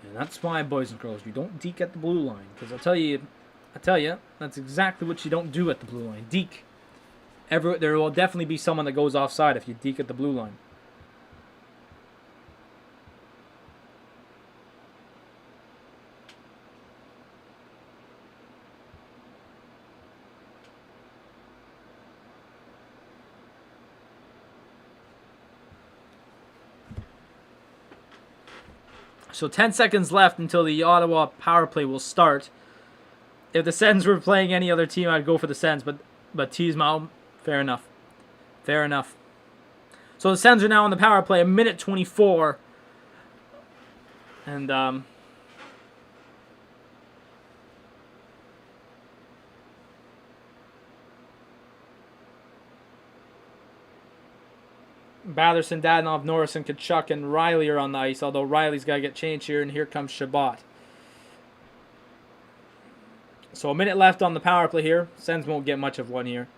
And that's why, boys and girls, you don't deke at the blue line. Because I tell you, that's exactly what you don't do at the blue line. Deke. There will definitely be someone that goes offside if you deke at the blue line. So 10 seconds left until the Ottawa power play will start. If the Sens were playing any other team, I'd go for the Sens, but Teasmouth, fair enough. Fair enough. So the Sens are now on the power play, a minute 24. And Batherson, Dadonov, Norris, and Tkachuk and Riley are on the ice, although Riley's got to get changed here, and here comes Shabbat. So a minute left on the power play here. Sens won't get much of one here.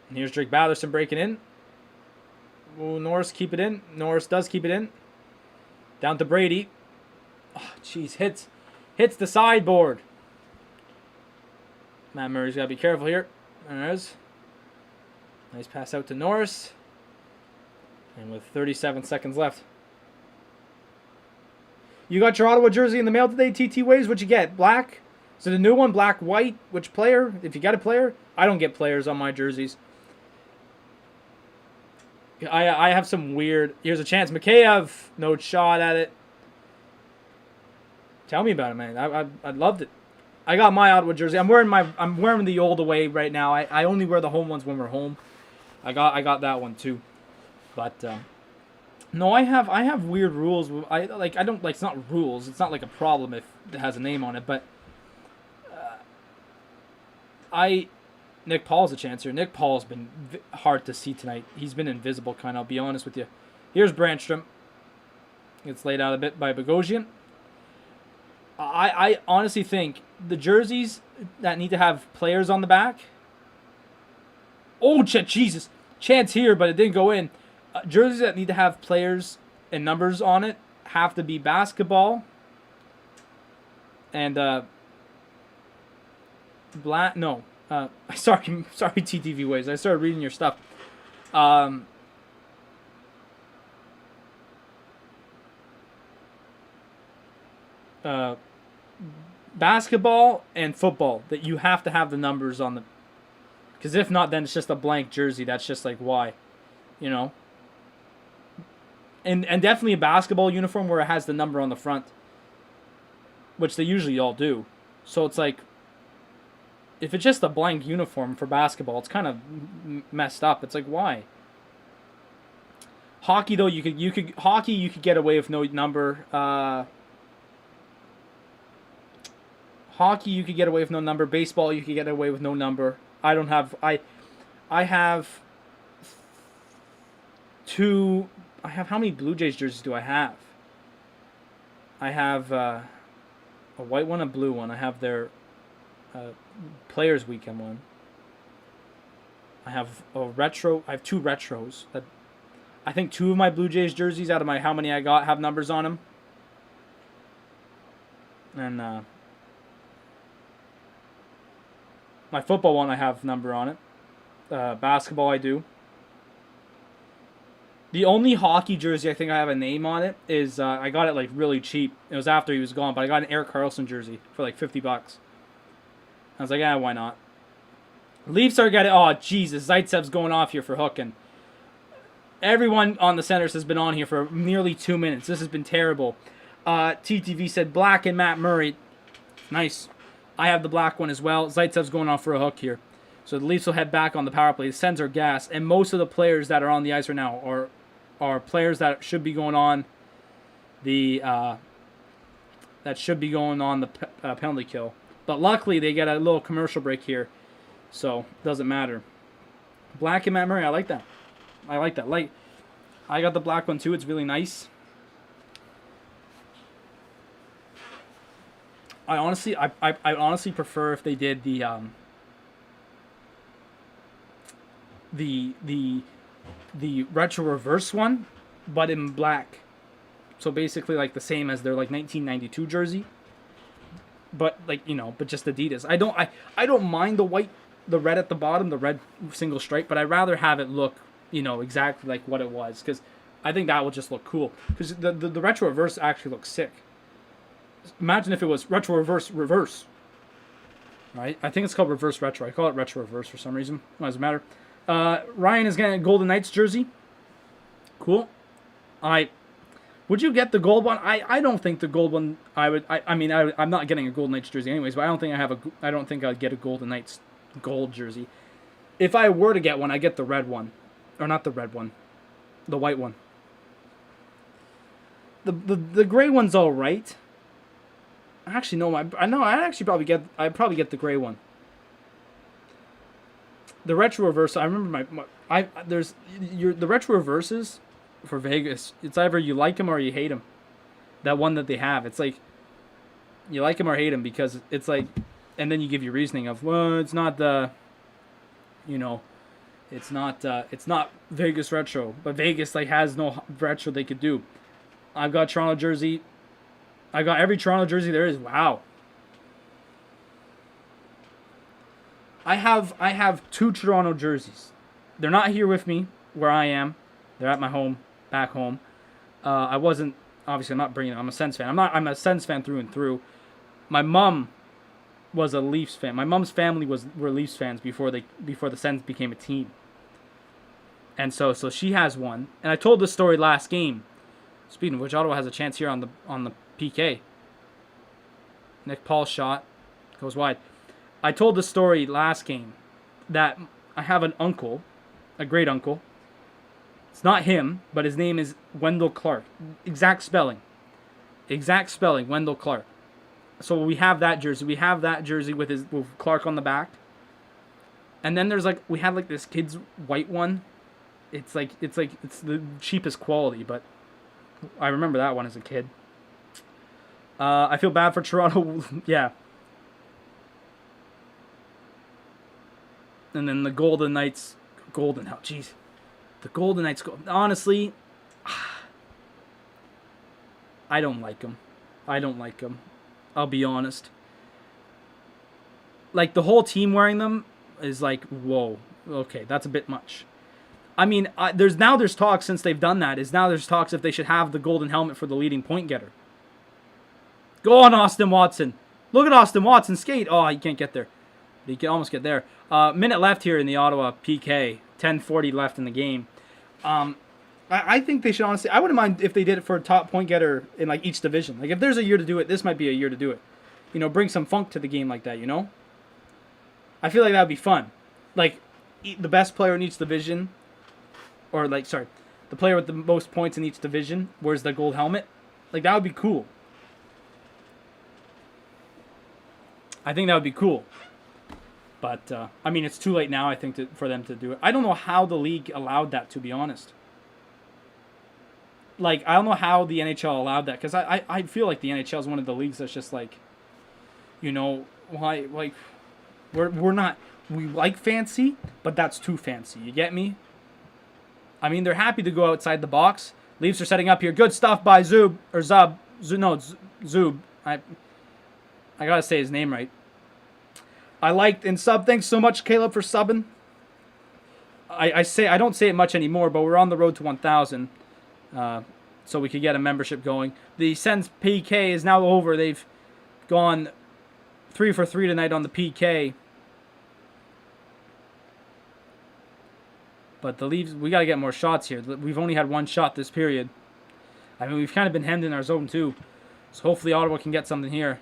And here's Drake Batherson breaking in. Ooh, Norris keep it in. Norris does keep it in. Down to Brady. Oh, jeez, hits the sideboard. Matt Murray's got to be careful here. There it is. Nice pass out to Norris. And with 37 seconds left. You got your Ottawa jersey in the mail today, TT Waves. What'd you get? Black? Is it a new one? Black, white? Which player? If you got a player? I don't get players on my jerseys. I have some weird... Here's a chance. Mikheyev, no shot at it. Tell me about it, man. I loved it. I got my Ottawa jersey. I'm wearing the old away right now. I only wear the home ones when we're home. I got that one too. But no, I have weird rules. I don't like, it's not rules. It's not like a problem if it has a name on it, but Nick Paul's a chance here. Nick Paul's been hard to see tonight. He's been invisible, kind of, I'll be honest with you. Here's Brandstrom. Gets laid out a bit by Bogosian. I honestly think the jerseys that need to have players on the back. Oh, Jesus. Chance here, but it didn't go in. Jerseys that need to have players and numbers on it have to be basketball. And, sorry, TTV Waves. I started reading your stuff. Basketball and football, that you have to have the numbers on the... Because if not, then it's just a blank jersey. That's just like, why? You know? And definitely a basketball uniform where it has the number on the front. Which they usually all do. So it's like... If it's just a blank uniform for basketball, it's kind of messed up. It's like, why? Hockey, though, you could get away with no number. Hockey, you could get away with no number. Baseball, you could get away with no number. I don't have... I have two... How many Blue Jays jerseys do I have? I have a white one, a blue one. I have their Players Weekend one. I have a retro... I have two retros. I think two of my Blue Jays jerseys out of my how many I got have numbers on them. And my football one, I have number on it. Basketball, I do. The only hockey jersey I think I have a name on it is I got it like really cheap. It was after he was gone, but I got an Eric Carlson jersey for like $50. I was like, yeah, why not? Leafs are getting... Oh, Jesus. Zaitsev's going off here for hooking. Everyone on the centers has been on here for nearly 2 minutes. This has been terrible. TTV said black and Matt Murray. Nice. I have the black one as well. Zaitsev's going off for a hook here. So the Leafs will head back on the power play. The Sens are gassed. And most of the players that are on the ice right now are players that should be going on the penalty kill. But luckily, they get a little commercial break here. So, doesn't matter. Black and Matt Murray, I like that. I like that. I got the black one too. It's really nice. I honestly prefer if they did the retro reverse one, but in black. So basically like the same as their like 1992 jersey. But like, you know, but just Adidas. I don't mind the red at the bottom, the red single stripe, but I'd rather have it look, you know, exactly like what it was, because I think that will just look cool. Because the retro reverse actually looks sick. Imagine if it was retro reverse. Right? I think it's called reverse retro. I call it retro reverse for some reason. What does it matter? Ryan is getting a Golden Knights jersey. Cool. We'll Would you get the gold one? I don't think the gold one. I'm not getting a Golden Knights jersey anyways. But I don't think I'd get a Golden Knights gold jersey. If I were to get one, I get the red one, or not the red one, the white one. The gray one's all right. Actually, no. I'd probably get the gray one. The retro reverse. I remember the retro reverses for Vegas. It's either you like them or you hate them. That one that they have. It's like you like them or hate them because it's like, and then you give your reasoning of, well, it's not the, it's not Vegas retro, but Vegas like has no retro they could do. I've got Toronto jersey. I got every Toronto jersey there is. Wow. I have 2 Toronto jerseys. They're not here with me where I am. They're at my home, back home. I'm not bringing them. I'm a Sens fan. I'm a Sens fan through and through. My mom was a Leafs fan. My mom's family were Leafs fans before the Sens became a team. And so she has one. And I told this story last game. Speaking of which, Ottawa has a chance here on the PK. Nick Paul's shot goes wide. I told the story last game that I have an uncle, a great uncle. It's not him, but his name is Wendell Clark. Exact spelling, Wendell Clark. So we have that jersey. We have that jersey with Clark on the back. And then we had this kid's white one. It's the cheapest quality, but I remember that one as a kid. I feel bad for Toronto. Yeah. And then the Golden Knights. The Golden Knights. Honestly, I don't like them. I'll be honest. Like, the whole team wearing them is like, whoa. Okay, that's a bit much. I mean, there's talk since they've done that. There's talks if they should have the golden helmet for the leading point getter. Go on, Austin Watson. Look at Austin Watson skate. Oh, he can't get there. He can almost get there. Minute left here in the Ottawa PK. 10:40 left in the game. I think they should honestly. I wouldn't mind if they did it for a top point getter in like each division. Like if there's a year to do it, this might be a year to do it. Bring some funk to the game like that. I feel like that would be fun. Like the best player in each division, the player with the most points in each division wears the gold helmet. Like that would be cool. I think that would be cool. But, it's too late now, I think, for them to do it. I don't know how the league allowed that, to be honest. Like, I don't know how the NHL allowed that. Because I feel like the NHL is one of the leagues that's just like, why, like, we're not, we like fancy, but that's too fancy. You get me? I mean, they're happy to go outside the box. Leafs are setting up here. Good stuff by Zub. I gotta say his name right. I liked and sub. Thanks so much, Caleb, for subbing. I don't say it much anymore, but we're on the road to 1,000, so we could get a membership going. The Sens PK is now over. They've gone 3 for 3 tonight on the PK. But the Leafs, we got to get more shots here. We've only had 1 shot this period. I mean, we've kind of been hemmed in our zone too. So hopefully Ottawa can get something here.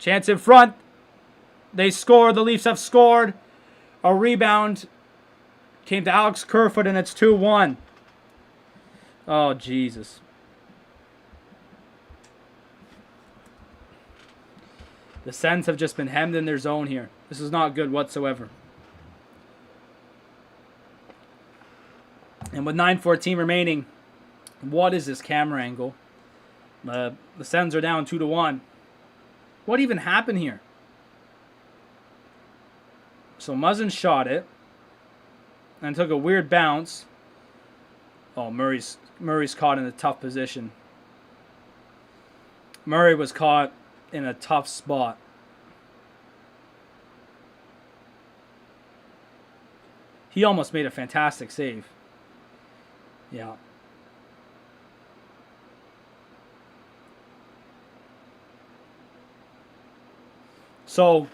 Chance in front. They scored. The Leafs have scored. A rebound came to Alex Kerfoot, and it's 2-1. Oh, Jesus. The Sens have just been hemmed in their zone here. This is not good whatsoever. And with 9:14 remaining, what is this camera angle? The Sens are down 2-1. What even happened here? So Muzzin shot it and took a weird bounce. Oh, Murray's caught in a tough position. Murray was caught in a tough spot. He almost made a fantastic save. Yeah. So,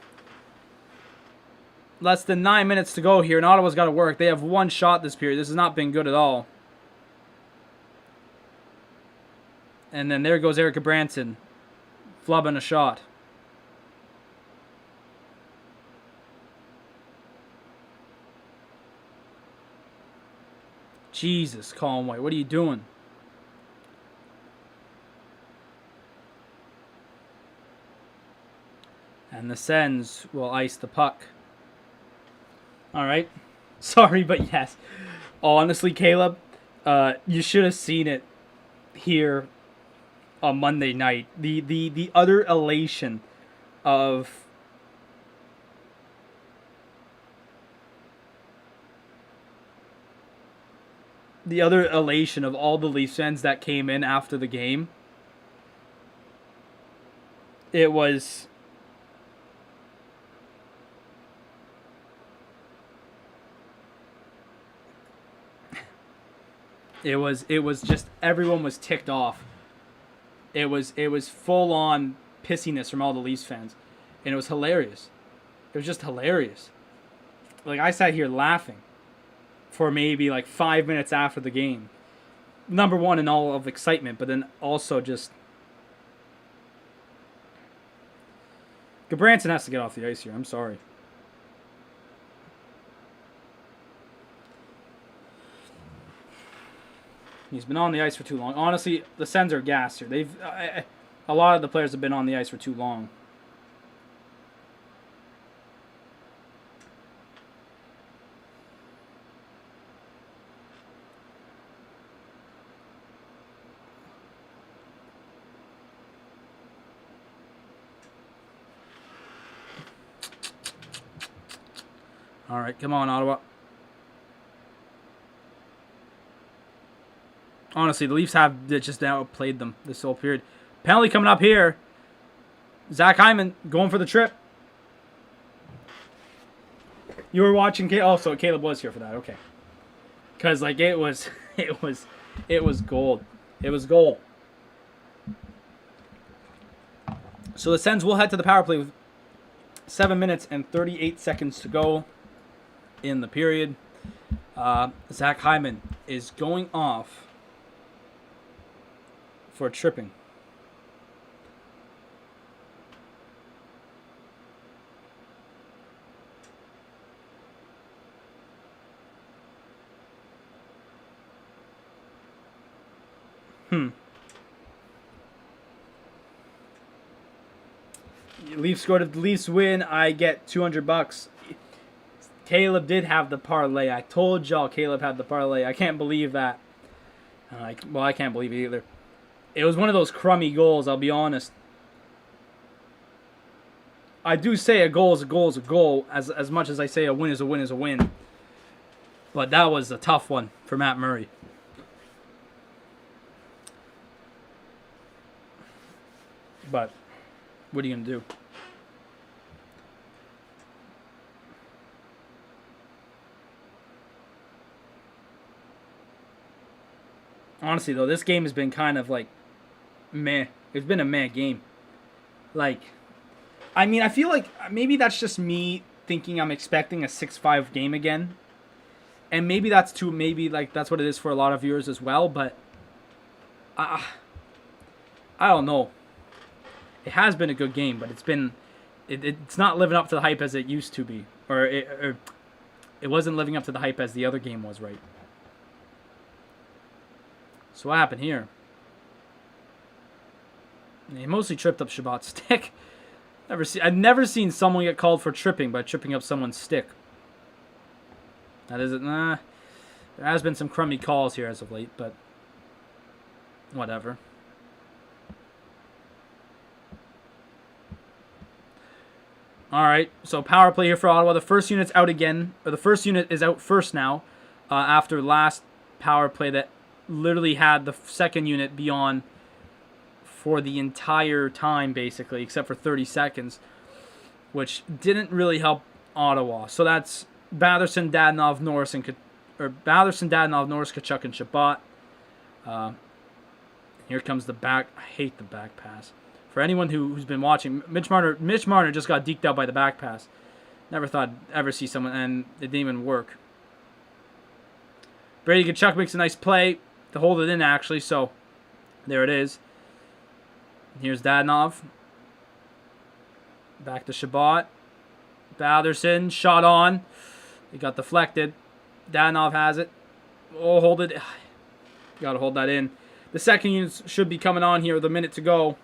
less than 9 minutes to go here, and Ottawa's got to work. They have 1 shot this period. This has not been good at all. And then there goes Erica Branson, flubbing a shot. Jesus, Colin White, what are you doing? And the Sens will ice the puck. All right. Sorry, but yes. Honestly, Caleb, you should have seen it here on Monday night. The utter elation of all the Leafs fans that came in after the game. It was just everyone was ticked off. It was full on pissiness from all the Leafs fans, and it was hilarious. It was just hilarious. Like, I sat here laughing for maybe like 5 minutes after the game. Number one, in all of excitement, but then also just Gabranson has to get off the ice here. I'm sorry. He's been on the ice for too long. Honestly, the Sens are gassed here. A lot of the players have been on the ice for too long. All right, come on, Ottawa. Honestly, the Leafs have just outplayed them this whole period. Penalty coming up here. Zach Hyman going for the trip. You were watching Caleb. Oh, so Caleb was here for that. Okay. Because, like, it was gold. It was gold. So the Sens will head to the power play with 7 minutes and 38 seconds to go in the period. Zach Hyman is going off for tripping. Leafs scored. If the Leafs win, I get $200. Caleb did have the parlay. I told y'all Caleb had the parlay. I can't believe that. I can't believe it either. It was one of those crummy goals, I'll be honest. I do say a goal is a goal is a goal, as much as I say a win is a win is a win. But that was a tough one for Matt Murray. But what are you going to do? Honestly, though, this game has been kind of like meh. It's been a meh game. Like, I mean, I feel like maybe that's just me thinking I'm expecting a 6-5 game again. And maybe that's that's what it is for a lot of viewers as well, but I don't know. It has been a good game, but it's not living up to the hype as it used to be. Or it wasn't living up to the hype as the other game was, right? So what happened here? He mostly tripped up Shabbat's stick. I've never seen someone get called for tripping by tripping up someone's stick. That isn't. There has been some crummy calls here as of late, but whatever. All right, so power play here for Ottawa. The first unit's out again, or the first unit is out first now, after last power play that literally had the second unit be on for the entire time, basically, except for 30 seconds, which didn't really help Ottawa. So that's Batherson, Dadonov, Norris, Kachuk, and Shabbat. Here comes the back. I hate the back pass. For anyone who's been watching, Mitch Marner just got deked out by the back pass. Never thought I'd ever see someone, and it didn't even work. Brady Kachuk makes a nice play to hold it in, actually, so there it is. Here's Dadonov. Back to Shabbat. Batherson. Shot on. It got deflected. Dadonov has it. Oh, hold it. Got to hold that in. The second unit should be coming on here with a minute to go.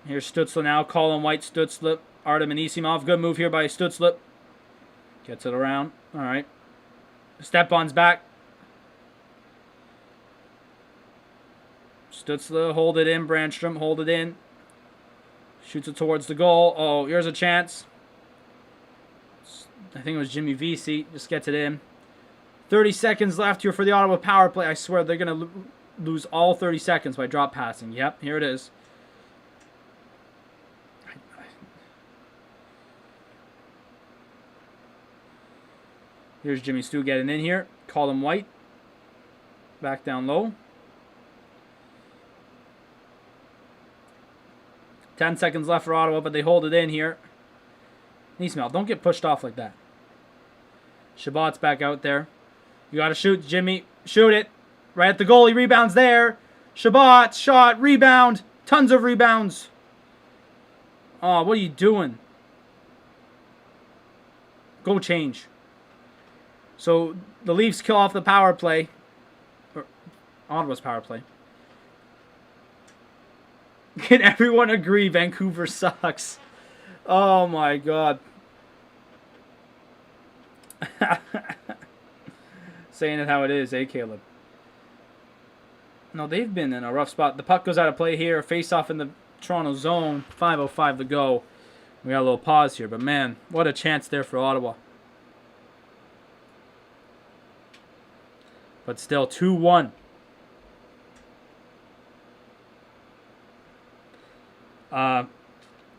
Here's Stutzla now. Colin White, Stutzla, Artem Anisimov. Good move here by Stutzla. Gets it around. All right. Stepan's back. Stutzla, hold it in. Brandstrom, hold it in. Shoots it towards the goal. Oh, here's a chance. I think it was Jimmy Vesey. Just gets it in. 30 seconds left here for the Ottawa power play. I swear they're going to lose all 30 seconds by drop passing. Yep, here it is. Here's Jimmy Stu getting in here. Colin White. Back down low. 10 seconds left for Ottawa, but they hold it in here. Neesmith, don't get pushed off like that. Shabbat's back out there. You got to shoot, Jimmy. Shoot it. Right at the goalie. Rebounds there. Shabbat. Shot. Rebound. Tons of rebounds. Oh, what are you doing? Go change. So the Leafs kill off the power play. Or Ottawa's power play. Can everyone agree Vancouver sucks? Oh my god. Saying it how it is, eh, Caleb? No, they've been in a rough spot. The puck goes out of play here. Face off in the Toronto zone. 5:05 to go. We got a little pause here, but man, what a chance there for Ottawa. But still, 2-1.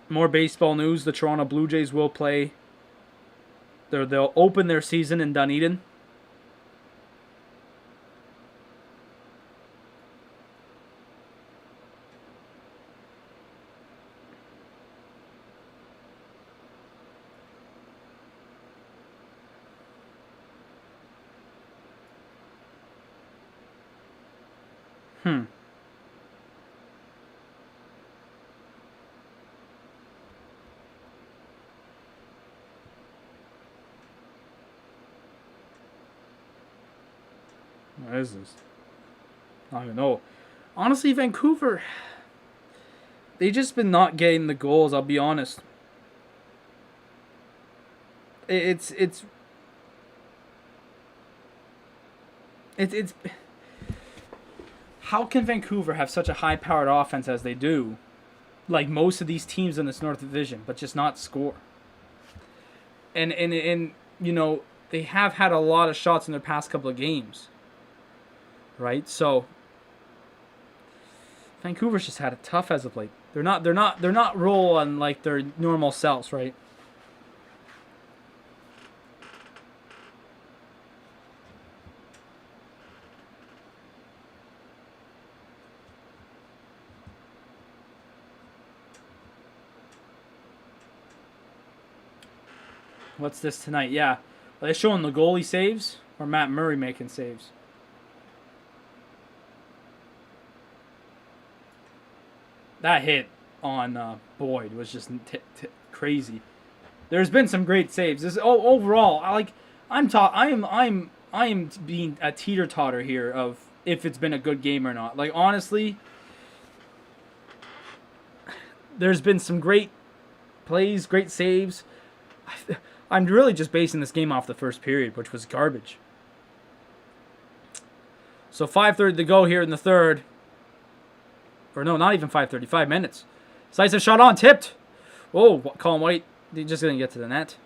More baseball news. The Toronto Blue Jays will play. They'll open their season in Dunedin. What is this? I don't even know. Honestly, Vancouver, they just been not getting the goals, I'll be honest. It's how can Vancouver have such a high-powered offense as they do, like most of these teams in this North Division, but just not score? And you know, they have had a lot of shots in their past couple of games. Right? So Vancouver's just had it tough as of late. They're not rolling like their normal selves, right? What's this tonight? Yeah. Are they showing the goalie saves or Matt Murray making saves? That hit on Boyd was just crazy. There's been some great saves. Overall, I am being a teeter-totter here of if it's been a good game or not. Like, honestly, there's been some great plays, great saves. I'm really just basing this game off the first period, which was garbage. So 5:30 to go here in the third. Or no, not even 5:30, 5 minutes. Decisive shot on, tipped. Oh, Colin White, he just didn't get to the net.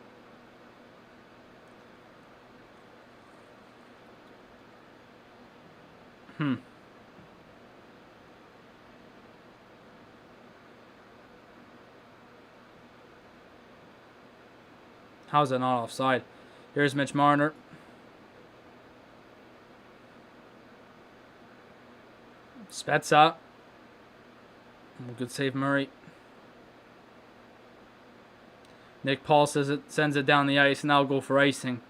How's that not offside? Here's Mitch Marner. Spezza. Good save, Murray. Nick Paul sends it down the ice, and I'll go for icing.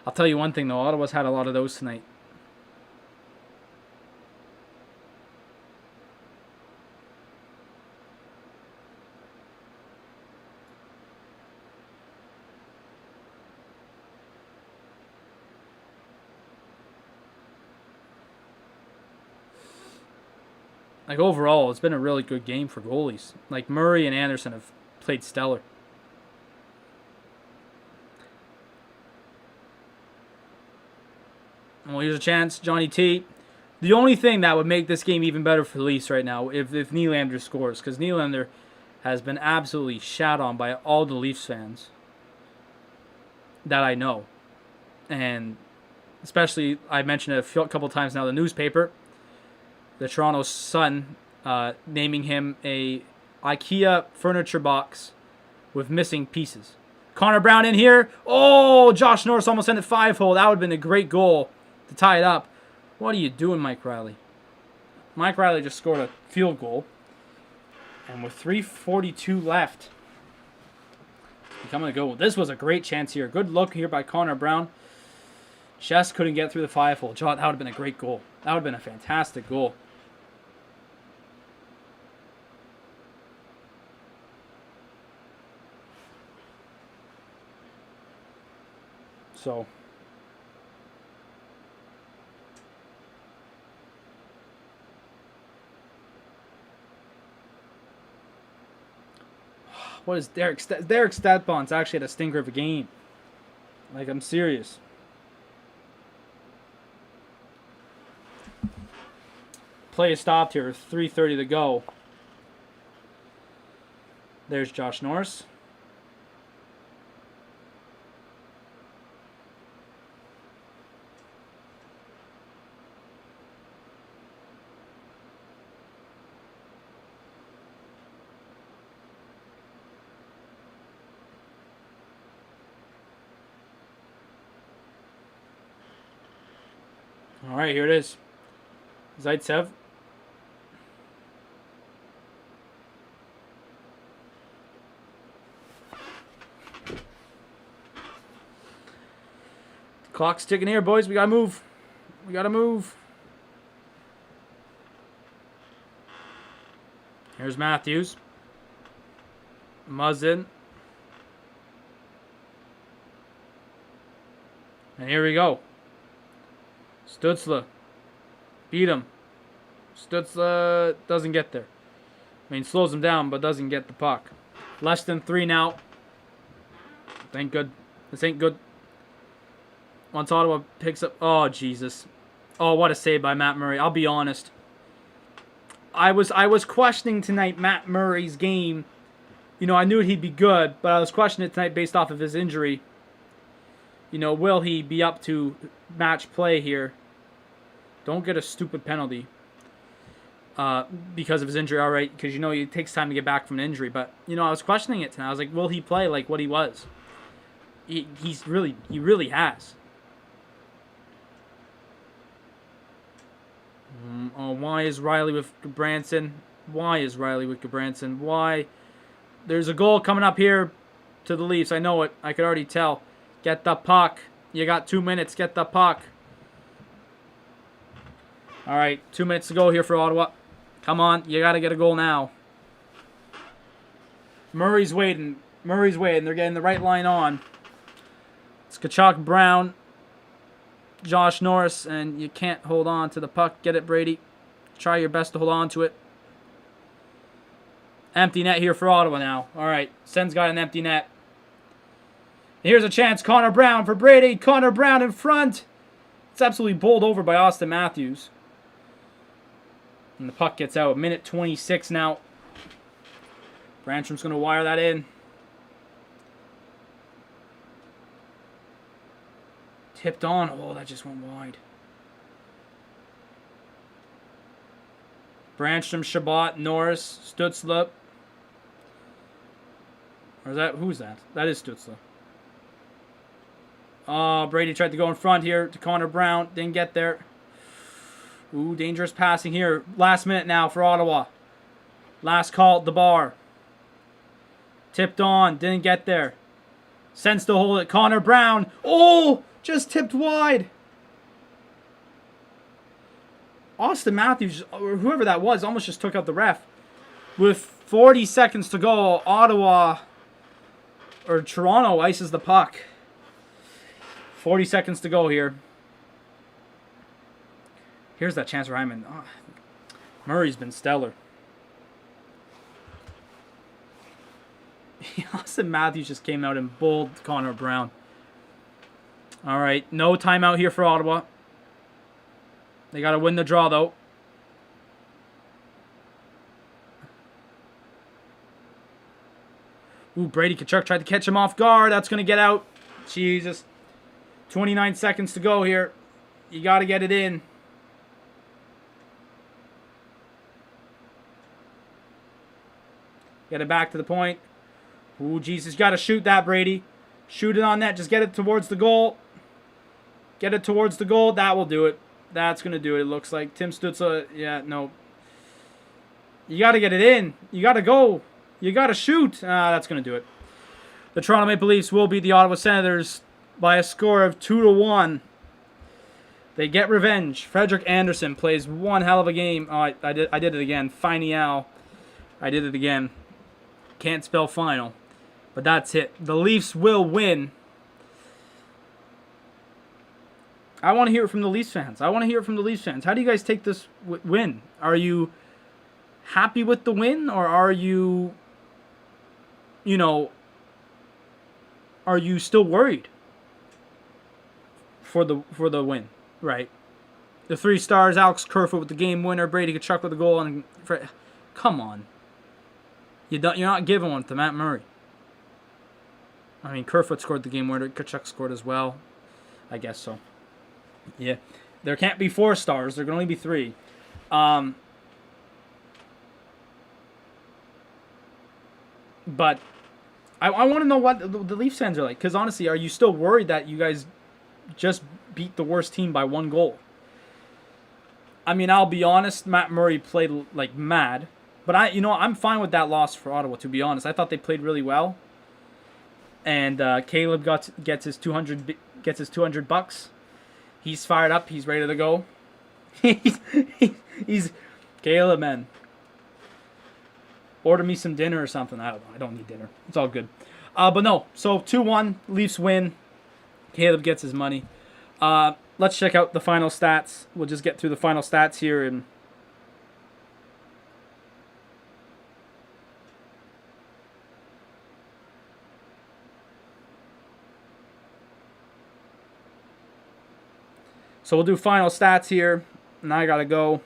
I'll tell you one thing, though. Ottawa's had a lot of those tonight. Like, overall, it's been a really good game for goalies. Like, Murray and Anderson have played stellar. Well, here's a chance. Johnny T. The only thing that would make this game even better for the Leafs right now, if Nylander scores, because Nylander has been absolutely shat on by all the Leafs fans that I know. And especially, I mentioned it a couple times now, the newspaper, the Toronto Sun, naming him a IKEA furniture box with missing pieces. Connor Brown in here. Oh, Josh Norris almost sent it 5-hole. That would have been a great goal to tie it up. What are you doing, Mike Riley? Mike Riley just scored a field goal. And with 3:42 left, becoming a goal. This was a great chance here. Good look here by Connor Brown. Just couldn't get through the 5-hole. That would have been a great goal. That would have been a fantastic goal. So, what is Derek Statbon's actually had a stinker of a game. Like, I'm serious. Play is stopped here. 3:30 to go. There's Josh Norris. All right, here it is. Zaitsev. Clock's ticking here, boys. We gotta move. We gotta move. Here's Matthews. Muzzin. And here we go. Zuccala. Beat him. Zuccala doesn't get there. I mean, slows him down, but doesn't get the puck. Less than 3 now. Thank good. This ain't good. Once Ottawa picks up... Oh, Jesus. Oh, what a save by Matt Murray. I'll be honest. I was questioning tonight Matt Murray's game. You know, I knew he'd be good, but I was questioning it tonight based off of his injury. You know, will he be up to match play here? Don't get a stupid penalty because of his injury, all right, because, you know, it takes time to get back from an injury. But, you know, I was questioning it tonight. I was like, will he play like what he was? He really has. Oh, why is Riley with Gabranson? Why is Riley with Gabranson? Why? There's a goal coming up here to the Leafs. I know it. I could already tell. Get the puck. You got 2 minutes. Get the puck. All right, 2 minutes to go here for Ottawa. Come on, you got to get a goal now. Murray's waiting. Murray's waiting. They're getting the right line on. It's Kachuk, Brown, Josh Norris, and you can't hold on to the puck. Get it, Brady. Try your best to hold on to it. Empty net here for Ottawa now. All right, Sen's got an empty net. Here's a chance. Connor Brown for Brady. Connor Brown in front. It's absolutely bowled over by Austin Matthews. And the puck gets out. Minute 26 now. Branstrom's going to wire that in. Tipped on. Oh, that just went wide. Branstrom, Shabbat, Norris, Zuccala. Or is that, who's that? That is Zuccala. Oh, Brady tried to go in front here to Connor Brown. Didn't get there. Ooh, dangerous passing here. Last minute now for Ottawa. Last call at the bar. Tipped on. Didn't get there. Sends to hold it. Connor Brown. Oh, just tipped wide. Austin Matthews, or whoever that was, almost just took out the ref. With 40 seconds to go, Ottawa or Toronto ices the puck. 40 seconds to go here. Here's that chance for Hyman. Oh, Murray's been stellar. Austin Matthews just came out and bowled Connor Brown. All right, no timeout here for Ottawa. They got to win the draw, though. Ooh, Brady Tkachuk tried to catch him off guard. That's going to get out. Jesus. 29 seconds to go here. You got to get it in. Get it back to the point. Ooh, Jesus. Got to shoot that, Brady. Shoot it on net. Just get it towards the goal. Get it towards the goal. That will do it. That's going to do it, it looks like. Tim Stützle, yeah, no. You got to get it in. You got to go. You got to shoot. That's going to do it. The Toronto Maple Leafs will beat the Ottawa Senators by a score of 2-1. They get revenge. Frederik Andersen plays one hell of a game. Oh, I did it again. Final. I did it again. Can't spell final. But that's it. The Leafs will win. I want to hear it from the Leafs fans. How do you guys take this win? Are you happy with the win, or are you, are you still worried for the win? Right. The 3 stars, Alex Kerfoot with the game winner, Brady Tkachuk with the goal, and come on. You're not giving one to Matt Murray. I mean, Kerfoot scored the game winner. Tkachuk scored as well. I guess so. Yeah, there can't be 4 stars. There can only be 3. But I want to know what the Leafs fans are like. Because honestly, are you still worried that you guys just beat the worst team by 1 goal? I mean, I'll be honest. Matt Murray played like mad. But I'm fine with that loss for Ottawa. To be honest, I thought they played really well. And Caleb gets his $200. He's fired up. He's ready to go. he's Caleb, man. Order me some dinner or something. I don't know. I don't need dinner. It's all good. But no. So 2-1. Leafs win. Caleb gets his money. Let's check out the final stats. We'll just get through the final stats here. And so we'll do final stats here. Now I gotta go.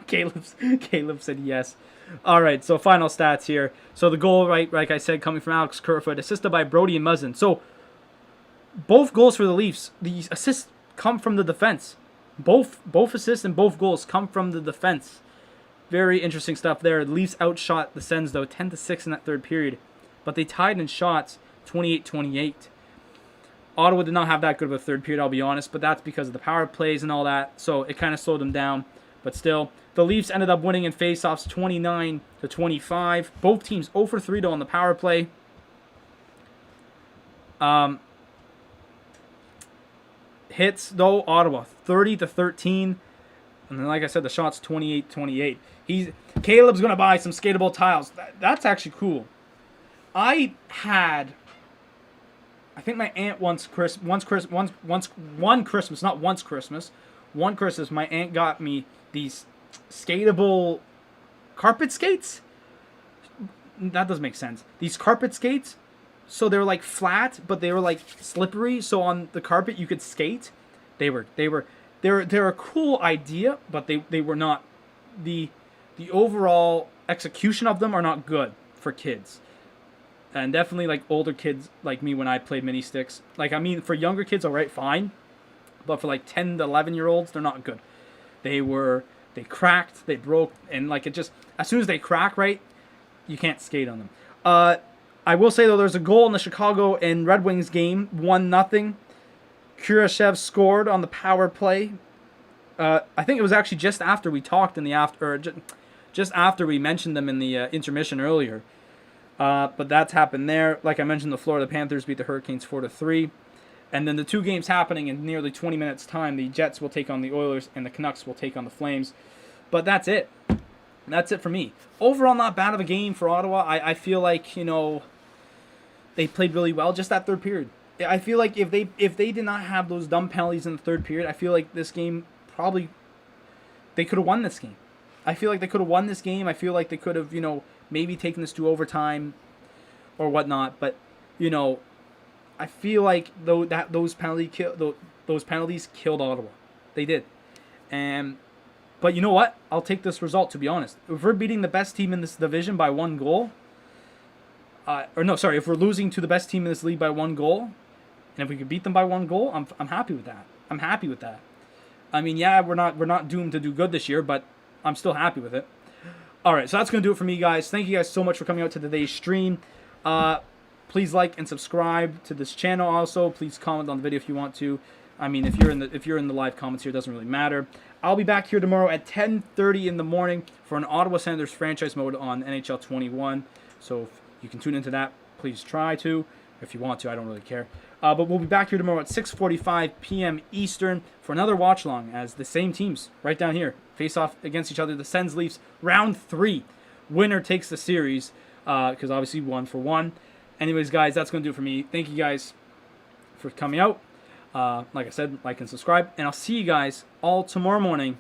Caleb said yes. All right, so final stats here. So the goal, right, like I said, coming from Alex Kerfoot, assisted by Brody and Muzzin. So both goals for the Leafs, the assists come from the defense. Both assists and both goals come from the defense. Very interesting stuff there. The Leafs outshot the Sens, though, 10-6 in that third period. But they tied in shots, 28-28. Ottawa did not have that good of a third period, I'll be honest, but that's because of the power plays and all that, so it kind of slowed them down. But still, the Leafs ended up winning in faceoffs 29-25. Both teams 0 for 3 on the power play. Hits, though, Ottawa 30-13. And then, like I said, the shots 28-28. Caleb's going to buy some skatable tiles. That's actually cool. I think my aunt one Christmas, my aunt got me these skatable carpet skates. That doesn't make sense. These carpet skates, so they were like flat, but they were like slippery. So on the carpet you could skate. They're a cool idea, but they were not. The overall execution of them are not good for kids. And definitely like older kids like me when I played mini sticks. Like, I mean, for younger kids, all right, fine. But for like 10 to 11-year-olds, they're not good. They cracked, they broke, and like it just, as soon as they crack, right, you can't skate on them. I will say, though, there's a goal in the Chicago and Red Wings game, 1-0. Kurashev scored on the power play. I think it was actually just after we talked just after we mentioned them in the intermission earlier. But that's happened there. Like I mentioned, the Florida Panthers beat the Hurricanes 4-3. And then the two games happening in nearly 20 minutes' time, the Jets will take on the Oilers and the Canucks will take on the Flames. But that's it. That's it for me. Overall, not bad of a game for Ottawa. I feel like, they played really well. Just that third period. I feel like if they did not have those dumb penalties in the third period, I feel like this game probably they could have won this game. I feel like they could have won this game. I feel like they could have, maybe taken this to overtime or whatnot. But, I feel like those penalties killed Ottawa. They did. But you know what? I'll take this result, to be honest. If we're beating the best team in this division by 1 goal, if we're losing to the best team in this league by 1 goal, and if we could beat them by 1 goal, I'm happy with that. I'm happy with that. I mean, yeah, we're not doomed to do good this year, but I'm still happy with it. All right, so that's going to do it for me, guys. Thank you guys so much for coming out to today's stream. Please like and subscribe to this channel. Also, please comment on the video if you want to. I mean, if you're in the live comments here, it doesn't really matter. I'll be back here tomorrow at 10:30 in the morning for an Ottawa Senators franchise mode on NHL 21. So if you can tune into that, please try to. If you want to, I don't really care. But we'll be back here tomorrow at 6:45 p.m. Eastern for another watch along as the same teams right down here face off against each other. The Sens Leafs round 3. Winner takes the series because obviously 1-for-1. Anyways, guys, that's going to do it for me. Thank you guys for coming out. Like I said, like and subscribe. And I'll see you guys all tomorrow morning